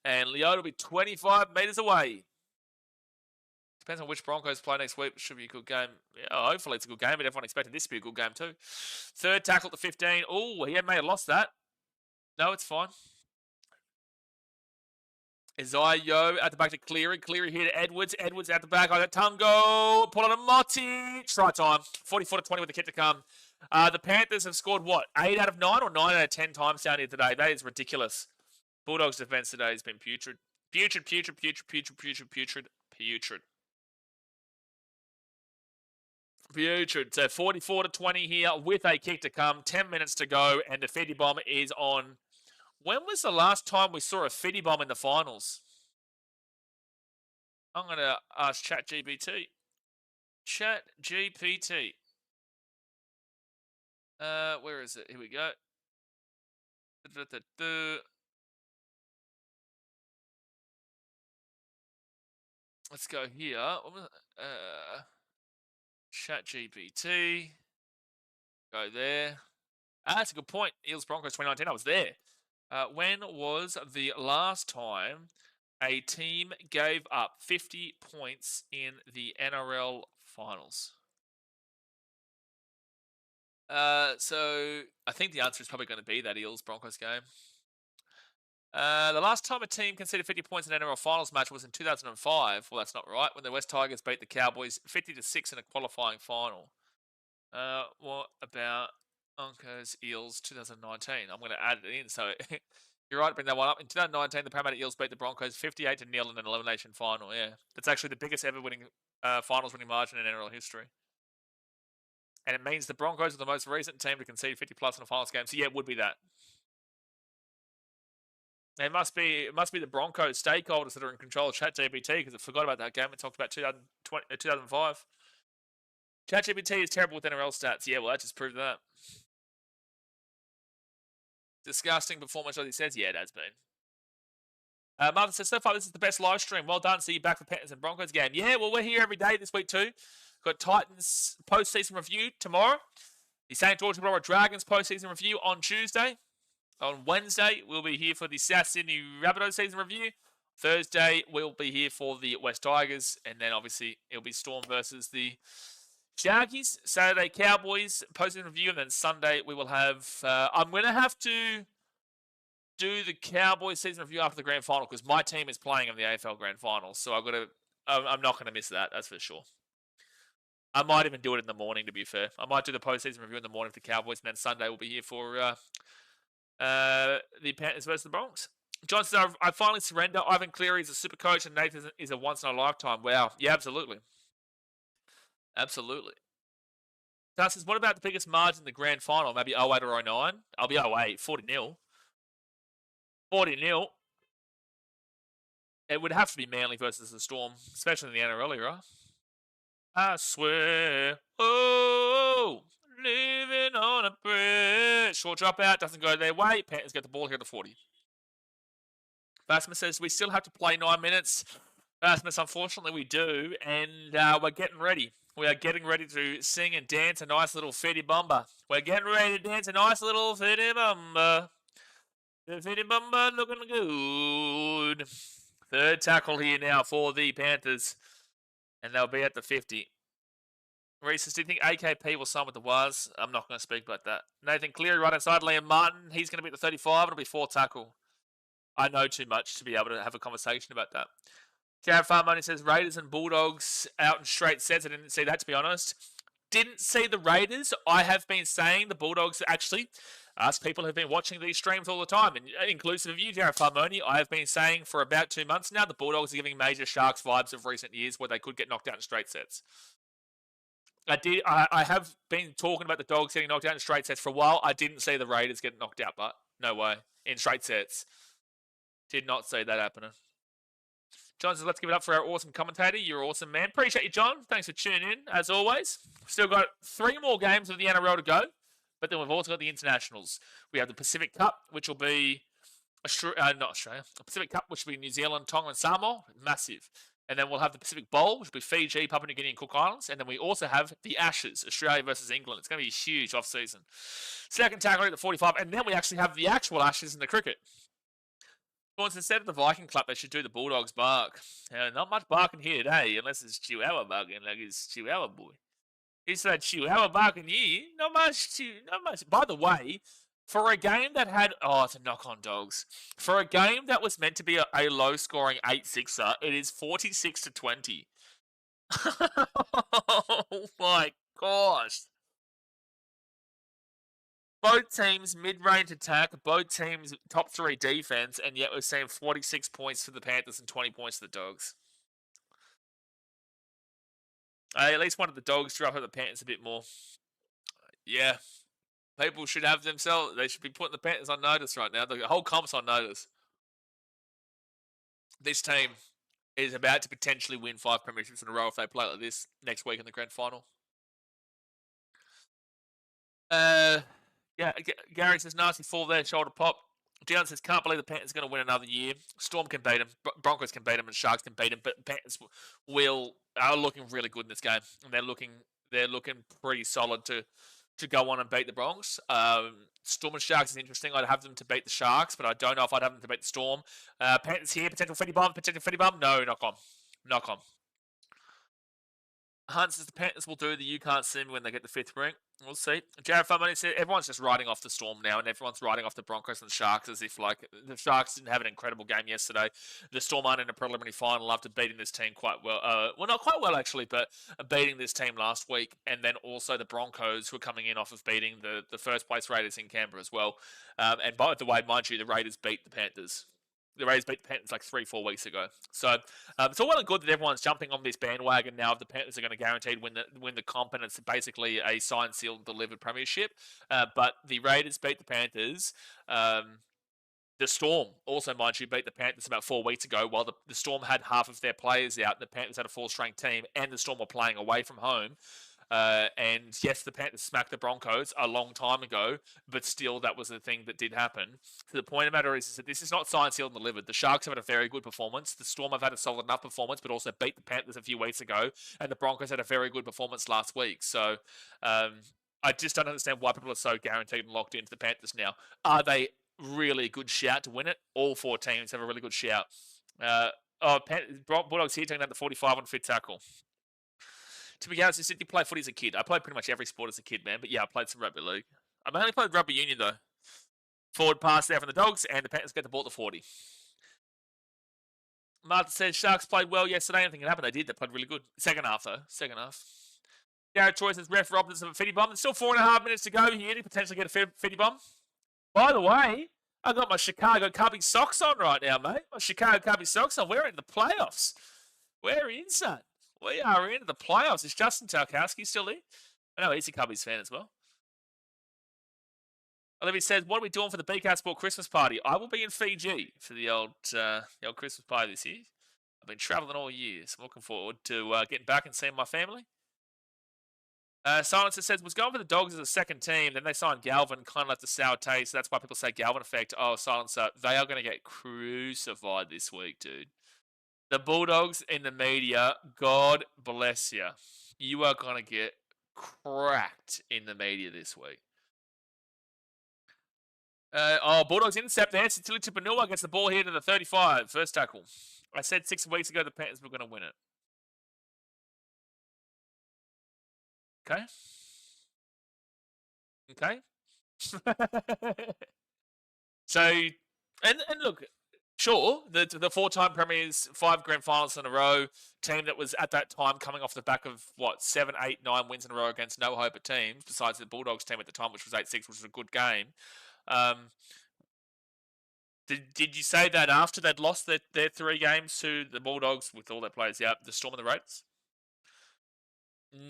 And Leota will be 25 metres away. Depends on which Broncos play next week. It should be a good game. Yeah, hopefully it's a good game, but everyone expected this to be a good game too. Third tackle at the 15. Oh, he may have lost that. No, it's fine. Isaiah Yo at the back to Cleary. Cleary here to Edwards. Edwards at the back. I got Tungo. Pull on a Motti. Try time. 44-20 with the kick to come. The Panthers have scored, what, 8 out of 9 or 9 out of 10 times down here today? That is ridiculous. Bulldogs' defense today has been putrid. Putrid. So 44-20 here with a kick to come. 10 minutes to go, and the Fetty Bomb is on. When was the last time we saw a Fetty Bomb in the finals? I'm going to ask ChatGPT. ChatGPT. Where is it? Here we go. Let's go here. ChatGPT. Go there. That's a good point. Eels Broncos 2019. I was there. When was the last time a team gave up 50 points in the NRL finals? So I think the answer is probably going to be that Eels Broncos game. The last time a team conceded 50 points in an NRL finals match was in 2005. Well, that's not right. When the West Tigers beat the Cowboys 50-6 in a qualifying final. What about Uncos Eels 2019? I'm going to add it in. So you're right to bring that one up. In 2019, the Parramatta Eels beat the Broncos 58-0 in an elimination final. Yeah, that's actually the biggest ever winning finals winning margin in NRL history. And it means the Broncos are the most recent team to concede 50 plus in a finals game. So yeah, it would be that. It must be the Broncos stakeholders that are in control of ChatGPT, because I forgot about that game. It talked about 2005. ChatGPT is terrible with NRL stats. Yeah, well, that just proved that. Disgusting performance, as he says. Yeah, it has been. Martha says, so far this is the best live stream. Well done. See you back for Panthers and Broncos game. Yeah, well, we're here every day this week too. Got Titans post-season review tomorrow. The St. George Illawarra Dragons post-season review on Tuesday. On Wednesday, we'll be here for the South Sydney Rabbitohs season review. Thursday, we'll be here for the West Tigers. And then, obviously, it'll be Storm versus the Sharkies. Saturday, Cowboys post-season review. And then Sunday, we will have... I'm going to have to do the Cowboys season review after the grand final, because my team is playing in the AFL grand final. So I'm not going to miss that, that's for sure. I might even do it in the morning, to be fair. I might do the post-season review in the morning for the Cowboys. And then Sunday, we'll be here for... the Panthers versus the Bronx. John says, I finally surrender. Ivan Cleary is a super coach and Nathan is a once-in-a-lifetime. Wow. Yeah, absolutely. Absolutely. That says, what about the biggest margin in the grand final? Maybe 08 or 09? I'll be 08. 40-0. 40-0. It would have to be Manly versus the Storm, especially in the NRL era. I swear. Oh! Living on a prayer. Short dropout, doesn't go their way. Panthers get the ball here at the 40. Basmus says, we still have to play 9 minutes. Basmus, unfortunately, we do. And we're getting ready. We are getting ready to sing and dance a nice little Fetty Bomber. We're getting ready to dance a nice little Fetty Bomber. The Fetty Bomber looking good. Third tackle here now for the Panthers. And they'll be at the 50. Reese, do you think AKP will sign with the Waz? I'm not going to speak about that. Nathan Cleary right inside Liam Martin. He's going to be at the 35. It'll be 4 tackle. I know too much to be able to have a conversation about that. Jared Farmoney says Raiders and Bulldogs out in straight sets. I didn't see that, to be honest. Didn't see the Raiders. I have been saying the Bulldogs actually. Us people have been watching these streams all the time, and inclusive of you, Jared Farmoney. I have been saying for about 2 months now the Bulldogs are giving major Sharks vibes of recent years where they could get knocked out in straight sets. I have been talking about the Dogs getting knocked out in straight sets for a while. I didn't see the Raiders get knocked out, but no way. In straight sets. Did not see that happening. John says, let's give it up for our awesome commentator. You're awesome, man. Appreciate you, John. Thanks for tuning in, as always. Still got 3 more games of the NRL to go, but then we've also got the internationals. We have the Pacific Cup, which will be... not Australia. The Pacific Cup, which will be New Zealand, Tonga and Samoa. Massive. And then we'll have the Pacific Bowl, which will be Fiji, Papua New Guinea, and Cook Islands. And then we also have the Ashes, Australia versus England. It's going to be a huge off-season. Second tackle at the 45. And then we actually have the actual Ashes in the cricket. Instead of the Viking Club, they should do the Bulldogs bark. Not much barking here today, unless it's Chihuahua barking, like it's Chihuahua boy. It's that Chihuahua barking here. Not much. By the way, For a game that had, it's a knock on Dogs. For a game that was meant to be a low scoring 8-6er, it is 46-20. Oh my gosh. Both teams mid-range attack, both teams top 3 defense, and yet we're seeing 46 points for the Panthers and 20 points for the Dogs. I at least wanted the Dogs to up at the Panthers a bit more. Yeah. People should have themselves, they should be putting the Panthers on notice right now. The whole comp's on notice. This team is about to potentially win 5 premierships in a row if they play like this next week in the grand final. Yeah, Gary says, nasty fall there, shoulder pop. Dion says, can't believe the Panthers are going to win another year. Storm can beat them, Broncos can beat them, and Sharks can beat them, but Panthers are looking really good in this game, and they're looking pretty solid to go on and beat the Bronx. Storm and Sharks is interesting. I'd have them to beat the Sharks, but I don't know if I'd have them to beat the Storm. Panthers here, potential Fetty Bomb. No, knock on. Hunt says the Panthers will do the you can't see me when they get the 5th ring. We'll see. Jared Farmani said everyone's just riding off the Storm now, and everyone's riding off the Broncos and the Sharks as if like the Sharks didn't have an incredible game yesterday. The Storm aren't in a preliminary final after beating this team quite well. Well, not quite well actually, but beating this team last week, and then also the Broncos who are coming in off of beating the first place Raiders in Canberra as well. And by the way, mind you, the Raiders beat the Panthers. The Raiders beat the Panthers like 3-4 weeks ago. So it's all well and good that everyone's jumping on this bandwagon now. The Panthers are going to guaranteed win the comp, and it's basically a signed, sealed, delivered premiership. But the Raiders beat the Panthers. The Storm also, mind you, beat the Panthers about 4 weeks ago, while the Storm had half of their players out. The Panthers had a full-strength team, and the Storm were playing away from home. And yes, the Panthers smacked the Broncos a long time ago, but still that was the thing that did happen. So the point of the matter is that this is not signed, sealed, and delivered. The Sharks have had a very good performance. The Storm have had a solid enough performance, but also beat the Panthers a few weeks ago, and the Broncos had a very good performance last week. So I just don't understand why people are so guaranteed and locked into the Panthers now. Are they really a good shout to win it? All 4 teams have a really good shout. Bulldogs here taking out the 45 on fit tackle. To be honest, did you play footy as a kid? I played pretty much every sport as a kid, man. But yeah, I played some rugby league. I mainly played rugby union, though. Forward pass there from the Dogs, and the Panthers get the ball to 40. Martin says, Sharks played well yesterday. Anything can happen. They did. They played really good. Second half, though. Second half. Garrett Troy says, ref robbed us of a fitty bomb. There's still 4.5 minutes to go here to potentially get a fitty bomb. By the way, I got my Chicago Cubby socks on right now, mate. My Chicago Cubby socks on. We're in the playoffs. We're in, son. We are into the playoffs. Is Justin Tarkowski still there? I know he's a Cubbies fan as well. Olivia says, what are we doing for the BK Sport Christmas party? I will be in Fiji for the old Christmas party this year. I've been travelling all year, so I'm looking forward to getting back and seeing my family. Silencer says, was going for the Dogs as a second team, then they signed Galvin, kind of left a sour taste. That's why people say Galvin effect. Oh, Silencer, they are going to get crucified this week, dude. The Bulldogs in the media, God bless you. You are going to get cracked in the media this week. Bulldogs intercept there. Tilly Tupanua gets the ball here to the 35. First tackle. I said 6 weeks ago the Panthers were going to win it. Okay. So, and look, sure, the 4-time premiers, 5 grand finals in a row, team that was at that time coming off the back of, 7, 8, 9 wins in a row against no hope at teams, besides the Bulldogs team at the time, which was 8-6, which was a good game. Did you say that after they'd lost their 3 games to the Bulldogs with all their players out, the Storm and the Raiders?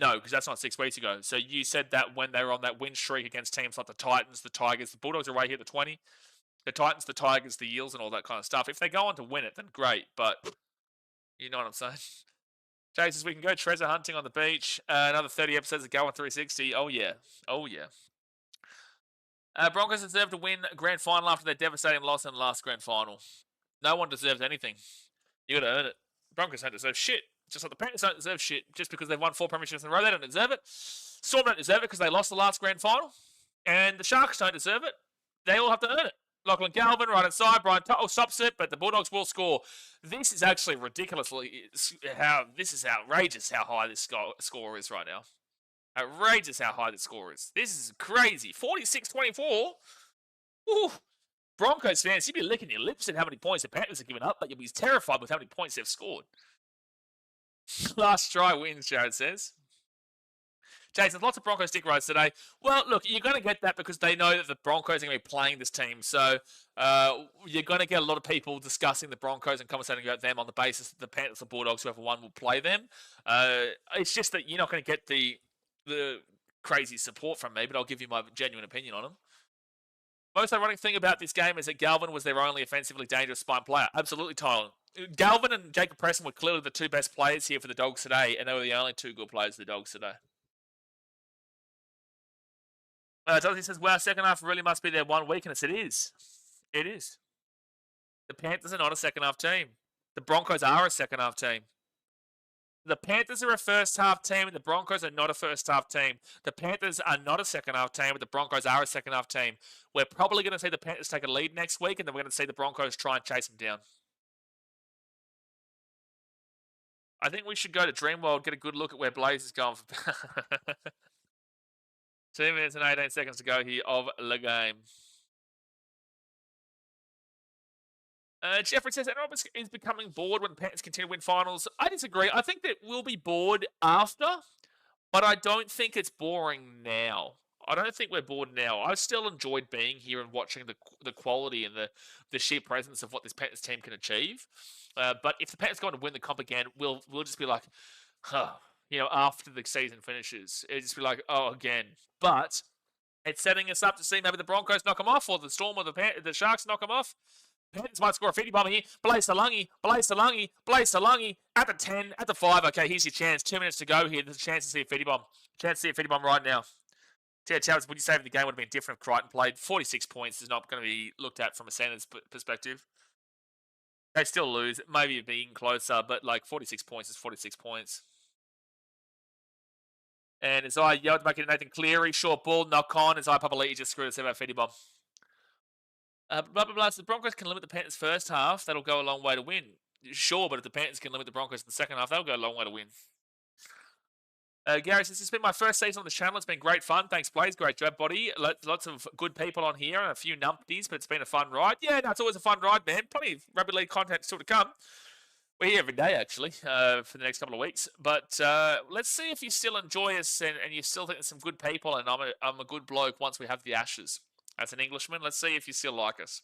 No, because that's not 6 weeks ago. So you said that when they were on that win streak against teams like the Titans, the Tigers, the Bulldogs are right here, the 20. The Titans, the Tigers, the Eels, and all that kind of stuff. If they go on to win it, then great. But you know what I'm saying. Jay says we can go treasure hunting on the beach. Another 30 episodes of Going 360. Oh, yeah. Broncos deserve to win a grand final after their devastating loss in the last grand final. No one deserves anything. You got to earn it. Broncos don't deserve shit. Just like the Panthers don't deserve shit just because they've won 4 premierships in a row. They don't deserve it. Storm don't deserve it because they lost the last grand final. And the Sharks don't deserve it. They all have to earn it. Lachlan Galvin, right inside. Brian Tuttle stops it, but the Bulldogs will score. This is actually this is outrageous how high this score is right now. Outrageous how high this score is. This is crazy. 46-24. Ooh, Broncos fans, you'd be licking your lips at how many points the Panthers have given up, but you'll be terrified with how many points they've scored. Last try wins, Jared says. Jason, lots of Broncos stick rides today. Well, look, you're going to get that because they know that the Broncos are going to be playing this team. So you're going to get a lot of people discussing the Broncos and conversating about them on the basis that the Panthers or Bulldogs, whoever won, will play them. It's just that you're not going to get the crazy support from me, but I'll give you my genuine opinion on them. Most ironic thing about this game is that Galvin was their only offensively dangerous spine player. Absolutely, Tyler. Galvin and Jacob Preston were clearly the two best players here for the Dogs today, and they were the only two good players for the Dogs today. Dusty says, wow, second half really must be their one weakness. It is. It is. The Panthers are not a second half team. The Broncos are a second half team. The Panthers are a first half team, and the Broncos are not a first half team. The Panthers are not a second half team, but the Broncos are a second half team. We're probably going to see the Panthers take a lead next week, and then we're going to see the Broncos try and chase them down. I think we should go to Dreamworld, get a good look at where Blaze is going for 2 minutes and 18 seconds to go here of the game. Jeffrey says, NRL is becoming bored when the Panthers continue to win finals. I disagree. I think that we'll be bored after, but I don't think it's boring now. I don't think we're bored now. I still enjoyed being here and watching the quality and the sheer presence of what this Panthers team can achieve. But if the Panthers go on to win the comp again, we'll just be like, after the season finishes, it'll just be like, oh, again. But it's setting us up to see maybe the Broncos knock them off, or the Storm or the Sharks knock them off. Panthers might score a 50 bomber here. Blaze Salungi at the 10, at the 5. Okay, here's your chance. 2 minutes to go here. There's a chance to see a 50 bomb. Chance to see a 50 bomb right now. Chavez, would you say that the game would have been different if Crichton played? 46 points is not going to be looked at from a Sanders perspective. They still lose. Maybe being closer, but 46 points is 46 points. And as I yelled to make it Nathan Cleary, short ball, knock on, as I probably just screwed us about 50 bomb. So the Broncos can limit the Panthers first half. That'll go a long way to win. Sure, but if the Panthers can limit the Broncos in the second half, that'll go a long way to win. Gary says, it's been my first season on the channel. It's been great fun. Thanks, Blaze. Great job, buddy. Lots of good people on here and a few numpties, but it's been a fun ride. Yeah, no, it's always a fun ride, man. Plenty of rugby league content still to come. We're here every day, actually, for the next couple of weeks. But let's see if you still enjoy us and you still think there's some good people and I'm a good bloke once we have the Ashes. As an Englishman, let's see if you still like us.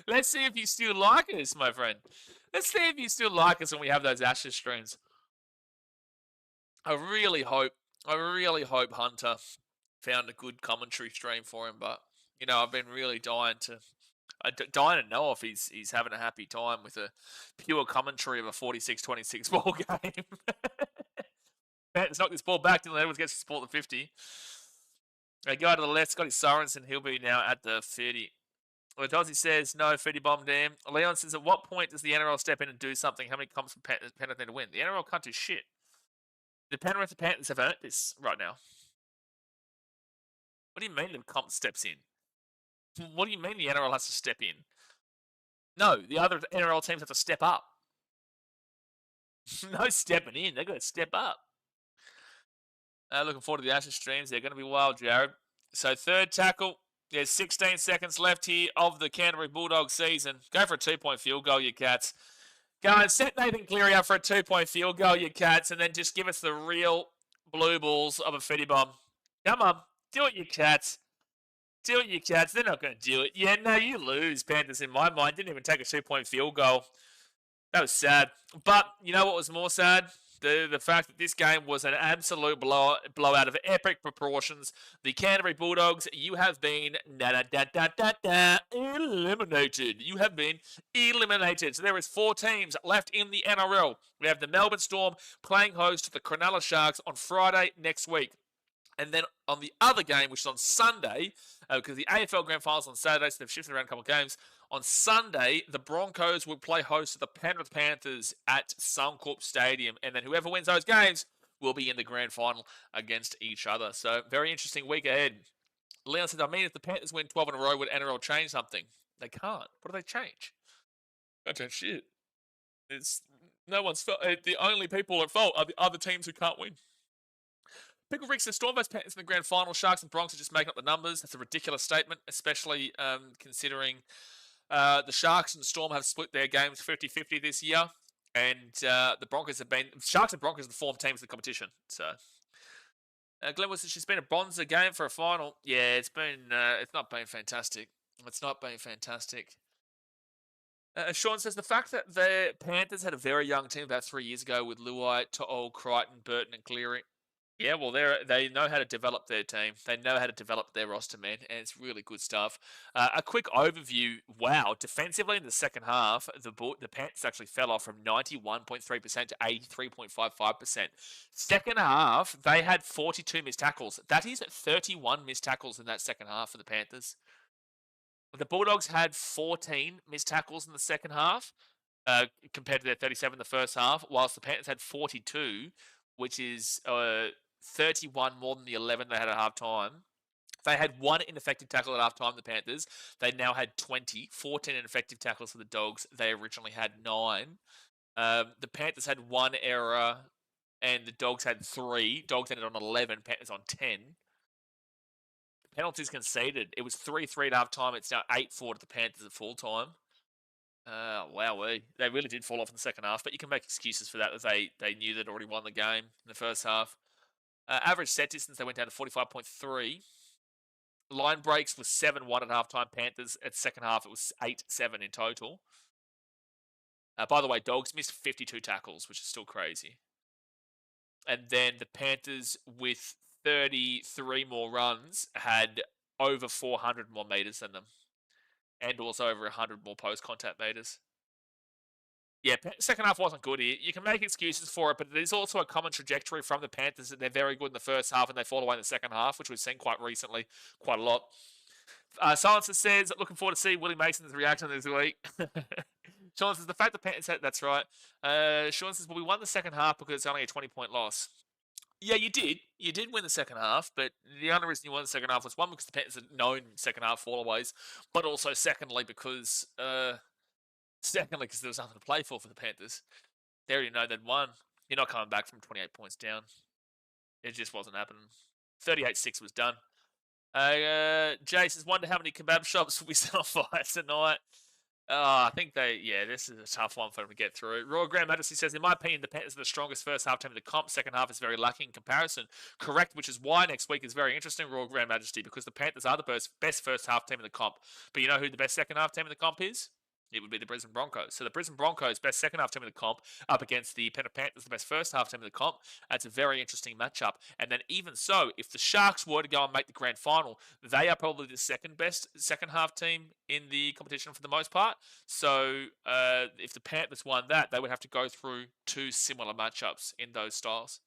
Let's see if you still like us, my friend. Let's see if you still like us when we have those Ashes streams. I really hope Hunter found a good commentary stream for him, but I've been really dying to know if he's having a happy time with a pure commentary of a 46-26 ball game. Let's knock this ball back till Edwards gets to support the 50. Guy to the left, Scotty Sorensen, he'll be now at the 30. Well, Dozzy says, no, 50 bomb damn. Leon says, at what point does the NRL step in and do something? How many comps for Penrith need to win? The NRL can't do shit. The Penrith Panthers have earned this right now. What do you mean the comp steps in? What do you mean the NRL has to step in? No, the other NRL teams have to step up. No stepping in. They've got to step up. Looking forward to the Ashes streams. They're going to be wild, Jared. So third tackle. There's 16 seconds left here of the Canterbury Bulldogs season. Go for a 2-point field goal, you cats. Go and set Nathan Cleary up for a 2-point field goal, you cats, and then just give us the real blue balls of a 50 bomb. Come on. Do it, you cats. Do it, you cats. They're not going to do it. Yeah, no, you lose, Panthers, in my mind. Didn't even take a 2-point field goal. That was sad. But you know what was more sad? The fact that this game was an absolute blowout of epic proportions. The Canterbury Bulldogs, you have been eliminated. You have been eliminated. So there is 4 teams left in the NRL. We have the Melbourne Storm playing host to the Cronulla Sharks on Friday next week. And then on the other game, which is on Sunday, because the AFL Grand Finals on Saturday, so they've shifted around a couple of games. On Sunday, the Broncos will play host to the Penrith Panthers at Suncorp Stadium. And then whoever wins those games will be in the grand final against each other. So very interesting week ahead. Leon said, if the Panthers win 12 in a row, would NRL change something? They can't. What do they change? They don't change shit. It's no one's fault. The only people at fault are the other teams who can't win. Pickle Ricks, the Storm vs Panthers in the grand final. Sharks and Bronx are just making up the numbers. That's a ridiculous statement, especially considering the Sharks and the Storm have split their games 50-50 this year. And the Broncos have been... Sharks and Broncos are the form teams of the competition. So... Glenn was she's been a bonza game for a final. Yeah, it's not been fantastic. It's not been fantastic. Sean says the fact that the Panthers had a very young team about 3 years ago with Luai, To'o, Crichton, Burton, and Cleary. Yeah, well, they know how to develop their team. They know how to develop their roster, man, and it's really good stuff. A quick overview. Wow, defensively in the second half, the Panthers actually fell off from 91.3% to 83.55%. Second half, they had 42 missed tackles. That is 31 missed tackles in that second half for the Panthers. The Bulldogs had 14 missed tackles in the second half, compared to their 37 in the first half, whilst the Panthers had 42, which is 31 more than the 11 they had at halftime. They had one ineffective tackle at halftime, the Panthers. They now had 20, 14 ineffective tackles for the Dogs. They originally had 9. The Panthers had 1 error, and the Dogs had 3. Dogs ended on 11, Panthers on 10. Penalties conceded. It was 3-3 at halftime. It's now 8-4 to the Panthers at full time. Wowee. They really did fall off in the second half, but you can make excuses for that as they knew they'd already won the game in the first half. Average set distance, they went down to 45.3. Line breaks was 7-1 at halftime. Panthers at second half, it was 8-7 in total. By the way, Dogs missed 52 tackles, which is still crazy. And then the Panthers, with 33 more runs, had over 400 more meters than them. And also over 100 more post-contact meters. Yeah, second half wasn't good here. You can make excuses for it, but it is also a common trajectory from the Panthers that they're very good in the first half and they fall away in the second half, which we've seen quite recently, quite a lot. Silencer says, looking forward to see Willie Mason's reaction this week. Sean says, the fact the Panthers had, that's right. Sean says, well, we won the second half because it's only a 20-point loss. Yeah, you did. You did win the second half, but the only reason you won the second half was, one, because the Panthers had known second half fallaways, but also secondly because there was nothing to play for the Panthers. They already know they'd won. You're not coming back from 28 points down. It just wasn't happening. 38-6 was done. Jay says, wonder how many kebab shops we sell fire tonight. I think this is a tough one for them to get through. Royal Grand Majesty says, in my opinion, the Panthers are the strongest first half team of the comp. Second half is very lacking in comparison. Correct, which is why next week is very interesting, Royal Grand Majesty, because the Panthers are the best first half team in the comp. But you know who the best second half team in the comp is? It would be the Brisbane Broncos. So the Brisbane Broncos, best second half team in the comp, up against the Penrith Panthers, the best first half team in the comp. That's a very interesting matchup. And then even so, if the Sharks were to go and make the grand final, they are probably the second best second half team in the competition for the most part. So if the Panthers won that, they would have to go through 2 similar matchups in those styles.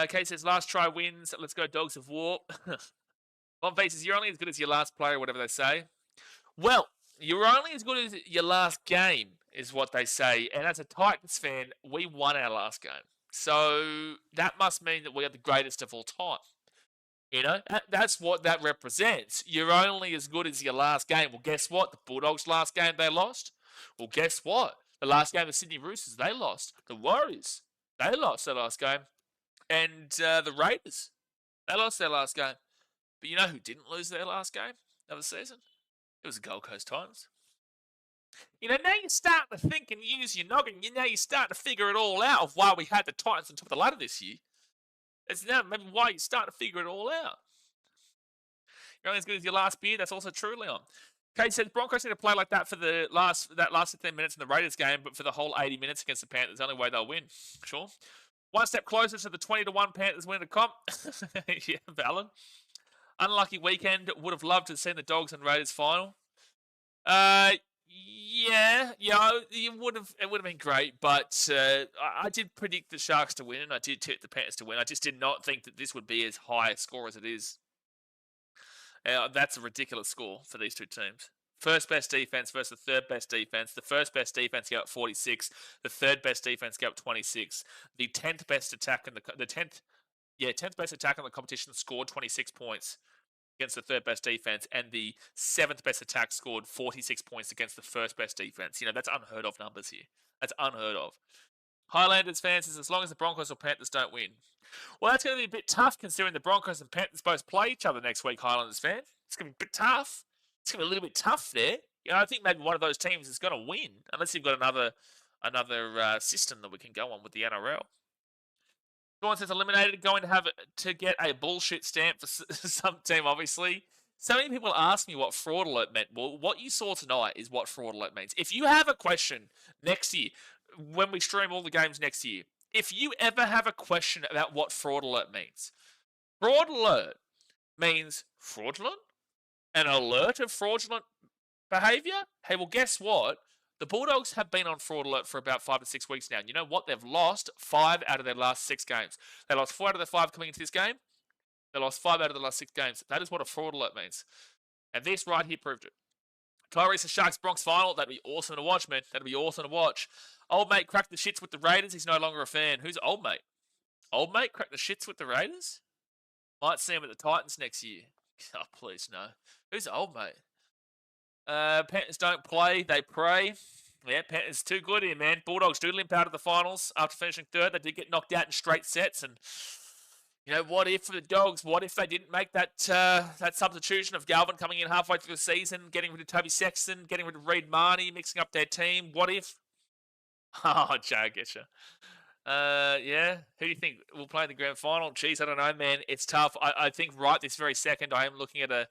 Kate says, last try wins. Let's go Dogs of War. Von V says, you're only as good as your last player, whatever they say. Well, you're only as good as your last game, is what they say. And as a Titans fan, we won our last game. So that must mean that we are the greatest of all time. You know, that's what that represents. You're only as good as your last game. Well, guess what? The Bulldogs' last game, they lost. Well, guess what? The last game of Sydney Roosters, they lost. The Warriors, they lost their last game. And the Raiders, they lost their last game. But you know who didn't lose their last game of the season? It was the Gold Coast Titans. You know, now you're starting to think and use your noggin. Now you're starting to figure it all out of why we had the Titans on top of the ladder this year. It's now maybe why you're starting to figure it all out. You're only as good as your last beer. That's also true, Leon. Kate says, Broncos need to play like that for that last 15 minutes in the Raiders game, but for the whole 80 minutes against the Panthers, the only way they'll win. Sure. One step closer to the 20-1 Panthers win the comp. Yeah, valid. Unlucky weekend. Would have loved to have seen the Dogs and Raiders final. It would have been great, but I did predict the Sharks to win, and I did tip the Panthers to win. I just did not think that this would be as high a score as it is. That's a ridiculous score for these two teams. First best defense versus the third best defense. The first best defense got 46. The third best defense got 26. The 10th best attack in the 10th best attack in the competition scored 26 points against the third best defense, and the 7th best attack scored 46 points against the first best defense. You know, that's unheard of numbers here. That's unheard of. Highlanders fans says, as long as the Broncos or Panthers don't win. Well, that's going to be a bit tough considering the Broncos and Panthers both play each other next week, Highlanders fan. It's going to be a bit tough. It's going to be a little bit tough there. You know, I think maybe one of those teams is going to win, unless you've got another system that we can go on with the NRL. Someone says eliminated, going to have to get a bullshit stamp for some team, obviously. So many people ask me what fraud alert meant. Well, what you saw tonight is what fraud alert means. If you have a question next year, when we stream all the games next year, if you ever have a question about what fraud alert means, fraud alert means fraudulent, an alert of fraudulent behavior. Hey, well, guess what? The Bulldogs have been on fraud alert for about 5 to 6 weeks now. And you know what? They've lost 5 out of their last 6 games. They lost 4 out of their 5 coming into this game. They lost 5 out of the last 6 games. That is what a fraud alert means. And this right here proved it. Tyrese the Sharks Bronx final. That'd be awesome to watch, man. That'd be awesome to watch. Old mate cracked the shits with the Raiders. He's no longer a fan. Who's old mate? Old mate cracked the shits with the Raiders? Might see him at the Titans next year. Oh, please, no. Who's old mate? Panthers don't play, they pray. Yeah, Panthers too good here, man. Bulldogs do limp out of the finals after finishing third. They did get knocked out in straight sets. And, you know, what if for the Dogs, what if they didn't make that that substitution of Galvin coming in halfway through the season, getting rid of Toby Sexton, getting rid of Reid Marnie, mixing up their team? What if? Oh, Joe, I get you. Yeah. Who do you think will play in the grand final? Jeez, I don't know, man. It's tough. I think right this very second I am looking at a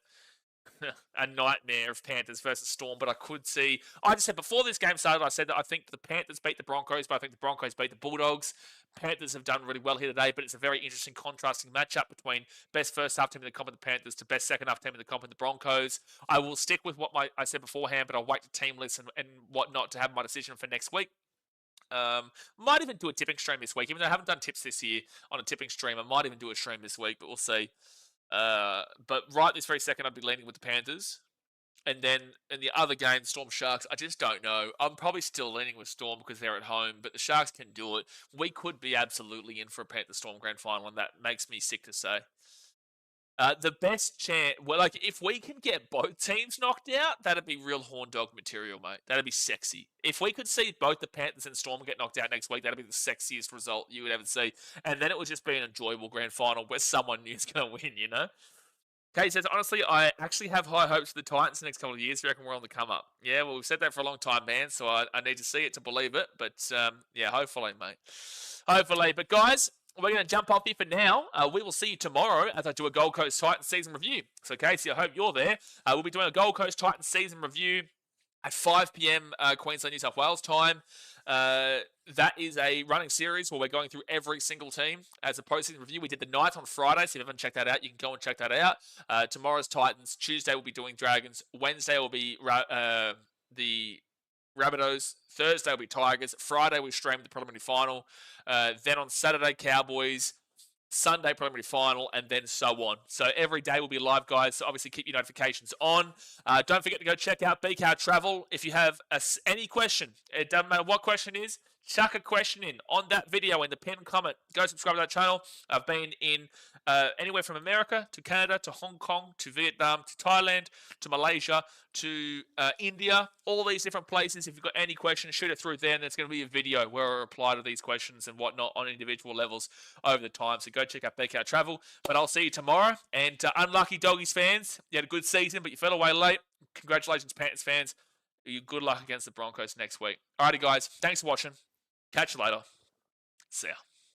nightmare of Panthers versus Storm, but I could see... I just said before this game started, I said that I think the Panthers beat the Broncos, but I think the Broncos beat the Bulldogs. Panthers have done really well here today, but it's a very interesting contrasting matchup between best first half team in the comp of the Panthers to best second half team in the comp of the Broncos. I will stick with what I said beforehand, but I'll wait to team list and whatnot to have my decision for next week. Might even do a tipping stream this week, even though I haven't done tips this year on a tipping stream. I might even do a stream this week, but we'll see. But right this very second, I'd be leaning with the Panthers. And then in the other game, Storm Sharks, I just don't know. I'm probably still leaning with Storm because they're at home, but the Sharks can do it. We could be absolutely in for a Panthers Storm grand final, and that makes me sick to say. The best chance, well, like if we can get both teams knocked out, that'd be real horn dog material, mate. That'd be sexy. If we could see both the Panthers and Storm get knocked out next week, that'd be the sexiest result you would ever see. And then it would just be an enjoyable grand final where someone is going to win, you know? Kate says, honestly, I actually have high hopes for the Titans the next couple of years. I reckon we're on the come up. Yeah, well, we've said that for a long time, man, so I need to see it to believe it. But, yeah, hopefully, mate. Hopefully. But, guys, we're going to jump off here for now. We will see you tomorrow as I do a Gold Coast Titans season review. So, Casey, I hope you're there. We'll be doing a Gold Coast Titans season review at 5 p.m. Queensland, New South Wales time. That is a running series where we're going through every single team as a postseason review. We did the night on Friday, so if you haven't checked that out, you can go and check that out. Tomorrow's Titans. Tuesday we'll be doing Dragons. Wednesday will be the Rabbitohs. Thursday will be Tigers. Friday we stream the preliminary final. Then on Saturday, Cowboys. Sunday preliminary final, and then so on. So every day will be live, guys. So obviously keep your notifications on. Don't forget to go check out BKRtravel. If you have any question, it doesn't matter what question it is, chuck a question in on that video in the pinned comment. Go subscribe to that channel. I've been in anywhere from America to Canada to Hong Kong to Vietnam to Thailand to Malaysia to India, all these different places. If you've got any questions, shoot it through there, and there's going to be a video where I reply to these questions and whatnot on individual levels over the time. So go check out BKRtravel. But I'll see you tomorrow. And unlucky Doggies fans, you had a good season, but you fell away late. Congratulations, Panthers fans. You good luck against the Broncos next week. Alrighty, guys. Thanks for watching. Catch you later. See ya.